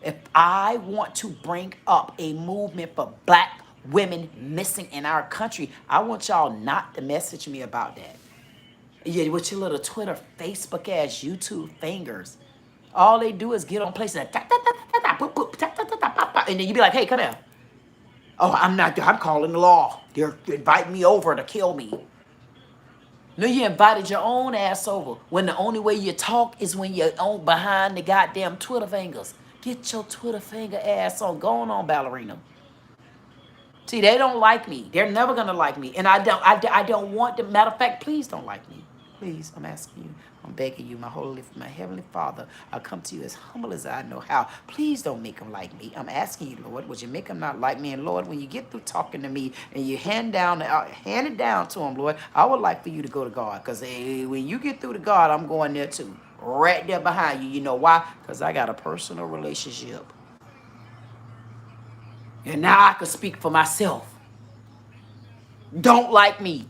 If I want to bring up a movement for black women missing in our country, I want y'all not to message me about that. Yeah, with your little Twitter, Facebook ass, YouTube fingers. All they do is get on places and then you be like, hey, come here. Oh, I'm calling the law. They're inviting me over to kill me. No, you invited your own ass over when the only way you talk is when you're on behind the goddamn Twitter fingers. Get your Twitter finger ass on. Going on, ballerina. See, they don't like me. They're never gonna like me. And I don't want them. Matter of fact, please don't like me. Please, I'm asking you. I'm begging you, my heavenly Father. I come to you as humble as I know how. Please don't make them like me. I'm asking you, Lord, would you make them not like me? And Lord, when you get through talking to me and you hand it down to them, Lord, I would like for you to go to God. Because when you get through to God, I'm going there too. right there behind you. You know why? Because I got a personal relationship. And now I can speak for myself. Don't like me.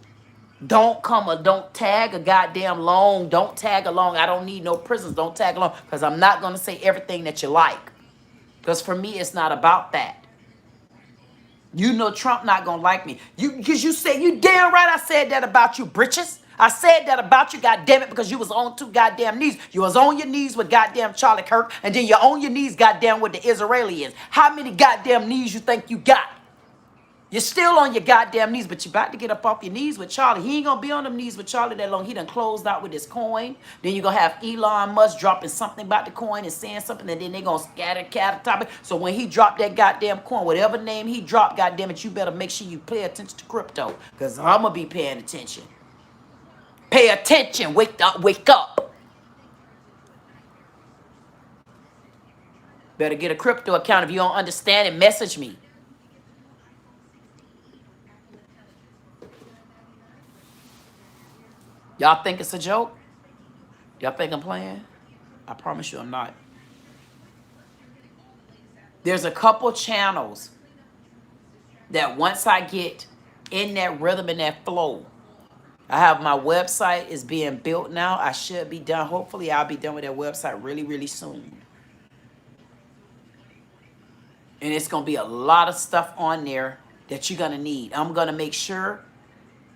Don't come or don't tag a goddamn along. Don't tag along. I don't need no prisons. Don't tag along. Because I'm not going to say everything that you like. Because for me, it's not about that. You know Trump not going to like me. Because you said, you damn right I said that about you, britches. I said that about you, goddamn it, because you was on 2 goddamn knees. You was on your knees with goddamn Charlie Kirk, and then you're on your knees goddamn with the Israelis. How many goddamn knees you think you got? You're still on your goddamn knees, but you're about to get up off your knees with Charlie. He ain't going to be on them knees with Charlie that long. He done closed out with his coin. Then you're going to have Elon Musk dropping something about the coin and saying something, and then they're going to scatter cat topic. So when he dropped that goddamn coin, whatever name he dropped, goddamn it, you better make sure you pay attention to crypto, because I'm going to be paying attention. Pay attention. Wake up. Wake up. Better get a crypto account. If you don't understand it, message me. Y'all think it's a joke? Y'all think I'm playing? I promise you I'm not. There's a couple channels that once I get in that rhythm and that flow, I have my website is being built now. I should be done. Hopefully I'll be done with that website really, really soon. And it's going to be a lot of stuff on there that you're going to need. I'm going to make sure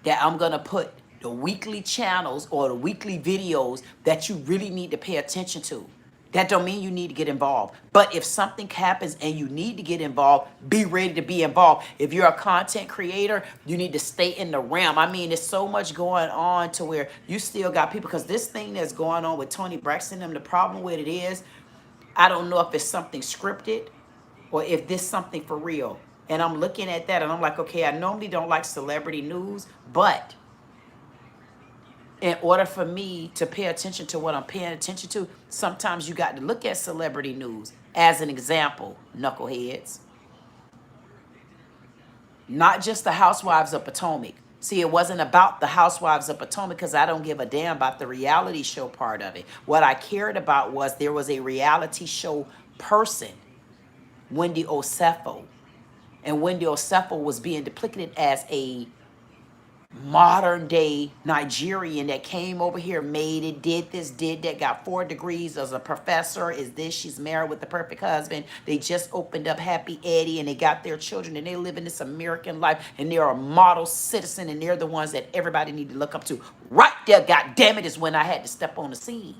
that I'm going to put the weekly channels or the weekly videos that you really need to pay attention to. That don't mean you need to get involved. But if something happens and you need to get involved, be ready to be involved. If you're a content creator, you need to stay in the realm. I mean, there's so much going on to where you still got people, because this thing that's going on with Tony Braxton, the problem with it is, I don't know if it's something scripted or if this something for real. And I'm looking at that and I'm like, okay, I normally don't like celebrity news, but in order for me to pay attention to what I'm paying attention to, sometimes you got to look at celebrity news. As an example, knuckleheads. Not just the Housewives of Potomac. See, it wasn't about the Housewives of Potomac because I don't give a damn about the reality show part of it. What I cared about was there was a reality show person, Wendy Osefo. And Wendy Osefo was being depicted as a modern day Nigerian that came over here, made it, did this, did that, got 4 degrees as a professor, is this, she's married with the perfect husband. They just opened up Happy Eddie and they got their children and they live in this American life and they're a model citizen and they're the ones that everybody need to look up to. Right there, God damn it, is when I had to step on the scene.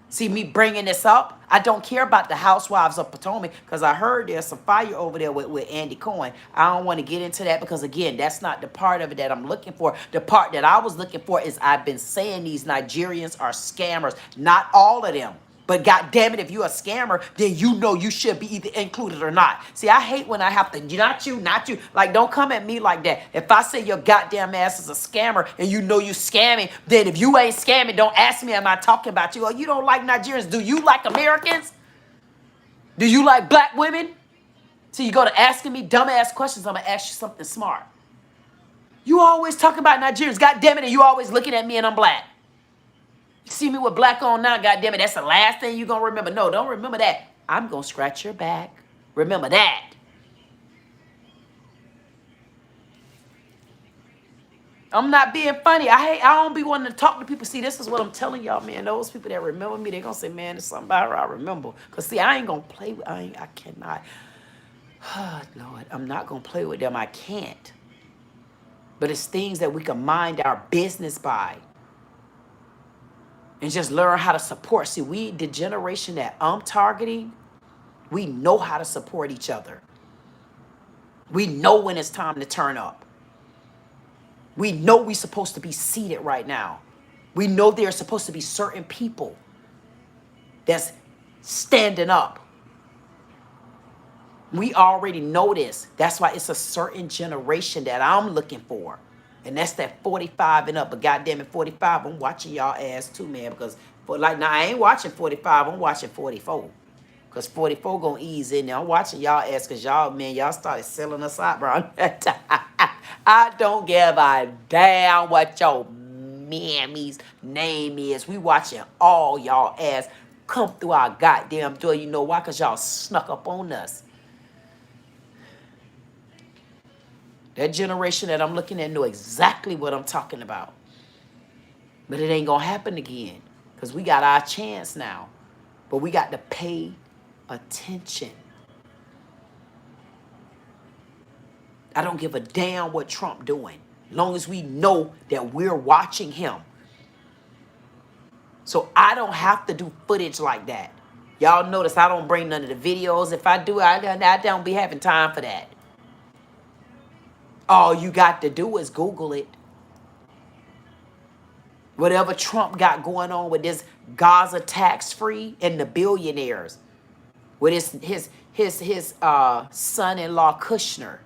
See me bringing this up? I don't care about the Housewives of Potomac because I heard there's some fire over there with Andy Cohen. I don't want to get into that because, again, that's not the part of it that I'm looking for. The part that I was looking for is I've been saying these Nigerians are scammers. Not all of them. But God damn it, if you're a scammer, then you know you should be either included or not. See, I hate when I have to, not you. Like, don't come at me like that. If I say your goddamn ass is a scammer and you know you scamming, then if you ain't scamming, don't ask me, am I talking about you? Oh, you don't like Nigerians. Do you like Americans? Do you like black women? So you go to asking me dumbass questions, I'm going to ask you something smart. You always talking about Nigerians. God damn it, and you always looking at me and I'm black. You see me with black on now, goddammit, that's the last thing you're going to remember. No, don't remember that. I'm going to scratch your back. Remember that. I'm not being funny. I don't be wanting to talk to people. See, this is what I'm telling y'all, man. Those people that remember me, they're going to say, man, there's something about her I remember. Because, see, I ain't going to play with, I cannot. Oh, Lord, I'm not going to play with them. I can't. But it's things that we can mind our business by. And just learn how to support. See, we, the generation that I'm targeting, we know how to support each other. We know when it's time to turn up. We know we're supposed to be seated right now. We know there are supposed to be certain people that's standing up. We already know this. That's why it's a certain generation that I'm looking for. And that's that 45 and up. But goddamn it, 45, I'm watching y'all ass too, man. Because, now I ain't watching 45. I'm watching 44. Because 44 going to ease in there. I'm watching y'all ass because y'all, man, y'all started selling us out, bro. I don't give a damn what your mammy's name is. We watching all y'all ass come through our goddamn door. You know why? Because y'all snuck up on us. That generation that I'm looking at know exactly what I'm talking about. But it ain't going to happen again because we got our chance now. But we got to pay attention. I don't give a damn what Trump doing, long as we know that we're watching him. So I don't have to do footage like that. Y'all notice I don't bring none of the videos. If I do, I don't be having time for that. All you got to do is Google it. Whatever Trump got going on with this Gaza tax-free and the billionaires, with his son-in-law Kushner.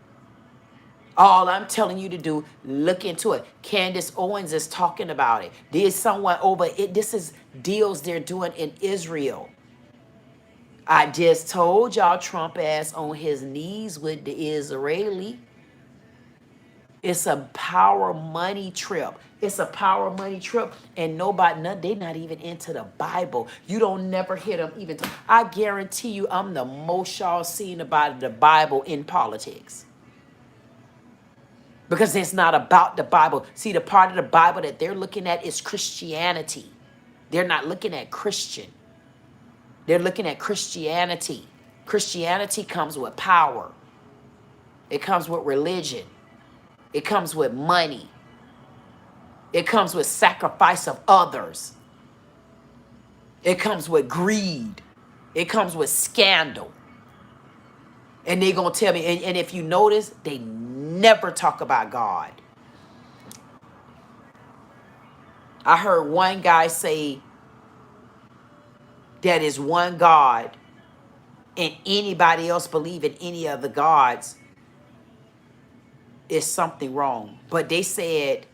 All I'm telling you to do, look into it. Candace Owens is talking about it. There's someone over it. This is deals they're doing in Israel. I just told y'all Trump ass on his knees with the Israeli. It's a power money trip. It's a power money trip. And they're not even into the Bible. You don't never hear them even talk. I guarantee you I'm the most y'all seen about the Bible in politics. Because it's not about the Bible. See, the part of the Bible that they're looking at is Christianity. They're not looking at Christian. They're looking at Christianity. Christianity comes with power. It comes with religion. It comes with money. It comes with sacrifice of others. It comes with greed. It comes with scandal. And they're going to tell me, and if you notice, they never talk about God. I heard one guy say that is one God and anybody else believe in any of the gods is something wrong. But they said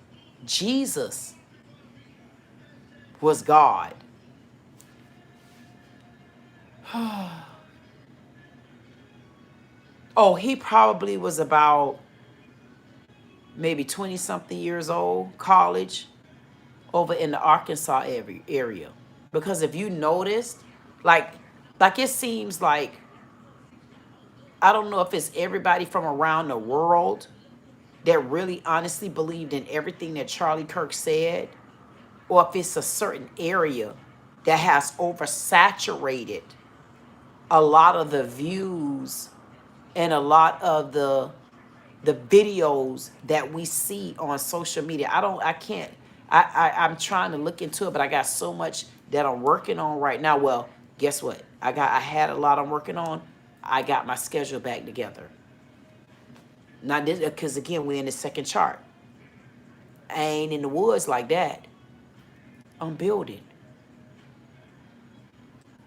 Jesus was God. Oh, he probably was about maybe 20-something years old, college, over in the Arkansas area. Because if you noticed, like it seems like, I don't know if it's everybody from around the world that really honestly believed in everything that Charlie Kirk said, or if it's a certain area that has oversaturated a lot of the views and a lot of the videos that we see on social media. I'm trying to look into it, but I got so much that I'm working on right now. Well, guess what? I had a lot I'm working on. I got my schedule back together. Now, this, because again, we're in the second chart. I ain't in the woods like that. I'm building.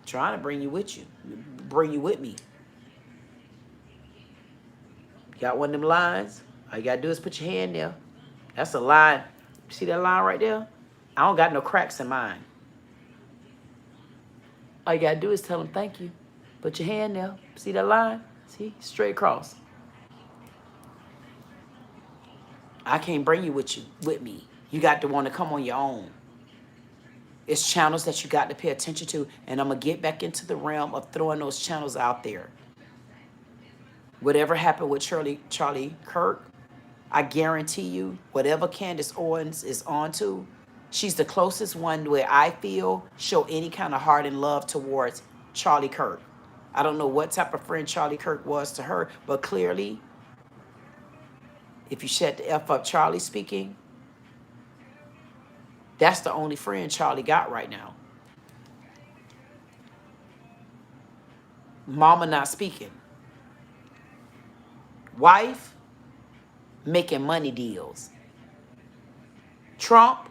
Trying to bring you with me. Got one of them lines. All you gotta do is put your hand there. That's a line. See that line right there? I don't got no cracks in mine. All you gotta do is tell them thank you. Put your hand there. See that line? See? Straight across. I can't bring you with me. You got to want to come on your own. It's channels that you got to pay attention to, and I'm going to get back into the realm of throwing those channels out there. Whatever happened with Charlie Kirk, I guarantee you, whatever Candace Owens is on to, she's the closest one where I feel show any kind of heart and love towards Charlie Kirk. I don't know what type of friend Charlie Kirk was to her, but clearly, if you shut the F up Charlie speaking, that's the only friend Charlie got right now. Mama not speaking. Wife making money deals. Trump,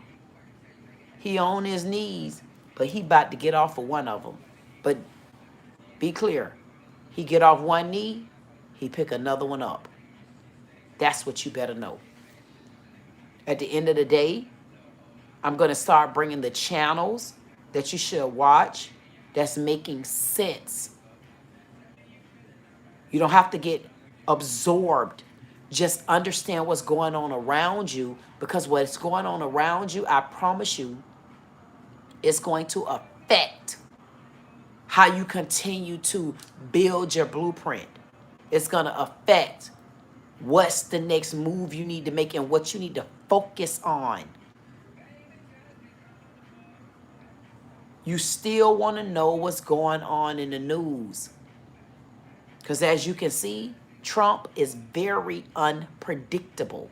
he on his knees, but he about to get off of one of them. But be clear, he get off one knee, he pick another one up. That's what you better know. At the end of the day, I'm going to start bringing the channels that you should watch that's making sense. You don't have to get absorbed Just understand what's going on around you, because what's going on around you, I promise you, is going to affect how you continue to build your blueprint. It's going to affect what's the next move you need to make and what you need to focus on. You still want to know what's going on in the news. Because as you can see, Trump is very unpredictable.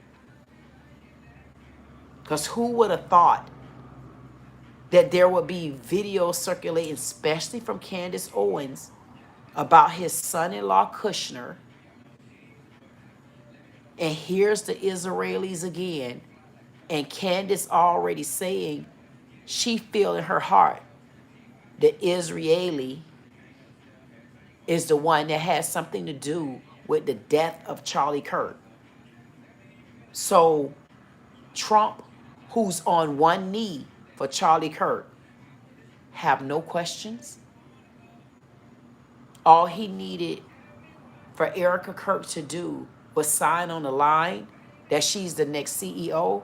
Because who would have thought that there would be videos circulating, especially from Candace Owens, about his son-in-law Kushner. And here's the Israelis again. And Candace already saying she feel in her heart that Israeli is the one that has something to do with the death of Charlie Kirk. So Trump, who's on one knee for Charlie Kirk, have no questions. All he needed for Erica Kirk to do was sign on the line that she's the next CEO.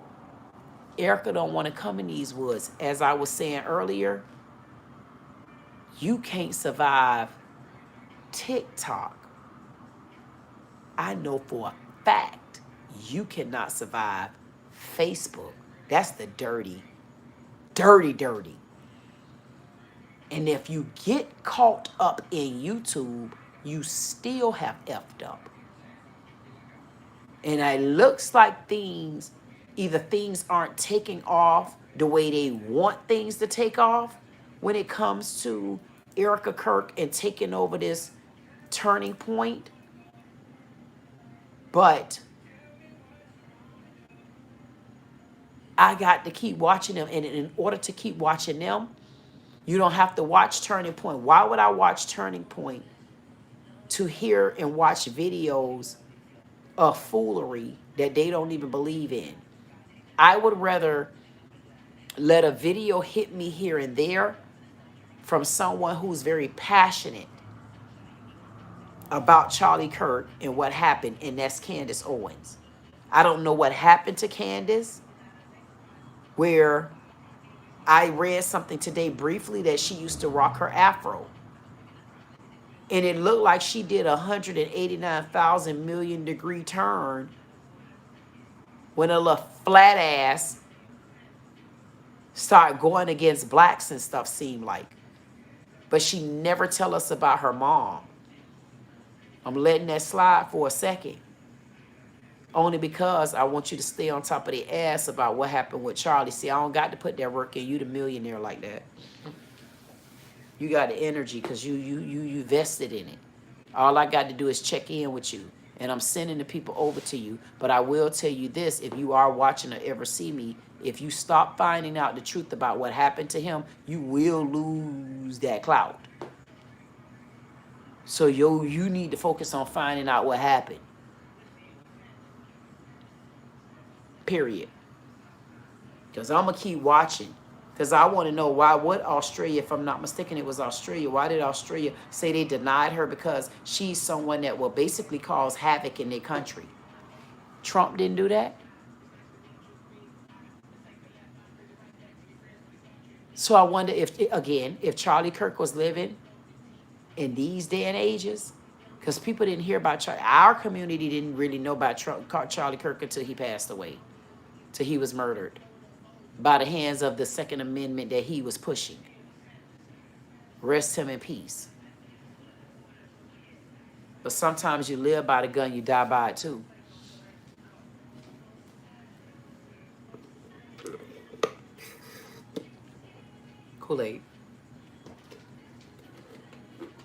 Erica don't want to come in these woods. As I was saying earlier, you can't survive TikTok. I know for a fact you cannot survive Facebook. That's the dirty, dirty, dirty. And if you get caught up in YouTube, you still have effed up. And it looks like either things aren't taking off the way they want things to take off when it comes to Erica Kirk and taking over this turning point. But I got to keep watching them. And in order to keep watching them, you don't have to watch Turning Point. Why would I watch Turning Point? To hear and watch videos of foolery that they don't even believe in. I would rather let a video hit me here and there from someone who's very passionate about Charlie Kirk and what happened, and that's Candace Owens. I don't know what happened to Candace, where I read something today briefly that she used to rock her afro. And it looked like she did a 189,000 million degree turn when a little flat ass started going against blacks and stuff, seemed like. But she never tell us about her mom. I'm letting that slide for a second. Only because I want you to stay on top of the ass about what happened with Charlie. See, I don't got to put that work in. You the millionaire like that. You got the energy because you vested in it. All I got to do is check in with you. And I'm sending the people over to you. But I will tell you this, if you are watching or ever see me, if you stop finding out the truth about what happened to him, you will lose that clout. So you need to focus on finding out what happened. Period. Because I'm going to keep watching. Because I want to know why would Australia, if I'm not mistaken, it was Australia. Why did Australia say they denied her? Because she's someone that will basically cause havoc in their country. Trump didn't do that. So I wonder if, again, if Charlie Kirk was living in these day and ages, because people didn't hear about Charlie. Our community didn't really know about Charlie Kirk until he passed away, till he was murdered by the hands of the Second Amendment that he was pushing. Rest him in peace. But sometimes you live by the gun, you die by it too. Kool-Aid.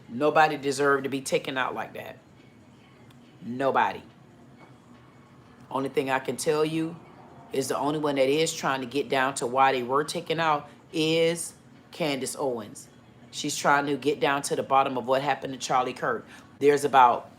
Nobody deserved to be taken out like that. Nobody. Only thing I can tell you is the only one that is trying to get down to why they were taken out is Candace Owens. She's trying to get down to the bottom of what happened to Charlie Kirk. There's about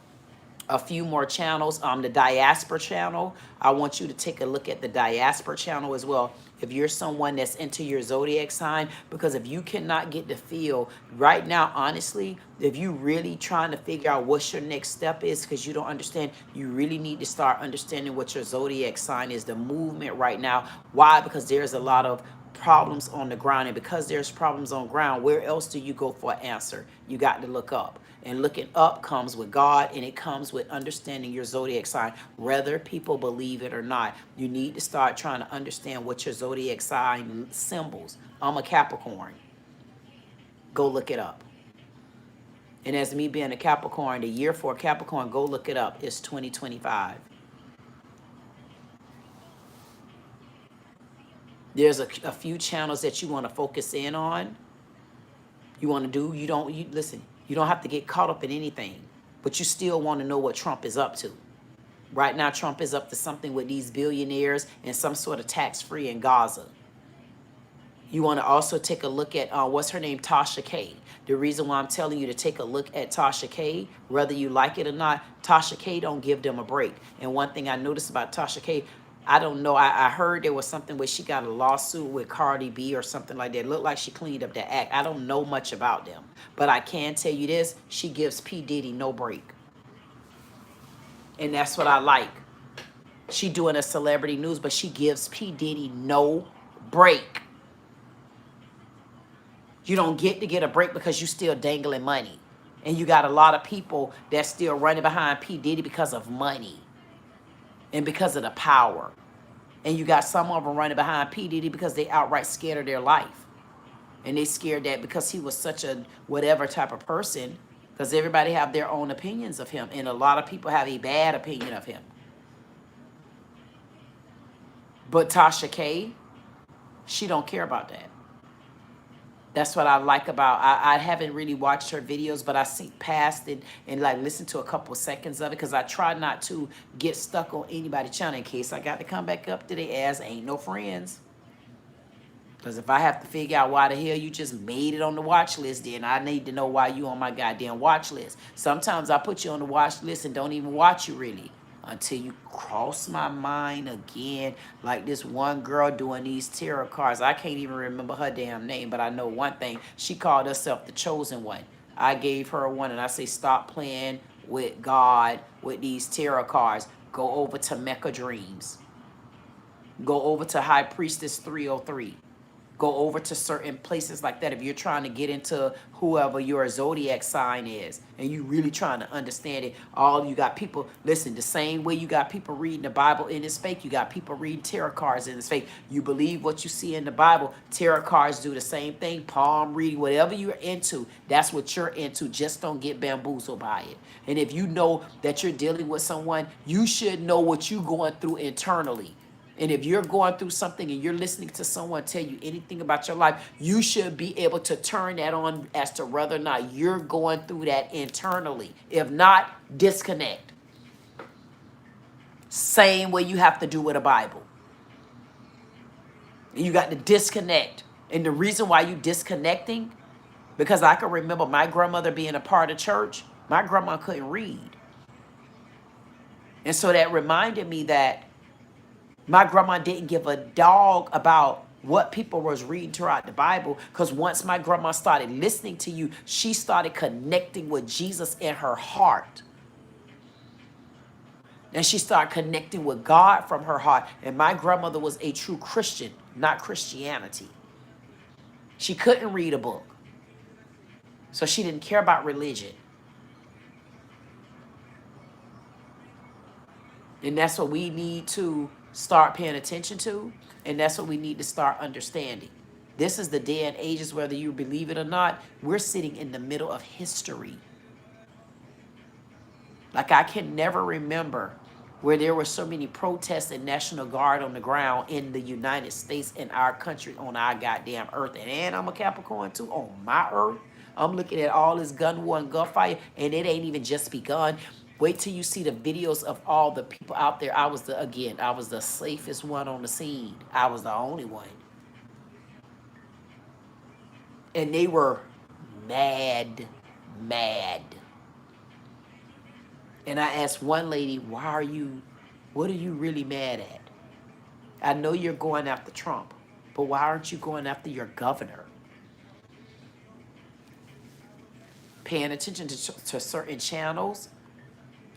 a few more channels. The diaspora channel, I want you to take a look at the diaspora channel as well. If you're someone that's into your zodiac sign, because if you cannot get the feel right now, honestly, if you really trying to figure out what your next step is because you don't understand, you really need to start understanding what your zodiac sign is, the movement right now. Why? Because there's a lot of problems on the ground, and because there's problems on ground, where else do you go for an answer? You got to look up. And looking up comes with God, and it comes with understanding your zodiac sign. Whether people believe it or not, you need to start trying to understand what your zodiac sign symbols. I'm a Capricorn. Go look it up. And as me being a Capricorn, the year for Capricorn, go look it up. It's 2025. There's a few channels that you want to focus in on. You want to do, listen, you don't have to get caught up in anything, but you still want to know what Trump is up to. Right now, Trump is up to something with these billionaires and some sort of tax-free in Gaza. You want to also take a look at, what's her name, Tasha K. The reason why I'm telling you to take a look at Tasha K, whether you like it or not, Tasha K don't give them a break. And one thing I noticed about Tasha K, I don't know, I heard there was something where she got a lawsuit with Cardi B or something like that. It looked like she cleaned up that act. I don't know much about them. But I can tell you this, she gives P. Diddy no break. And that's what I like. She doing a celebrity news, but she gives P. Diddy no break. You don't get to get a break because you still dangling money. And you got a lot of people that's still running behind P. Diddy because of money and because of the power. And you got some of them running behind P. Diddy because they outright scared of their life. And they scared that because he was such a whatever type of person, because everybody have their own opinions of him. And a lot of people have a bad opinion of him. But Tasha K, she don't care about that. That's what I like about, I haven't really watched her videos, but I see past it and like listen to a couple seconds of it because I try not to get stuck on anybody's channel in case I got to come back up to their ass. Ain't no friends. Because if I have to figure out why the hell you just made it on the watch list, then I need to know why you on my goddamn watch list. Sometimes I put you on the watch list and don't even watch you really until you cross my mind again. Like this one girl doing these tarot cards. I can't even remember her damn name, but I know one thing. She called herself the chosen one. I gave her one and I say, stop playing with God with these tarot cards. Go over to Mecca Dreams. Go over to High Priestess 303. Go over to certain places like that if you're trying to get into whoever your zodiac sign is and you really trying to understand it. All you got people, listen, the same way you got people reading the Bible and it's fake, you got people reading tarot cards and it's fake. You believe what you see in the Bible. Tarot cards do the same thing. Palm reading, whatever you're into, that's what you're into. Just don't get bamboozled by it. And if you know that you're dealing with someone, you should know what you're going through internally. And if you're going through something and you're listening to someone tell you anything about your life, you should be able to turn that on as to whether or not you're going through that internally. If not, disconnect. Same way you have to do with a Bible. You got to disconnect. And the reason why you disconnecting, because I can remember my grandmother being a part of church. My grandma couldn't read. And so that reminded me that my grandma didn't give a dog about what people was reading throughout the Bible, because once my grandma started listening to you, she started connecting with Jesus in her heart. And she started connecting with God from her heart. And my grandmother was a true Christian, not Christianity. She couldn't read a book. So she didn't care about religion. And that's what we need to start paying attention to, and that's what we need to start understanding. This is the day and ages, whether you believe it or not, we're sitting in the middle of history. Like I can never remember where there were so many protests and National Guard on the ground in the United States, in our country, on our goddamn earth. And I'm a Capricorn too, on my earth. I'm looking at all this gun war and gunfire, and it ain't even just begun. Wait till you see the videos of all the people out there. I was the safest one on the scene. I was the only one. And they were mad. And I asked one lady, what are you really mad at? I know you're going after Trump, but why aren't you going after your governor? Paying attention to certain channels.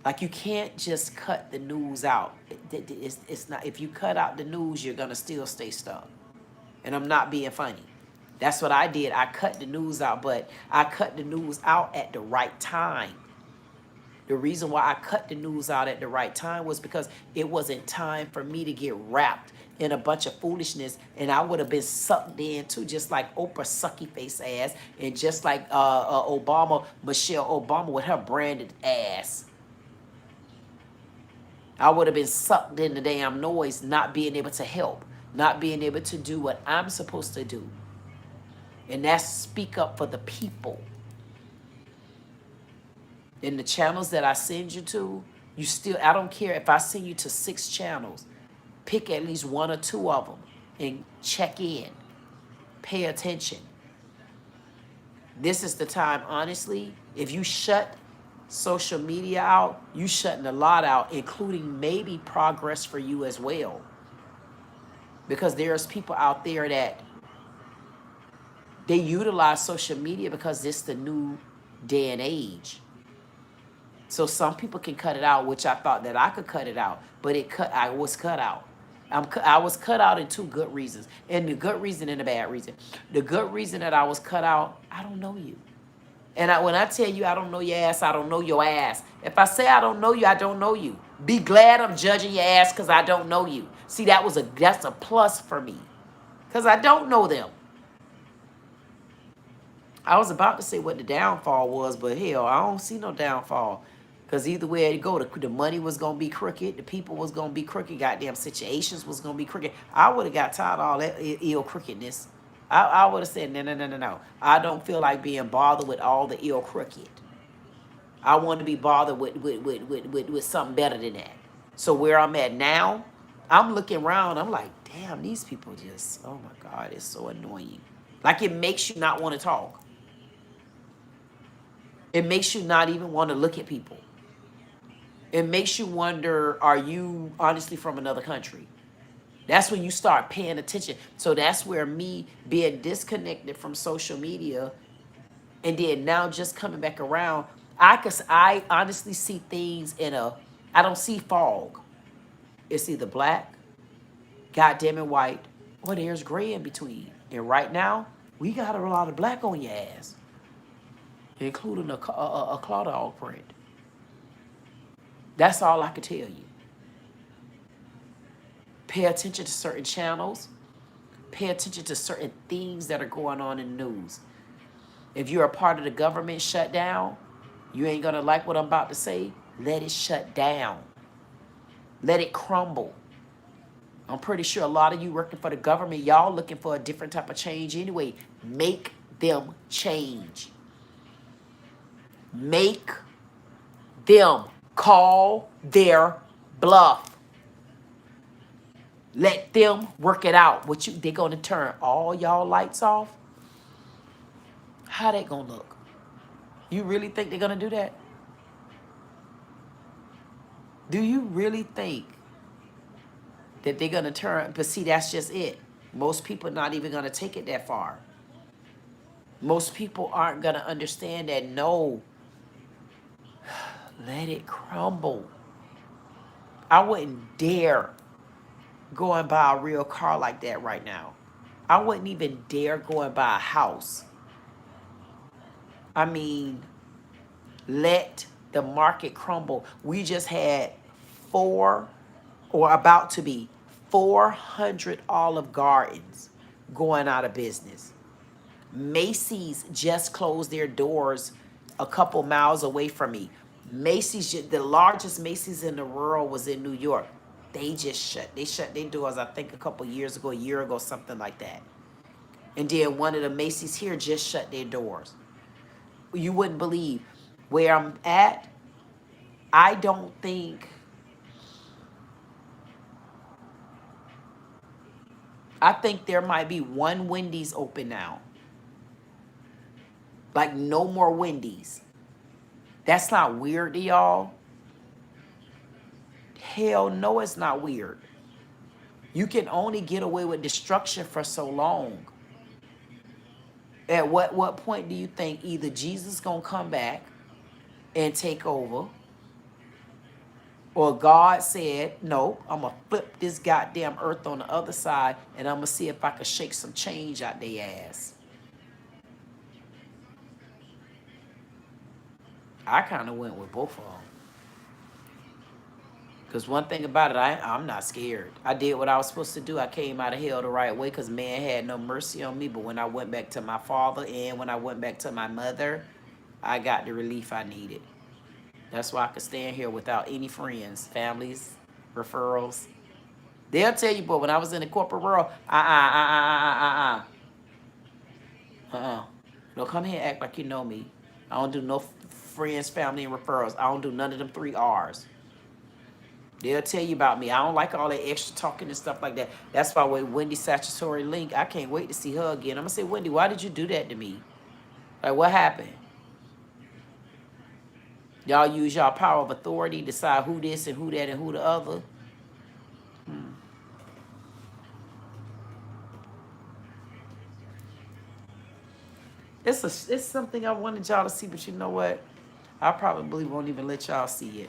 Like, you can't just cut the news out. It's not, if you cut out the news, you're gonna still stay stuck. And I'm not being funny. That's what I did. I cut the news out, but I cut the news out at the right time. The reason why I cut the news out at the right time was because it wasn't time for me to get wrapped in a bunch of foolishness, and I would have been sucked in too, just like Oprah sucky face ass, and just like Michelle Obama with her branded ass. I would have been sucked in the damn noise, not being able to help, not being able to do what I'm supposed to do. And that's speak up for the people. In the channels that I send you to, I don't care if I send you to 6 channels, pick at least 1 or 2 of them and check in, pay attention. This is the time, honestly, if you shut social media out, you shutting a lot out, including maybe progress for you as well. Because there's people out there that they utilize social media because it's the new day and age. So some people can cut it out, which I thought that I could cut it out, but I was cut out. I was cut out in 2 good reasons, and the good reason and the bad reason. The good reason that I was cut out, I don't know you. And when I tell you I don't know your ass, I don't know your ass. If I say I don't know you, I don't know you. Be glad I'm judging your ass because I don't know you. See, that's a plus for me, because I don't know them. I was about to say what the downfall was, but hell, I don't see no downfall. Because either way it go, the money was going to be crooked, the people was going to be crooked, goddamn situations was going to be crooked. I would have got tired of all that ill crookedness. I would have said, no. I don't feel like being bothered with all the ill crooked. I want to be bothered with something better than that. So where I'm at now, I'm looking around, I'm like, damn, these people just, oh my God, it's so annoying. Like, it makes you not want to talk. It makes you not even want to look at people. It makes you wonder, are you honestly from another country? That's when you start paying attention. So that's where me being disconnected from social media and then now just coming back around, I honestly see things I don't see fog. It's either black, goddamn it white, or there's gray in between. And right now, we got a lot of black on your ass, including a claw dog print. That's all I can tell you. Pay attention to certain channels. Pay attention to certain things that are going on in the news. If you're a part of the government shutdown, you ain't going to like what I'm about to say. Let it shut down. Let it crumble. I'm pretty sure a lot of you working for the government, y'all looking for a different type of change anyway. Make them change. Make them call their bluff. Let them work it out. They're going to turn all y'all lights off? How that going to look? You really think they're going to do that? Do you really think that they're going to turn? But see, that's just it. Most people are not even going to take it that far. Most people aren't going to understand that. No. Let it crumble. I wouldn't dare go and buy a real car like that right now. I wouldn't even dare go and buy a house. I mean, let the market crumble. We just had 400 Olive Gardens going out of business. Macy's just closed their doors a couple miles away from me. Macy's, the largest Macy's in the world, was in New York. They shut their doors, I think, a year ago, something like that. And then one of the Macy's here just shut their doors. You wouldn't believe where I'm at. I think there might be one Wendy's open now. Like, no more Wendy's. That's not weird to y'all. Hell no, it's not weird. You can only get away with destruction for so long. At what point do you think either Jesus gonna come back and take over, or God said, no, I'm gonna flip this goddamn earth on the other side and I'm gonna see if I can shake some change out their ass? I kind of went with both of them. Because one thing about it, I'm not scared. I did what I was supposed to do. I came out of hell the right way because man had no mercy on me. But when I went back to my father and when I went back to my mother, I got the relief I needed. That's why I could stand here without any friends, families, referrals. They'll tell you, but when I was in the corporate world, don't come here and act like you know me. I don't do no friends, family, and referrals. I don't do none of them 3 R's. They'll tell you about me. I don't like all that extra talking and stuff like that. That's why with Wendy Statutory Link, I can't wait to see her again. I'm going to say, Wendy, why did you do that to me? Like, what happened? Y'all use y'all power of authority, decide who this and who that and who the other. It's something I wanted y'all to see, but you know what? I probably won't even let y'all see it.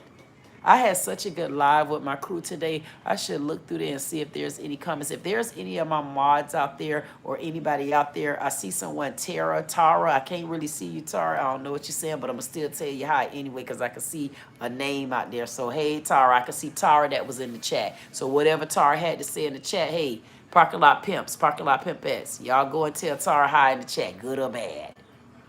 I had such a good live with my crew today. I should look through there and see if there's any comments. If there's any of my mods out there or anybody out there, I see someone, Tara. I can't really see you, Tara. I don't know what you're saying, but I'm going to still tell you hi anyway because I can see a name out there. So, hey, Tara. I can see Tara that was in the chat. So, whatever Tara had to say in the chat, hey, Parking Lot Pimps, Parking Lot Pimpettes, y'all go and tell Tara hi in the chat, good or bad.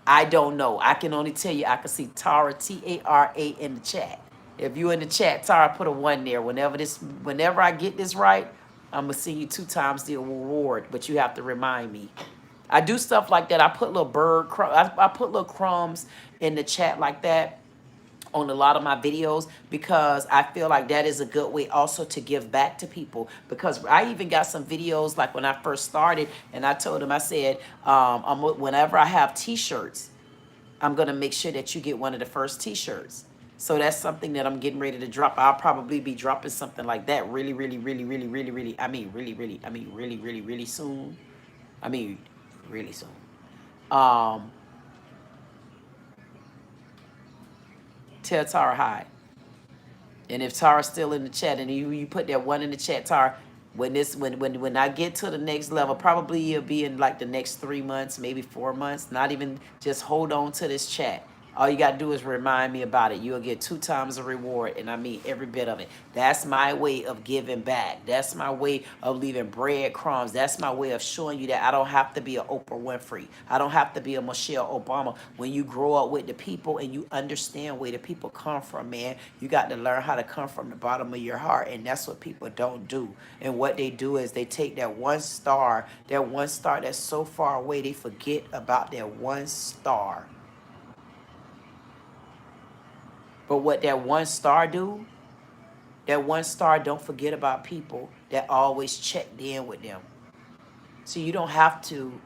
I don't know. I can only tell you I can see Tara, T-A-R-A, in the chat. If you in the chat, Tara, put a 1 there. Whenever I get this right, I'm going to send you 2 times the reward, but you have to remind me. I do stuff like that. I put little I put little crumbs in the chat like that on a lot of my videos because I feel like that is a good way also to give back to people, because I even got some videos like when I first started and I told them, I said, whenever I have t-shirts, I'm going to make sure that you get one of the first t-shirts. So that's something that I'm getting ready to drop. I'll probably be dropping something like that really soon. I mean, really soon. Tell Tara hi. And if Tara's still in the chat and you put that 1 in the chat, Tara, when I get to the next level, probably it'll be in like the next 3 months, maybe 4 months, not even, just hold on to this chat. All you got to do is remind me about it. You'll get 2 times the reward, and I mean every bit of it. That's my way of giving back. That's my way of leaving breadcrumbs. That's my way of showing you that I don't have to be an Oprah Winfrey. I don't have to be a Michelle Obama. When you grow up with the people and you understand where the people come from, man, you got to learn how to come from the bottom of your heart, and that's what people don't do. And what they do is they take that 1 star, that's so far away, they forget about that 1 star. But what that 1 star do, that 1 star don't forget about people that always checked in with them. So you don't have to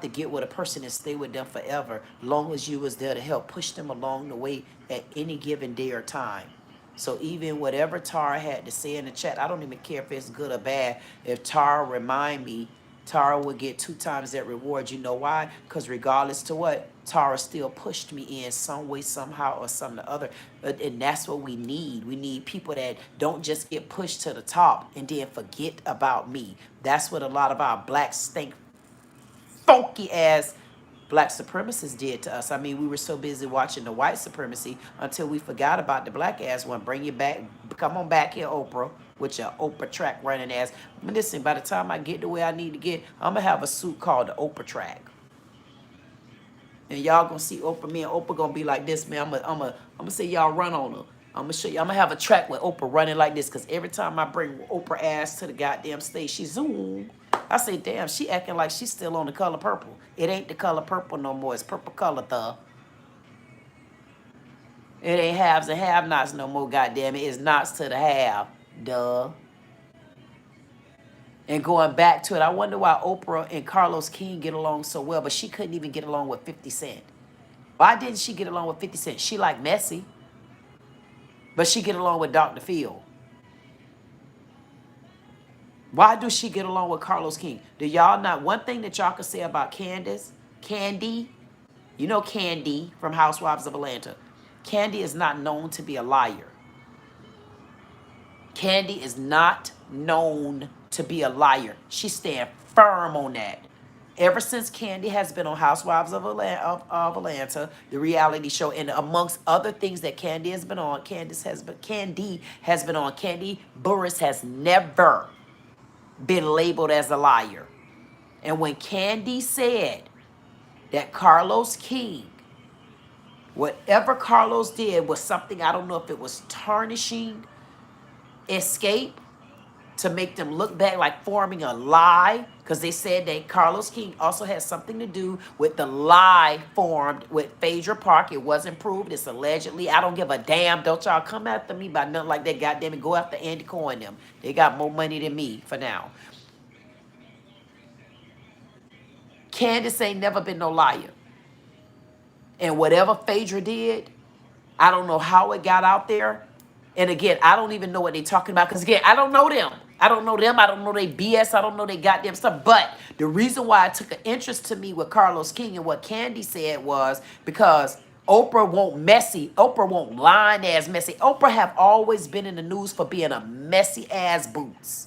get with a person and stay with them forever, long as you was there to help push them along the way at any given day or time. So even whatever Tara had to say in the chat, I don't even care if it's good or bad. If Tara remind me, Tara would get 2 times that reward. You know why? Because regardless to what, Tara still pushed me in some way, somehow, or some or other. And that's what we need. We need people that don't just get pushed to the top and then forget about me. That's what a lot of our black stink, funky ass black supremacists did to us. I mean, we were so busy watching the white supremacy until we forgot about the black ass one. Bring you back. Come on back here, Oprah, with your Oprah track running ass. But listen, by the time I get to where I need to get, I'm going to have a suit called the Oprah track. And y'all going to see Oprah. Me and Oprah going to be like this, man. I'm gonna say y'all run on her. I'm going to show you. I'm going to have a track with Oprah running like this, because every time I bring Oprah ass to the goddamn stage, she zoom. I say, damn, she acting like she's still on The Color Purple. It ain't The Color Purple no more. It's Purple Color, though. It ain't haves and have-nots no more, goddamn it. It's nots to the have, duh. And going back to it, I wonder why Oprah and Carlos King get along so well, but she couldn't even get along with 50 Cent. Why didn't she get along with 50 Cent? She like messy, but she get along with Dr. Phil. Why does she get along with Carlos King? Do y'all not? One thing that y'all can say about Candy, you know Candy from Housewives of Atlanta. Candy is not known to be a liar. Candy is not known to be a liar. She stand firm on that. Ever since Candy has been on Housewives of Atlanta, the reality show, and amongst other things that Candy has been on, Candy has been on. Candy Burris has never been labeled as a liar. And when Candy said that Carlos King, whatever Carlos did was something, I don't know if it was tarnishing Escape to make them look back like forming a lie, because they said that Carlos King also had something to do with the lie formed with Phaedra Park. It wasn't proved. It's allegedly. I don't give a damn. Don't y'all come after me by nothing like that. Goddamn it. Go after Andy Cohen them. They got more money than me for now. Candace ain't never been no liar. And whatever Phaedra did, I don't know how it got out there. And again, I don't even know what they're talking about. Because again, I don't know them. I don't know them. I don't know they BS. I don't know they goddamn stuff. But the reason why it took an interest to me with Carlos King and what Candy said was because Oprah won't messy. Oprah won't lying ass messy. Oprah have always been in the news for being a messy ass boots.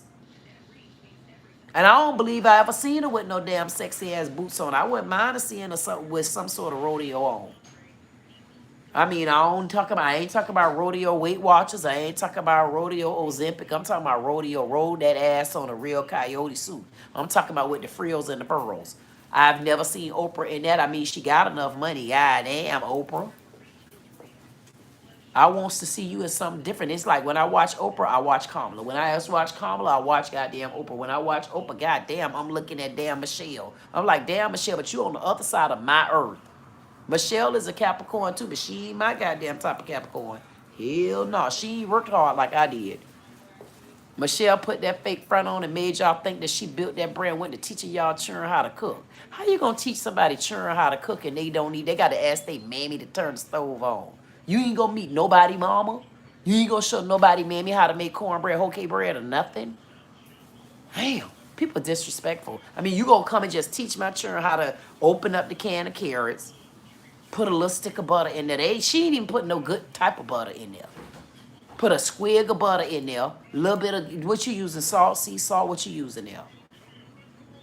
And I don't believe I ever seen her with no damn sexy ass boots on. I wouldn't mind seeing her with some sort of rodeo on. I mean, I ain't talking about rodeo Weight Watchers. I ain't talking about rodeo Ozempic. I'm talking about rodeo roll that ass on a real coyote suit. I'm talking about with the frills and the pearls. I've never seen Oprah in that. I mean, she got enough money. God damn, Oprah. I wants to see you in something different. It's like when I watch Oprah, I watch Kamala. When I watch Kamala, I watch goddamn Oprah. When I watch Oprah, goddamn, I'm looking at damn Michelle. I'm like, damn, Michelle, but you on the other side of my earth. Michelle is a Capricorn too, but she ain't my goddamn type of Capricorn. Hell no, she ain't worked hard like I did. Michelle put that fake front on and made y'all think that she built that brand, went to teaching y'all children how to cook. How you gonna teach somebody children how to cook and they gotta ask their mammy to turn the stove on? You ain't gonna meet nobody mama. You ain't gonna show nobody mammy how to make cornbread, whole cake bread or nothing. Damn, people disrespectful. I mean, you gonna come and just teach my children how to open up the can of carrots, put a little stick of butter in there. She ain't even put no good type of butter in there. Put a squig of butter in there. A little bit of, what you using, salt, sea salt, what you using there.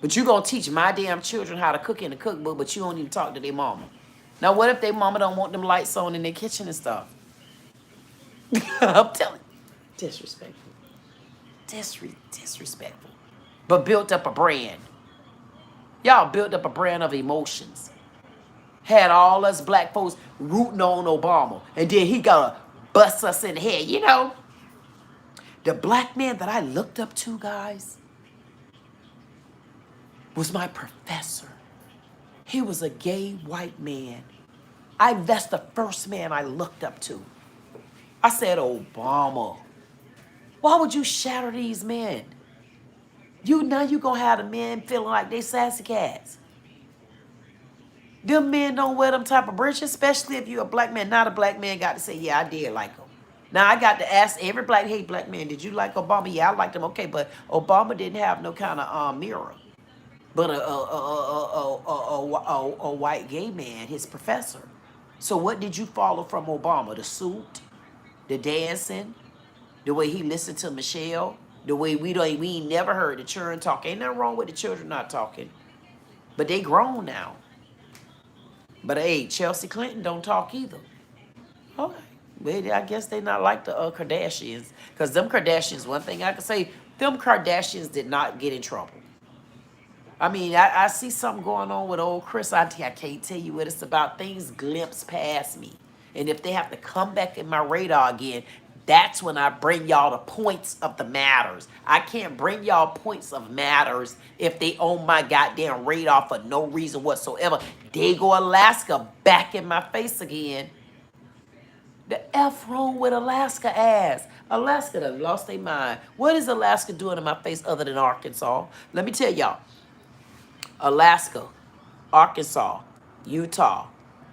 But you gonna teach my damn children how to cook in the cookbook, but you don't even talk to their mama. Now, what if their mama don't want them lights on in their kitchen and stuff? I'm telling you. Disrespectful. Disrespectful. But built up a brand. Y'all built up a brand of emotions. Had all us black folks rooting on Obama. And then he got to bust us in the head. You know, the black man that I looked up to, guys, was my professor. He was a gay white man. That's the first man I looked up to. I said, Obama, why would you shatter these men? Now you going to have the men feeling like they sassy cats. Them men don't wear them type of britches, especially if you're a black man. Not a black man got to say, yeah, I did like him. Now, I got to ask every black man, did you like Obama? Yeah, I liked him. Okay, but Obama didn't have no kind of mirror. But a white gay man, his professor. So what did you follow from Obama? The suit, the dancing, the way he listened to Michelle, the way we ain't never heard the children talk. Ain't nothing wrong with the children not talking. But they grown now. But hey, Chelsea Clinton don't talk either. Okay. Well, I guess they not like the Kardashians. Because them Kardashians, one thing I can say, them Kardashians did not get in trouble. I mean, I see something going on with old Chris. I can't tell you what it's about. Things glimpse past me. And if they have to come back in my radar again, that's when I bring y'all the points of the matters. I can't bring y'all points of matters if they on my goddamn radar for no reason whatsoever. They go Alaska back in my face again. The F wrong with Alaska ass. Alaska done lost their mind. What is Alaska doing in my face other than Arkansas? Let me tell y'all. Alaska, Arkansas, Utah,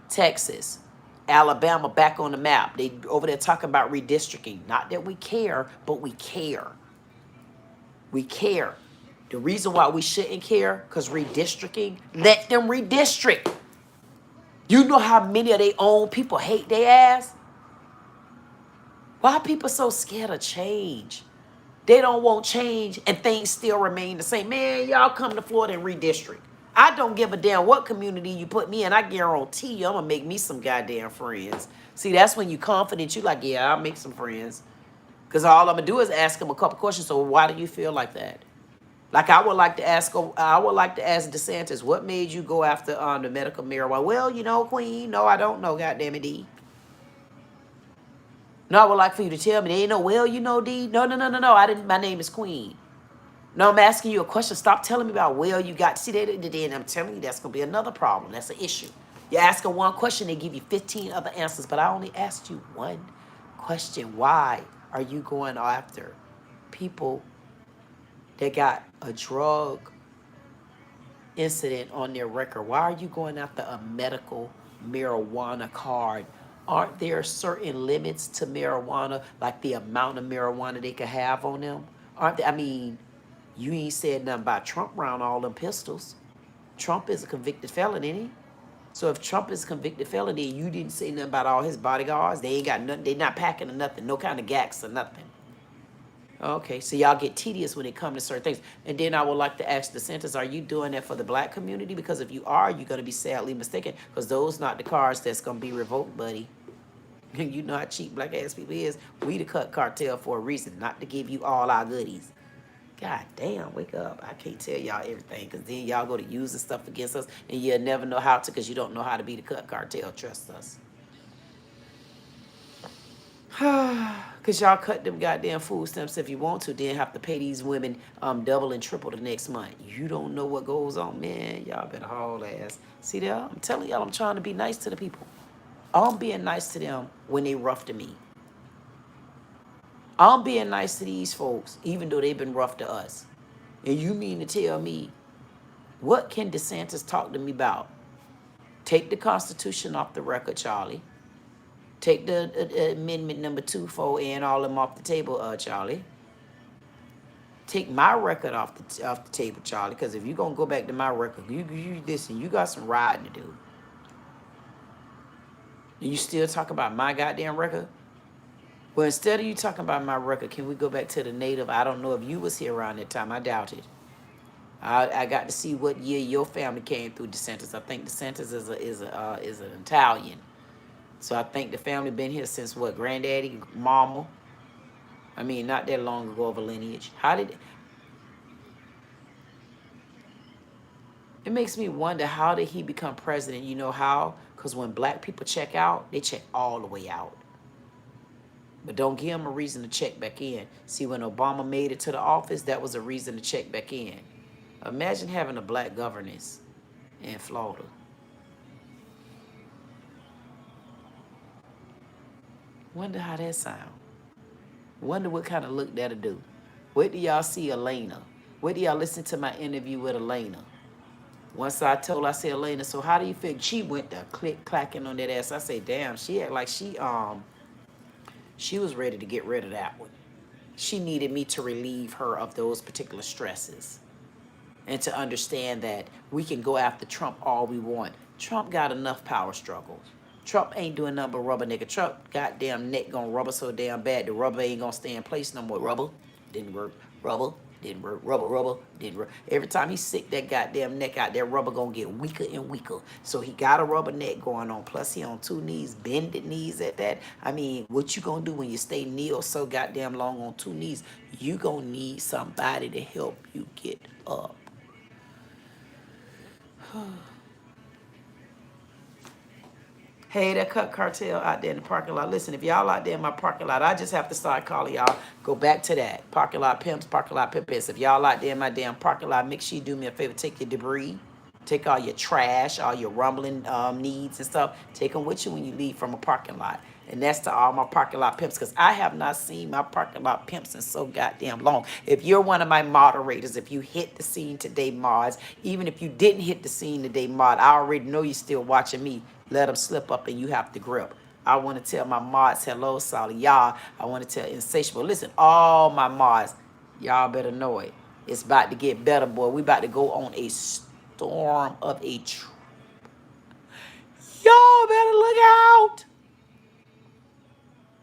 Texas, Alabama back on the map. They over there talking about redistricting. Not that we care, but we care. We care. The reason why we shouldn't care, because redistricting, let them redistrict. You know how many of their own people hate their ass? Why are people so scared of change? They don't want change and things still remain the same. Man, y'all come to Florida and redistrict. I don't give a damn what community you put me in. I guarantee you I'm going to make me some goddamn friends. See, that's when you confident. You like, yeah, I'll make some friends. Because all I'm going to do is ask them a couple questions. So why do you feel like that? Like I would like to ask DeSantis, what made you go after the medical marijuana? Well, you know, Queen, no, I don't know, goddamn it, D. No, I would like for you to tell me. They ain't no, well, you know, D. No, I didn't. My name is Queen. No, I'm asking you a question. Stop telling me about, well, you got, see, and I'm telling you that's going to be another problem. That's an issue. You're asking one question, they give you 15 other answers, but I only asked you one question. Why are you going after people that got a drug incident on their record? Why are you going after a medical marijuana card? Aren't there certain limits to marijuana, like the amount of marijuana they could have on them? Aren't they, I mean, you ain't said nothing about Trump around all them pistols. Trump is a convicted felon, ain't he? So if Trump is a convicted felon, then you didn't say nothing about all his bodyguards. They ain't got nothing. They not packing or nothing. No kind of gax or nothing. Okay, so y'all get tedious when it comes to certain things. And then I would like to ask DeSantis, are you doing that for the black community? Because if you are, you're going to be sadly mistaken, because those not the cars that's going to be revoked, buddy. You know how cheap black ass people is. We the cut cartel for a reason, not to give you all our goodies. God damn, wake up. I can't tell y'all everything, because then y'all go to use the stuff against us, and you'll never know how to, because you don't know how to be the cut cartel. Trust us. Because y'all cut them goddamn food stamps if you want to, then have to pay these women double and triple the next month. You don't know what goes on, man. Y'all better haul ass. See there? I'm telling y'all, I'm trying to be nice to the people. I'm being nice to them when they rough to me. I'm being nice to these folks, even though they've been rough to us. And you mean to tell me, what can DeSantis talk to me about? Take the Constitution off the record, Charlie. Take the amendment number 2, 4, and all of them off the table, Charlie. Take my record off the table, Charlie, because if you're going to go back to my record, you listen, you got some riding to do. And you still talk about my goddamn record? Well, instead of you talking about my record, can we go back to the native? I don't know if you was here around that time. I doubt it. I got to see what year your family came through DeSantis. I think DeSantis is an Italian. So I think the family been here since what? Granddaddy, mama? I mean, not that long ago of a lineage. How did... It makes me wonder, how did he become president? You know how? Because when black people check out, they check all the way out. But don't give him a reason to check back in. See, when Obama made it to the office, that was a reason to check back in. Imagine having a black governess in Florida. Wonder how that sound. Wonder what kind of look that'll do. Wait till y'all see Elena. Wait till y'all listen to my interview with Elena. Once I told her, I said, Elena, so how do you feel? She went to clacking on that ass. I said, damn, she act like she was ready to get rid of that one. She needed me to relieve her of those particular stresses. And to understand that we can go after Trump all we want. Trump got enough power struggles. Trump ain't doing nothing but rubber, nigga. Trump goddamn neck gonna rubber so damn bad, the rubber ain't gonna stay in place no more. Rubber, didn't work. Rubber, didn't work. Rubber, didn't work. Every time he stick that goddamn neck out, that rubber gonna get weaker and weaker. So he got a rubber neck going on. Plus he on 2 knees, bended knees at that. I mean, what you gonna do when you stay kneel so goddamn long on 2 knees? You gonna need somebody to help you get up. Hey, that cut cartel out there in the parking lot. Listen, if y'all out there in my parking lot, I just have to start calling y'all. Go back to that. Parking lot pimps, parking lot pimpers. If y'all out there in my damn parking lot, make sure you do me a favor. Take your debris. Take all your trash, all your rumbling needs and stuff. Take them with you when you leave from a parking lot. And that's to all my parking lot pimps, because I have not seen my parking lot pimps in so goddamn long. If you're one of my moderators, if you hit the scene today, mods, even if you didn't hit the scene today, mod, I already know you're still watching me. Let them slip up and you have to grip. I want to tell my mods, hello, Solid. Y'all, I want to tell Insatiable. Listen, all my mods, y'all better know it. It's about to get better, boy. We about to go on a storm of a y'all better look out.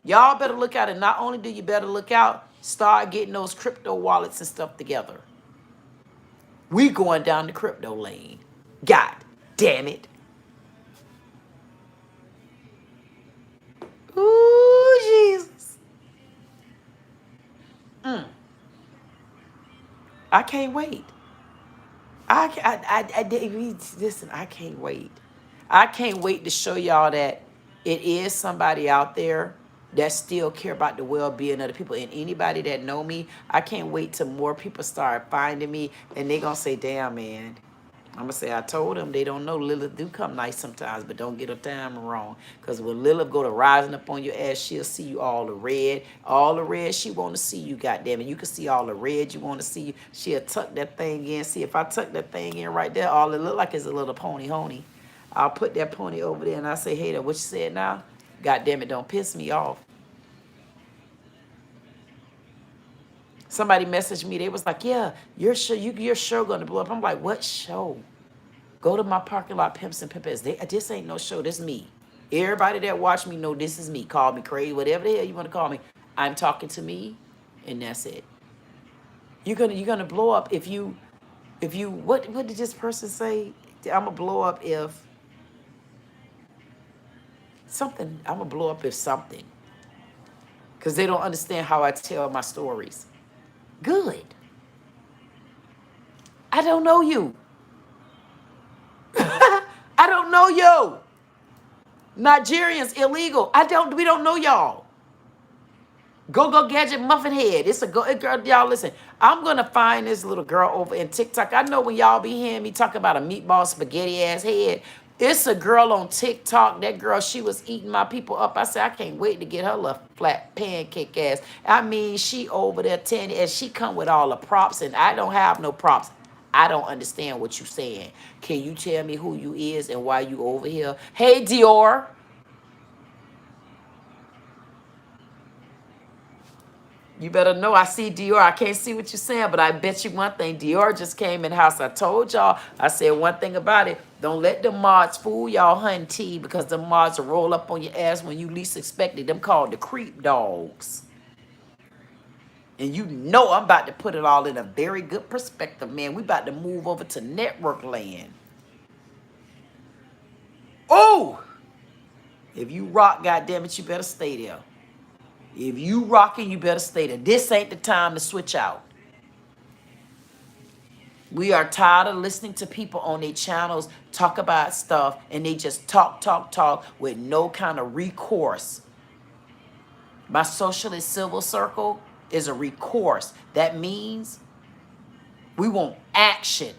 Y'all better look out. And not only do you better look out, start getting those crypto wallets and stuff together. We going down the crypto lane. God damn it. Ooh, Jesus. I can't wait. Listen, I can't wait. I can't wait to show y'all that it is somebody out there that still care about the well-being of the people. And anybody that know me, I can't wait till more people start finding me and they gonna say, damn, man. I'm gonna say, I told them. They don't know Lilith do come nice sometimes, but don't get her time wrong. Because when Lilith go to rising up on your ass, she'll see you all the red. All the red she want to see you, goddamn it. You can see all the red you want to see. She'll tuck that thing in. See, if I tuck that thing in right there, all it look like is a little pony honey. I'll put that pony over there and I say, hey, what you said now? Goddamn it, don't piss me off. Somebody messaged me. They was like, yeah, you're sure going to blow up. I'm like, what show? Go to my parking lot, pimps and pimpers. This ain't no show. This is me. Everybody that watch me know this is me. Call me crazy, whatever the hell you want to call me. I'm talking to me, and that's it. You're gonna blow up if you what did this person say? I'm gonna blow up if something. I'm gonna blow up if something. Because they don't understand how I tell my stories. Good. I don't know you. I don't know you. Nigerians illegal. We don't know y'all. Go gadget muffin head. It's a girl. Y'all listen. I'm gonna find this little girl over in TikTok. I know when y'all be hearing me talk about a meatball spaghetti ass head. It's a girl on TikTok. That girl, she was eating my people up. I said, I can't wait to get her little flat pancake ass. I mean, she over there 10 and she come with all the props and I don't have no props. I don't understand what you saying. Can you tell me who you is and why you over here? Hey, Dior. You better know I see Dior. I can't see what you're saying, but I bet you one thing. Dior just came in the house. I told y'all, I said one thing about it. Don't let the mods fool y'all hunty because the mods will roll up on your ass when you least expect it. Them called the creep dogs. And you know I'm about to put it all in a very good perspective, man. We about to move over to network land. Oh! If you rock, goddammit, you better stay there. If you rocking, you better stay there. This ain't the time to switch out. We are tired of listening to people on their channels talk about stuff and they just talk with no kind of recourse. My socialist civil circle is a recourse. That means we want action.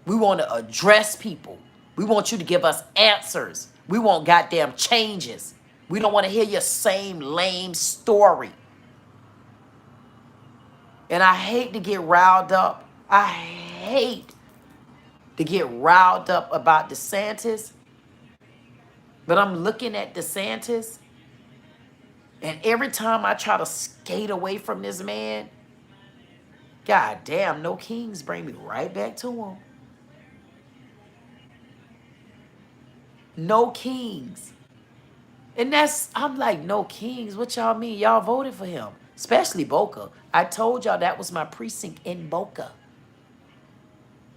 We want to address people. We want you to give us answers. We want goddamn changes. We don't want to hear your same lame story. And I hate to get riled up. I hate to get riled up about DeSantis. But I'm looking at DeSantis. And every time I try to skate away from this man, god damn, no kings bring me right back to him. No kings. And I'm like, no kings? What y'all mean? Y'all voted for him. Especially Boca. I told y'all that was my precinct in Boca.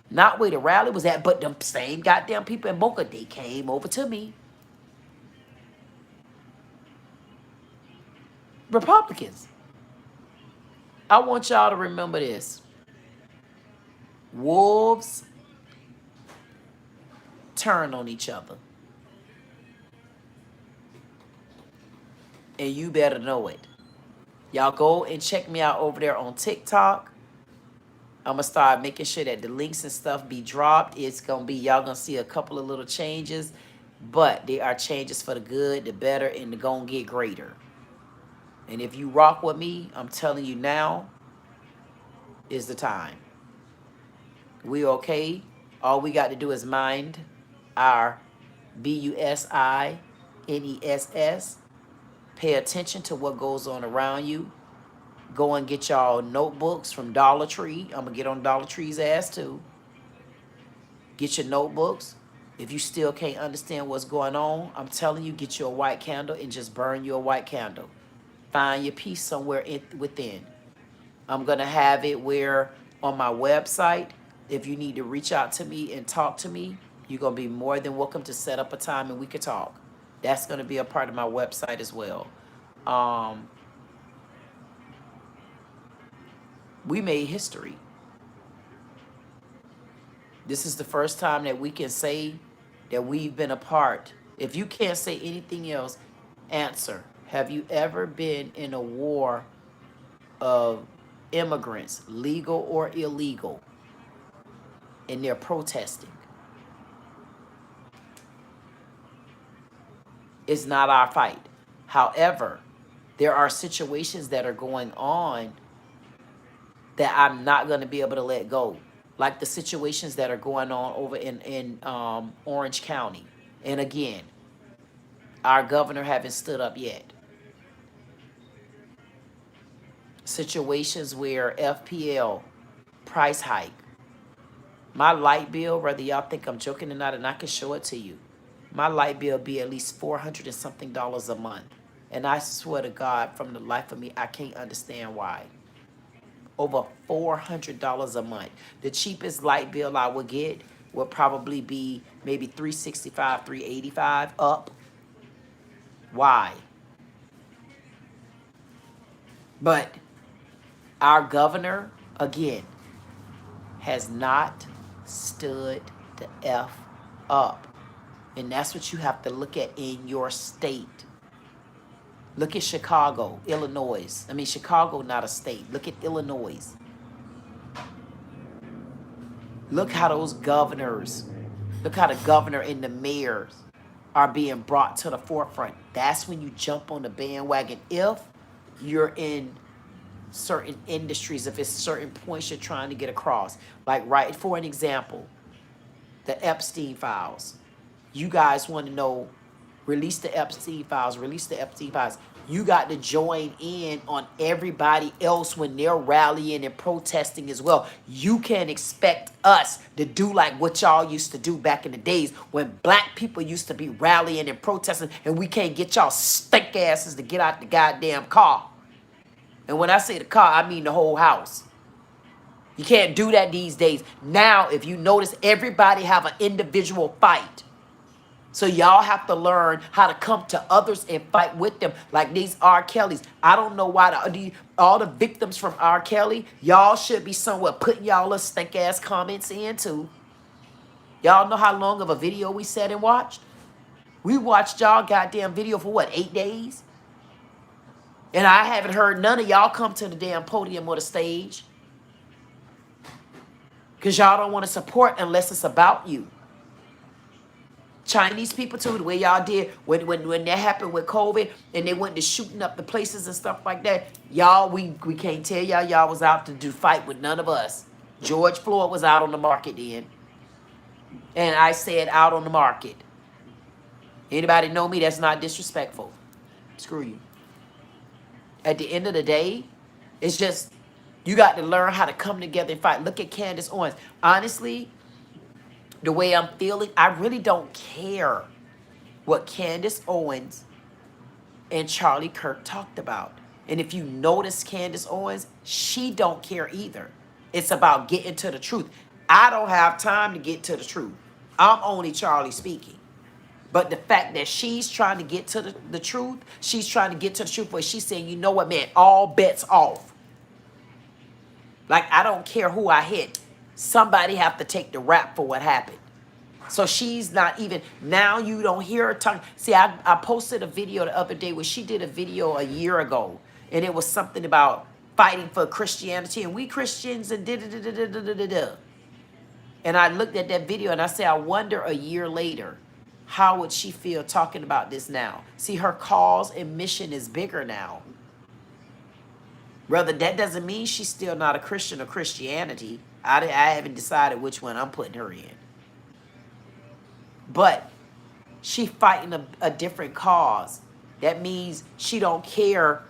Not where the rally was at, but the same goddamn people in Boca, they came over to me. Republicans. I want y'all to remember this. Wolves turn on each other. And you better know it. Y'all go and check me out over there on TikTok. I'm going to start making sure that the links and stuff be dropped. It's going to be, y'all going to see a couple of little changes. But they are changes for the good, the better, and the going to get greater. And if you rock with me, I'm telling you now is the time. We okay. All we got to do is mind our BUSINESS. Pay attention to what goes on around you. Go and get y'all notebooks from Dollar Tree. I'm going to get on Dollar Tree's ass too. Get your notebooks. If you still can't understand what's going on, I'm telling you, get you a white candle and just burn you a white candle. Find your peace somewhere within. I'm going to have it where on my website, if you need to reach out to me and talk to me, you're going to be more than welcome to set up a time and we can talk. That's going to be a part of my website as well. We made history. This is the first time that we can say that we've been a part. If you can't say anything else, answer. Have you ever been in a war of immigrants, legal or illegal, and they're protesting? It's not our fight. However, there are situations that are going on that I'm not going to be able to let go. Like the situations that are going on over in Orange County. And again, our governor haven't stood up yet. Situations where FPL, price hike. My light bill, whether y'all think I'm joking or not, and I can show it to you. My light bill be at least $400 and something a month. And I swear to God, from the life of me, I can't understand why. Over $400 a month. The cheapest light bill I would get would probably be maybe $365, $385 up. Why? But our governor, again, has not stood the F up. And that's what you have to look at in your state. Look at Chicago, Illinois. I mean, Chicago, not a state. Look at Illinois. Look how those governors, look how the governor and the mayors are being brought to the forefront. That's when you jump on the bandwagon. If you're in certain industries, if it's certain points you're trying to get across. Like, right, for an example, the Epstein files. You guys want to know, release the Epstein files, release the Epstein files. You got to join in on everybody else when they're rallying and protesting as well. You can't expect us to do like what y'all used to do back in the days when black people used to be rallying and protesting, and we can't get y'all stink asses to get out the goddamn car. And when I say the car, I mean the whole house. You can't do that these days. Now, if you notice, everybody have an individual fight. So y'all have to learn how to come to others and fight with them. Like these R. Kellys. I don't know why all the victims from R. Kelly, y'all should be somewhere putting y'all little stink ass comments in too. Y'all know how long of a video we sat and watched? We watched y'all goddamn video for what, 8 days? And I haven't heard none of y'all come to the damn podium or the stage. Because y'all don't want to support unless it's about you. Chinese people too, the way y'all did when that happened with COVID and they went to shooting up the places and stuff like that. Y'all, we can't tell y'all was out to do fight with none of us. George Floyd was out on the market then. And I said out on the market. Anybody know me? That's not disrespectful. Screw you. At the end of the day, it's just, you got to learn how to come together and fight. Look at Candace Owens. Honestly, the way I'm feeling, I really don't care what Candace Owens and Charlie Kirk talked about. And if you notice Candace Owens, she don't care either. It's about getting to the truth. I don't have time to get to the truth. I'm only Charlie speaking. But the fact that she's trying to get to the truth, she's trying to get to the truth where she's saying, you know what, man, all bets off. Like, I don't care who I hit. Somebody have to take the rap for what happened. So she's not even, now you don't hear her talking. See, I posted a video the other day where she did a video a year ago. And it was something about fighting for Christianity. And we Christians and da-da-da-da-da-da-da-da. And I looked at that video and I said, I wonder a year later, how would she feel talking about this now? See, her cause and mission is bigger now. Brother, that doesn't mean she's still not a Christian or Christianity. I haven't decided which one I'm putting her in. But she fighting a different cause. That means she don't care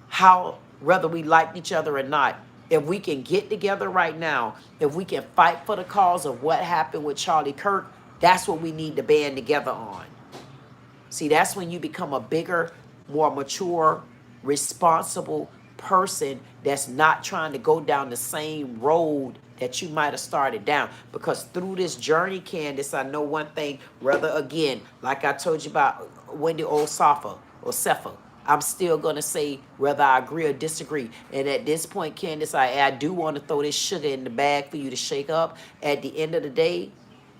how whether we like each other or not. If we can get together right now, if we can fight for the cause of what happened with Charlie Kirk, that's what we need to band together on. See, that's when you become a bigger, more mature, responsible person that's not trying to go down the same road that you might have started down. Because through this journey, Candace, I know one thing, rather again, like I told you about Wendy Osafa, I'm still going to say whether I agree or disagree. And at this point, Candace, I do want to throw this sugar in the bag for you to shake up. At the end of the day,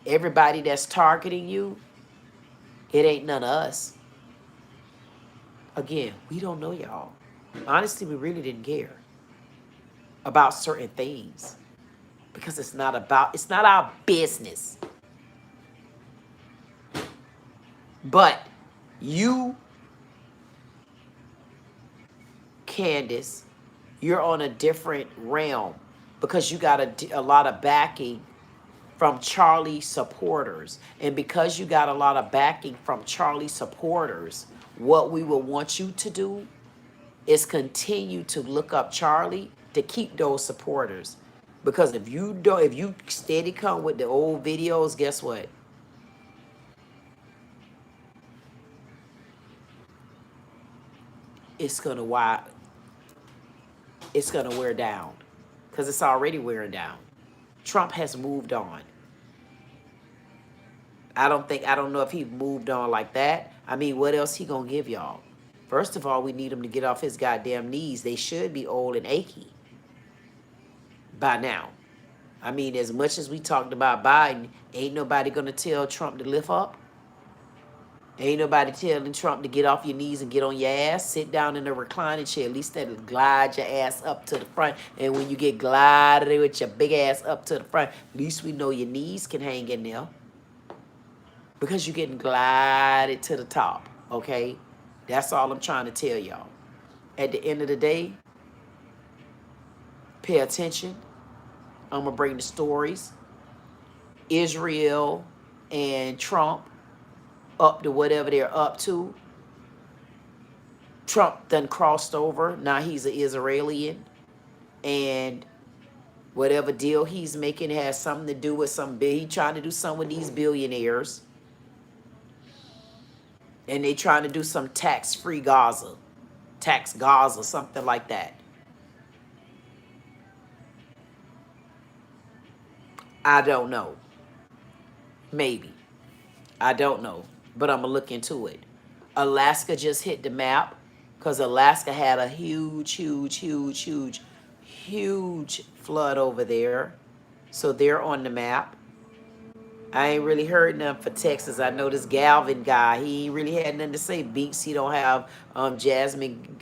everybody that's targeting you, it ain't none of us. Again, we don't know y'all. Honestly, we really didn't care about certain things because it's not our business. But you, Candace, you're on a different realm because you got a lot of backing from Charlie supporters. And because you got a lot of backing from Charlie supporters, what we will want you to do is continue to look up Charlie to keep those supporters. Because if you steady come with the old videos, guess what? It's gonna wear down. Because it's already wearing down. Trump has moved on. I don't know if he moved on like that. I mean, what else he gonna give y'all? First of all, we need him to get off his goddamn knees. They should be old and achy by now. I mean, as much as we talked about Biden, ain't nobody gonna tell Trump to lift up. Ain't nobody telling Trump to get off your knees and get on your ass. Sit down in a reclining chair. At least that'll glide your ass up to the front. And when you get glided with your big ass up to the front, at least we know your knees can hang in there. Because you're getting glided to the top, okay? That's all I'm trying to tell y'all. At the end of the day, pay attention. I'm going to bring the stories. Israel and Trump up to whatever they're up to. Trump done crossed over. Now he's an Israeli. And whatever deal he's making has something to do with he trying to do something with these billionaires. And they trying to do some tax-free Gaza. Tax Gaza, something like that. I don't know. Maybe. I don't know. But I'm going to look into it. Alaska just hit the map because Alaska had a huge flood over there. So they're on the map. I ain't really heard nothing for Texas. I know this Galvin guy, he ain't really had nothing to say. Beats, he don't have Jasmine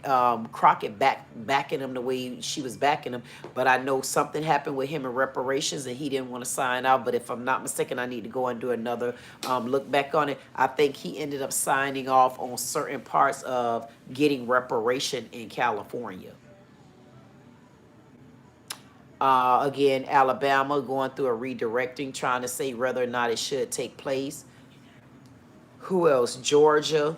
Crockett backing him the way she was backing him. But I know something happened with him in reparations and he didn't want to sign out. But if I'm not mistaken, I need to go and do another look back on it. I think he ended up signing off on certain parts of getting reparation in California. Again, Alabama going through a redirecting, trying to say whether or not it should take place. Who else? Georgia.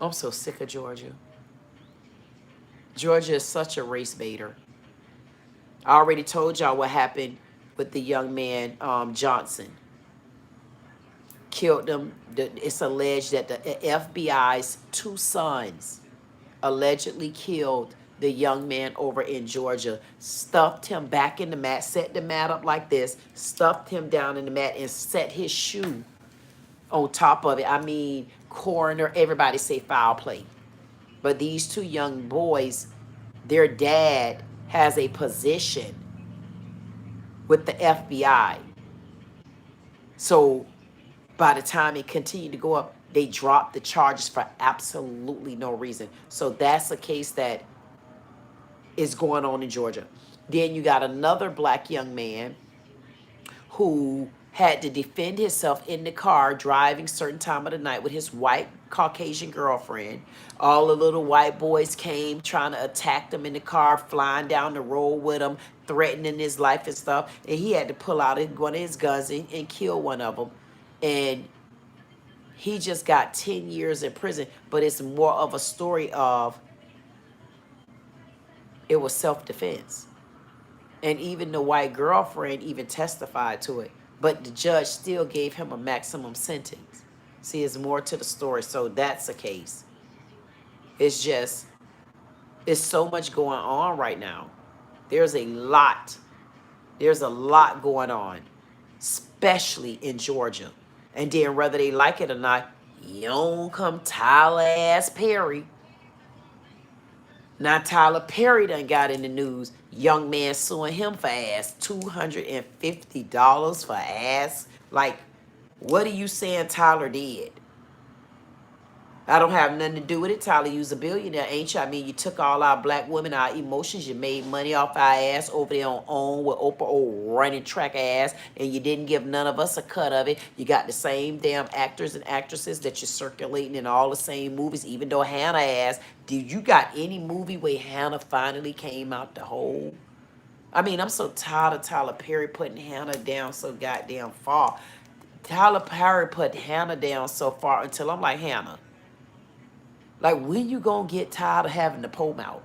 I'm so sick of Georgia. Georgia is such a race baiter. I already told y'all what happened with the young man, Johnson. Killed them. It's alleged that the FBI's 2 sons allegedly killed the young man over in Georgia, stuffed him back in the mat, set the mat up like this, stuffed him down in the mat, and set his shoe on top of it. I mean, coroner, everybody say foul play. But these 2 young boys, their dad has a position with the FBI. So by the time it continued to go up, they dropped the charges for absolutely no reason. So that's a case that is going on in Georgia. Then you got another black young man who had to defend himself in the car driving certain time of the night with his white Caucasian girlfriend. All the little white boys came trying to attack them in the car, flying down the road with him, threatening his life and stuff. And he had to pull out one of his guns and kill one of them. And he just got 10 years in prison, but it's more of a story of it was self-defense. And even the white girlfriend even testified to it. But the judge still gave him a maximum sentence. See, it's more to the story. So that's the case. It's just, it's so much going on right now. There's a lot. There's a lot going on, especially in Georgia. And then whether they like it or not, you don't come Tyler ass Perry. Now Tyler Perry done got in the news. Young man suing him for ass. $250 for ass. Like, what are you saying Tyler did? I don't have nothing to do with it. Tyler, you's a billionaire, ain't you? I mean, you took all our black women, our emotions. You made money off our ass over there on OWN with Oprah, old running track ass, and you didn't give none of us a cut of it. You got the same damn actors and actresses that you're circulating in all the same movies, even though Hannah ass. Did you got any movie where Hannah finally came out the hole? I mean, I'm so tired of Tyler Perry putting Hannah down so goddamn far. Tyler Perry put Hannah down so far until I'm like, Hannah, like, when you gonna get tired of having the pole mouth?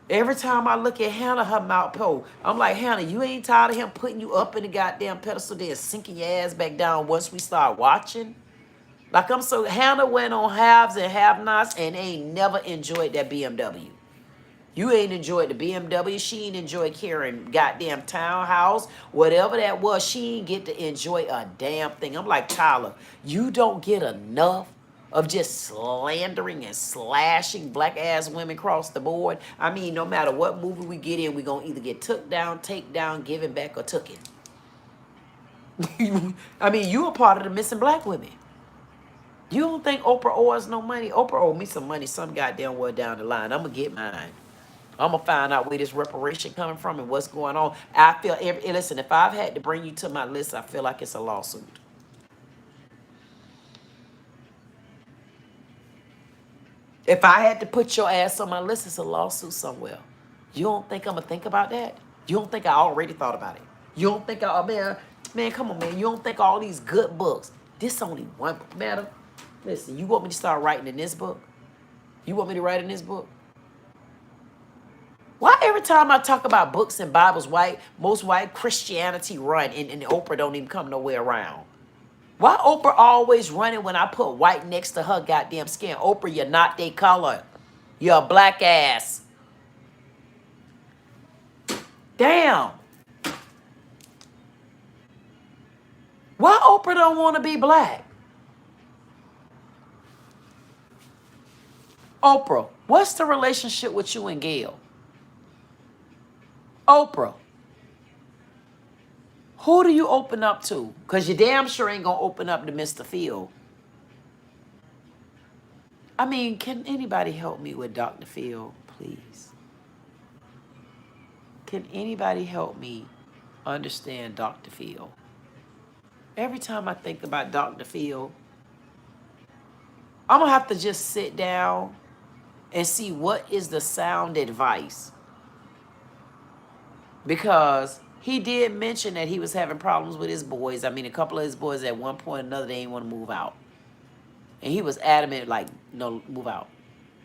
Every time I look at Hannah, her mouth pole, I'm like, Hannah, you ain't tired of him putting you up in the goddamn pedestal there, sinking your ass back down once we start watching? Like, I'm so, Hannah went on haves and have-nots and ain't never enjoyed that BMW. You ain't enjoyed the BMW. She ain't enjoyed carrying goddamn townhouse. Whatever that was, she ain't get to enjoy a damn thing. I'm like, Tyler, you don't get enough of just slandering and slashing black ass women across the board. I mean, no matter what movie we get in, we gonna either get took down, take down, given back, or took it. I mean, you a part of the missing black women. You don't think Oprah owes no money? Oprah owe me some money some goddamn well down the line. I'm gonna get mine. I'm gonna find out where this reparation coming from and what's going on. I feel listen, if I've had to bring you to my list, I feel like it's a lawsuit. If I had to put your ass on my list, it's a lawsuit somewhere. You don't think I'm gonna think about that? You don't think I already thought about it? You don't think man, come on, man. You don't think all these good books, this only one book, madam? Listen, you want me to start writing in this book? You want me to write in this book? Why every time I talk about books and Bibles, most white Christianity run and Oprah don't even come nowhere around? Why Oprah always running when I put white next to her goddamn skin? Oprah, you're not their color. You're a black ass. Damn. Why Oprah don't want to be black? Oprah, what's the relationship with you and Gail? Oprah, who do you open up to? Because you damn sure ain't going to open up to Mr. Phil. I mean, can anybody help me with Dr. Phil, please? Can anybody help me understand Dr. Phil? Every time I think about Dr. Phil, I'm going to have to just sit down and see what is the sound advice. Because he did mention that he was having problems with his boys. I mean, a couple of his boys at one point or another, they didn't want to move out. And he was adamant, like, no, move out.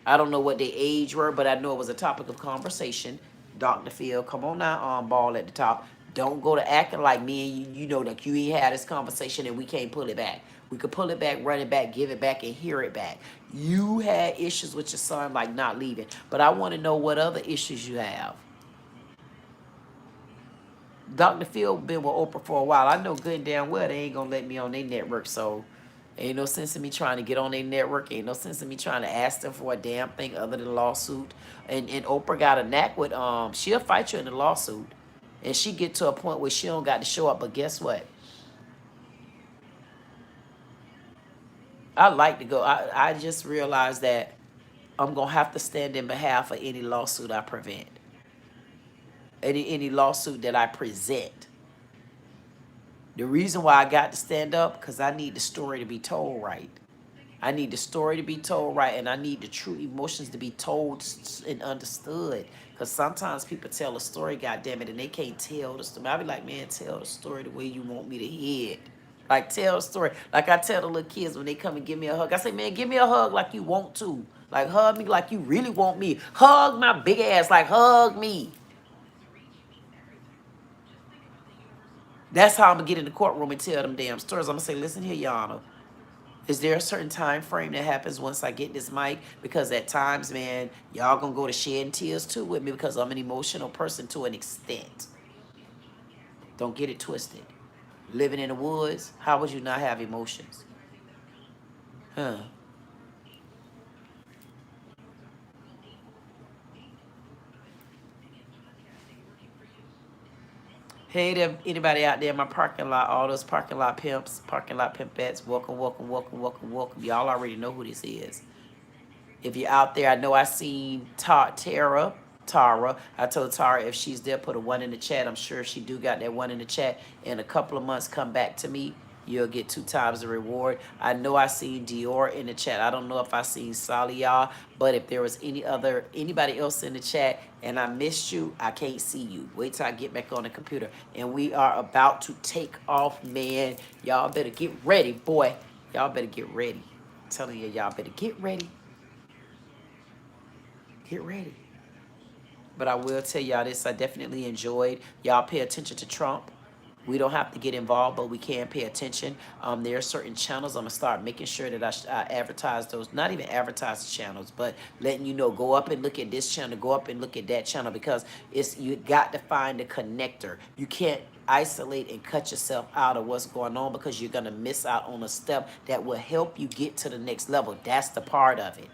I don't know what their age were, but I know it was a topic of conversation. Dr. Phil, come on now, ball at the top. Don't go to acting like me and you know that you ain't had this conversation and we can't pull it back. We could pull it back, run it back, give it back, and hear it back. You had issues with your son, like not leaving. But I want to know what other issues you have. Dr. Phil been with Oprah for a while. I know good and damn well they ain't going to let me on their network, so ain't no sense in me trying to get on their network. Ain't no sense in me trying to ask them for a damn thing other than a lawsuit. And Oprah got a knack with, she'll fight you in a lawsuit. And she get to a point where she don't got to show up. But guess what? I like to go. I just realized that I'm going to have to stand in behalf of any lawsuit I prevent. Any lawsuit that I present. The reason why I got to stand up, because I need the story to be told right. I need the story to be told right, and I need the true emotions to be told and understood. Because sometimes people tell a story, goddammit, and they can't tell the story. I be like, man, tell the story the way you want me to hear it. Like, tell a story. Like I tell the little kids when they come and give me a hug. I say, man, give me a hug like you want to. Like, hug me like you really want me. Hug my big ass, like, hug me. That's how I'm going to get in the courtroom and tell them damn stories. I'm going to say, listen here, Your Honor. Is there a certain time frame that happens once I get this mic? Because at times, man, y'all going to go to shedding tears too with me because I'm an emotional person to an extent. Don't get it twisted. Living in the woods, how would you not have emotions? Huh? Hey there, anybody out there in my parking lot, all those parking lot pimps, parking lot pimpettes, welcome, welcome, welcome, welcome, welcome. Y'all already know who this is. If you're out there, I know I seen Tara. I told Tara if she's there, put a 1 in the chat. I'm sure she do got that 1 in the chat. In a couple of months, come back to me. You'll get 2 times the reward. I know I seen Dior in the chat. I don't know if I seen Salia, but if there was anybody else in the chat and I missed you, I can't see you. Wait till I get back on the computer. And we are about to take off, man. Y'all better get ready, boy. Y'all better get ready. I'm telling you, y'all better get ready. Get ready. But I will tell y'all this, I definitely enjoyed. Y'all pay attention to Trump. We don't have to get involved, but we can pay attention. There are certain channels. I'm going to start making sure that I advertise those. Not even advertise the channels, but letting you know, go up and look at this channel. Go up and look at that channel because you got to find a connector. You can't isolate and cut yourself out of what's going on because you're going to miss out on a step that will help you get to the next level. That's the part of it.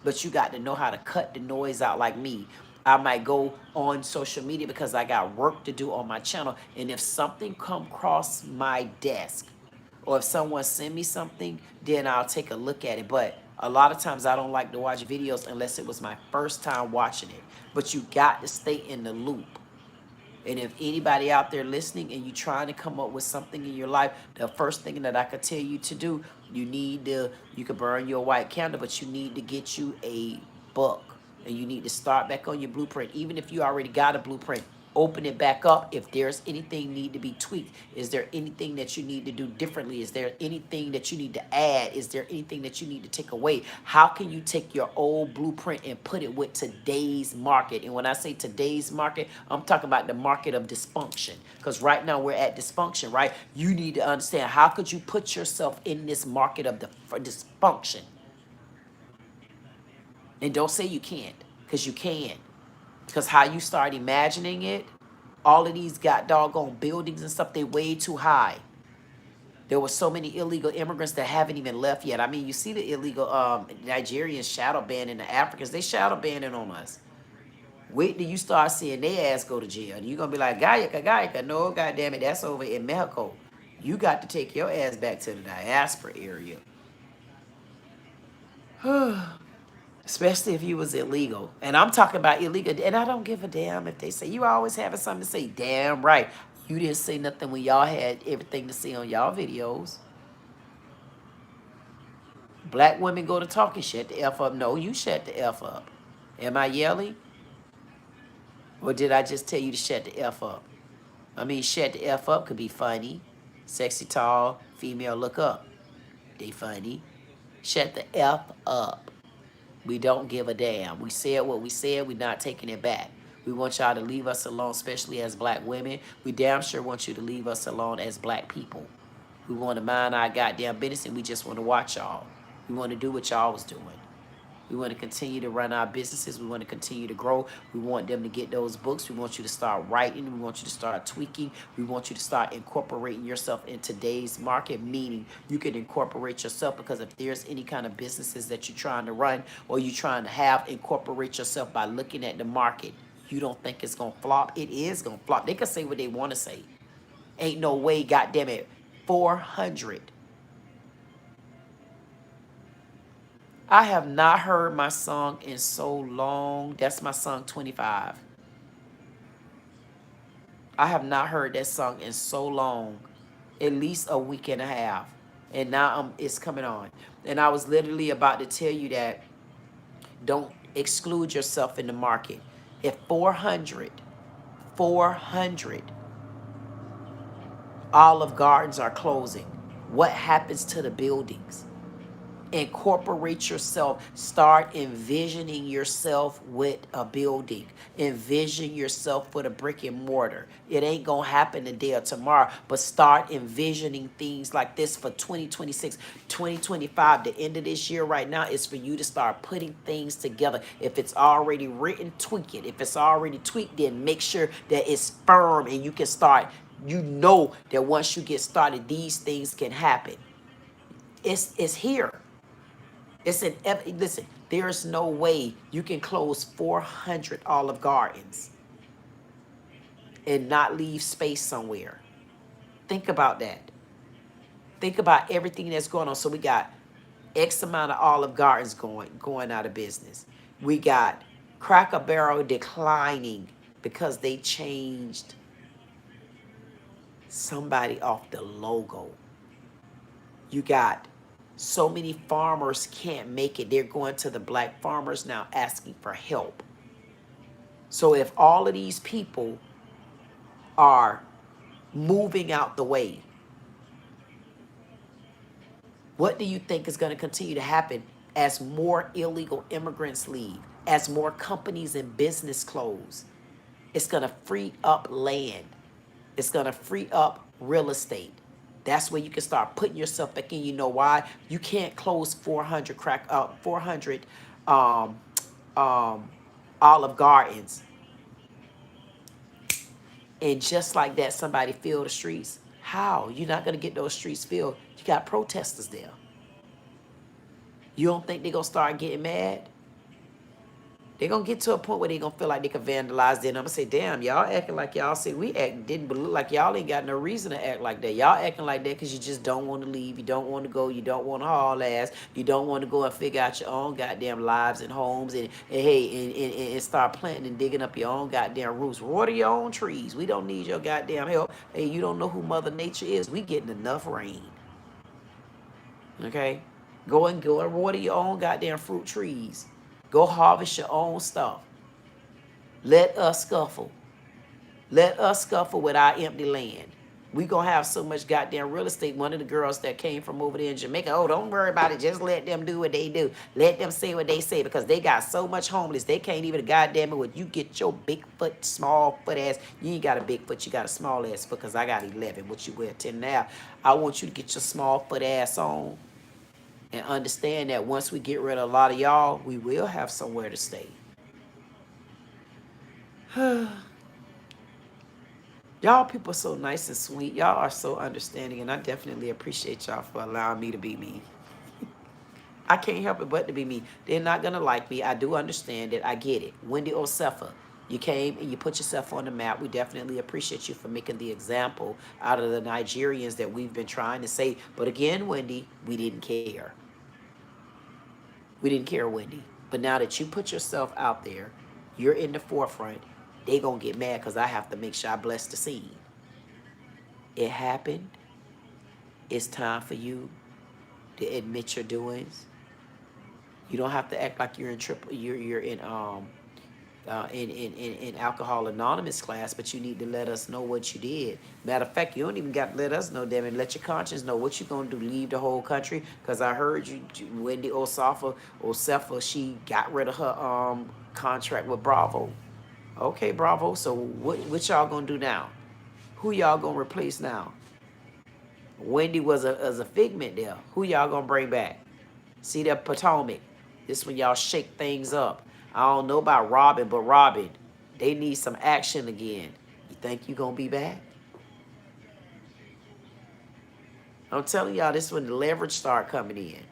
But you got to know how to cut the noise out like me. I might go on social media because I got work to do on my channel. And if something come across my desk or if someone send me something, then I'll take a look at it. But a lot of times I don't like to watch videos unless it was my first time watching it. But you got to stay in the loop. And if anybody out there listening and you trying to come up with something in your life, the first thing that I could tell you to do, you could burn your white candle, but you need to get you a book. And you need to start back on your blueprint. Even if you already got a blueprint, open it back up. If there's anything need to be tweaked, is there anything that you need to do differently? Is there anything that you need to add? Is there anything that you need to take away? How can you take your old blueprint and put it with today's market? And when I say today's market, I'm talking about the market of dysfunction. Because right now we're at dysfunction, right? You need to understand, how could you put yourself in this market of dysfunction? And don't say you can't, because you can. Because how you start imagining it, all of these got doggone buildings and stuff, they way too high. There were so many illegal immigrants that haven't even left yet. I mean, you see the illegal Nigerians shadow banning the Africans. They shadow banning on us. Wait till you start seeing their ass go to jail. And you're going to be like, Gayaka. No, goddammit, that's over in Mexico. You got to take your ass back to the diaspora area. Especially if you was illegal. And I'm talking about illegal. And I don't give a damn if they say, you always having something to say. Damn right. You didn't say nothing when y'all had everything to see on y'all videos. Black women go to talking, shut the F up. No, you shut the F up. Am I yelling? Or did I just tell you to shut the F up? I mean, shut the F up could be funny. Sexy, tall, female, look up. They funny. Shut the F up. We don't give a damn. We said what we said. We're not taking it back. We want y'all to leave us alone, especially as black women. We damn sure want you to leave us alone as black people. We want to mind our goddamn business, and we just want to watch y'all. We want to do what y'all was doing. We want to continue to run our businesses. We want to continue to grow. We want them to get those books. We want you to start writing. We want you to start tweaking. We want you to start incorporating yourself in today's market, meaning you can incorporate yourself, because if there's any kind of businesses that you're trying to run or you're trying to have, incorporate yourself by looking at the market. You don't think it's going to flop? It is going to flop. They can say what they want to say. Ain't no way, goddamn it, 400. I have not heard my song in so long. That's my song 25. I have not heard that song in so long, at least a week and a half. And now it's coming on. And I was literally about to tell you that don't exclude yourself in the market. If 400 Olive Gardens are closing, What happens to the buildings? Incorporate yourself. Start envisioning yourself with a building. Envision yourself with a brick and mortar. It ain't gonna happen today or tomorrow, but start envisioning things like this for 2026, 2025. The end of this year right now is for you to start putting things together. If it's already written, tweak it. If it's already tweaked, then make sure that it's firm and you can start. You know that once you get started, these things can happen. It's here. It's an listen. There's no way you can close 400 Olive Gardens and not leave space somewhere. Think about that. Think about everything that's going on. So we got X amount of Olive Gardens going out of business. We got Cracker Barrel declining because they changed somebody off the logo. You got so many farmers can't make it. They're going to the black farmers now asking for help. So if all of these people are moving out the way, what do you think is going to continue to happen as more illegal immigrants leave, as more companies and business close? It's going to free up land. It's going to free up real estate. That's where you can start putting yourself back in. You know why? You can't close 400 Olive Gardens and just like that somebody fill the streets. How? You're not going to get those streets filled. You got protesters there. You don't think they're going to start getting mad? They're going to get to a point where they're going to feel like they can vandalize. Then I'm going to say, damn, y'all acting like y'all say we didn't, but look like y'all ain't got no reason to act like that. Y'all acting like that because you just don't want to leave. You don't want to go. You don't want to haul ass. You don't want to go and figure out your own goddamn lives and homes and hey, and start planting and digging up your own goddamn roots. Water your own trees. We don't need your goddamn help. Hey, you don't know who Mother Nature is. We getting enough rain. Okay? Go and water your own goddamn fruit trees. Go harvest your own stuff. Let us scuffle. Let us scuffle with our empty land. We gonna have so much goddamn real estate. One of the girls that came from over there in Jamaica, oh, don't worry about it. Just let them do what they do. Let them say what they say because they got so much homeless. They can't even goddamn it with you get your big foot, small foot ass. You ain't got a big foot. You got a small ass foot because I got 11. What you wear 10 now. I want you to get your small foot ass on. And understand that once we get rid of a lot of y'all, we will have somewhere to stay. Y'all people are so nice and sweet. Y'all are so understanding, and I definitely appreciate y'all for allowing me to be me. I can't help it but to be me. They're not going to like me. I do understand it. I get it. Wendy Osefa, you came and you put yourself on the map. We definitely appreciate you for making the example out of the Nigerians that we've been trying to say. But again, Wendy, we didn't care. We didn't care, Wendy. But now that you put yourself out there, you're in the forefront, they going to get mad because I have to make sure I bless the scene. It happened. It's time for you to admit your doings. You don't have to act like you're in Alcohol Anonymous class, but you need to let us know what you did. Matter of fact, you don't even got to let us know, damn it. Let your conscience know what you gonna do. Leave the whole country? Because I heard you, Wendy Osefa, she got rid of her contract with Bravo. Okay, Bravo. So what y'all gonna do now? Who y'all gonna replace now? Wendy was a figment there. Who y'all gonna bring back? See that Potomac. This when y'all shake things up. I don't know about Robin, but Robin, they need some action again. You think you gonna be back? I'm telling y'all, this when the leverage start coming in.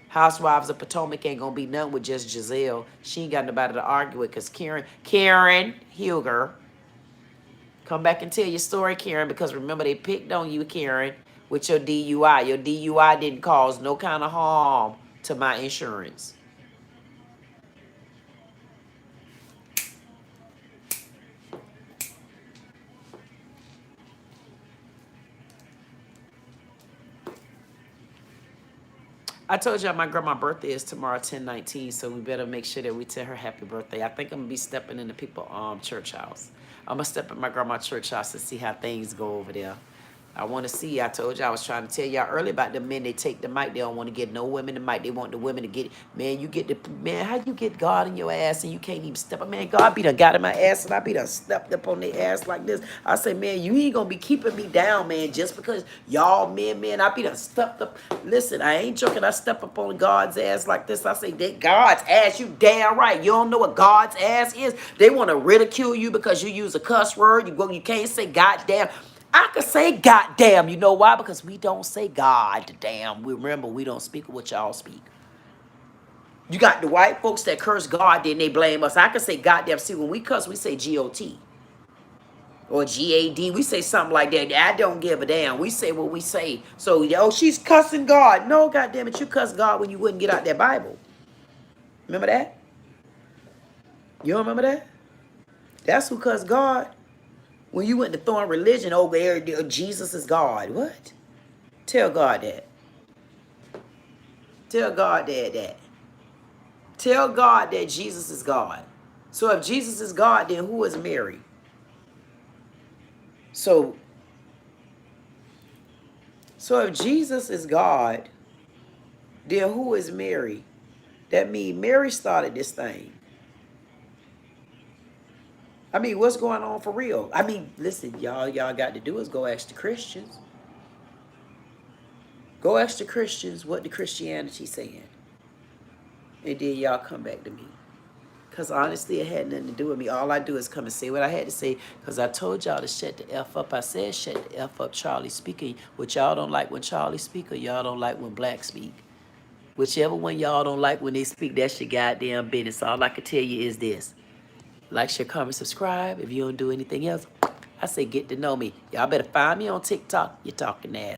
Housewives of Potomac ain't gonna be nothing with just Giselle. She ain't got nobody to argue with because Karen Huger, come back and tell your story, Karen, because remember they picked on you, Karen, with your DUI. Your DUI didn't cause no kind of harm to my insurance. I told y'all my grandma's birthday is tomorrow, 10/19, so we better make sure that we tell her happy birthday. I think I'm going to be stepping in the church house. I'm going to step in my grandma's church house and see how things go over there. I want to see. I told you I was trying to tell y'all earlier about the men. They take the mic. They don't want to get no women the mic. They want the women to get it. Man, you get the man. How you get God in your ass and you can't even step up? Man, God be done got in my ass and I be done stepped up on their ass like this. I say, man, you ain't gonna be keeping me down, man, just because y'all men. I be done stepped up. Listen, I ain't joking. I step up on God's ass like this. I say, they God's ass. You damn right. You don't know what God's ass is. They want to ridicule you because you use a cuss word. You can't say goddamn. I could say goddamn. You know why? Because we don't say God damn. We remember we don't speak what y'all speak. You got the white folks that curse God, then they blame us. I could say goddamn. See, when we cuss, we say G-O-T or G-A-D. We say something like that. I don't give a damn. We say what we say. So, yo, she's cussing God. No, goddamn it, you cuss God when you wouldn't get out that Bible. Remember that? You don't remember that? That's who cussed God. When you went to throwing religion over there, Jesus is God. What? Tell God that. Tell God that. Tell God that Jesus is God. So if Jesus is God, then who is Mary? So if Jesus is God, then who is Mary? That means Mary started this thing. I mean, what's going on for real? I mean, listen, y'all got to do is go ask the Christians. Go ask the Christians what the Christianity saying. And then y'all come back to me. Because honestly, it had nothing to do with me. All I do is come and say what I had to say. Because I told y'all to shut the F up. I said shut the F up, Charlie speaking. What y'all don't like when Charlie speak, or y'all don't like when black speak. Whichever one y'all don't like when they speak, that's your goddamn business. All I can tell you is this. Like, share, comment, subscribe. If you don't do anything else, I say get to know me. Y'all better find me on TikTok. You're talking ass.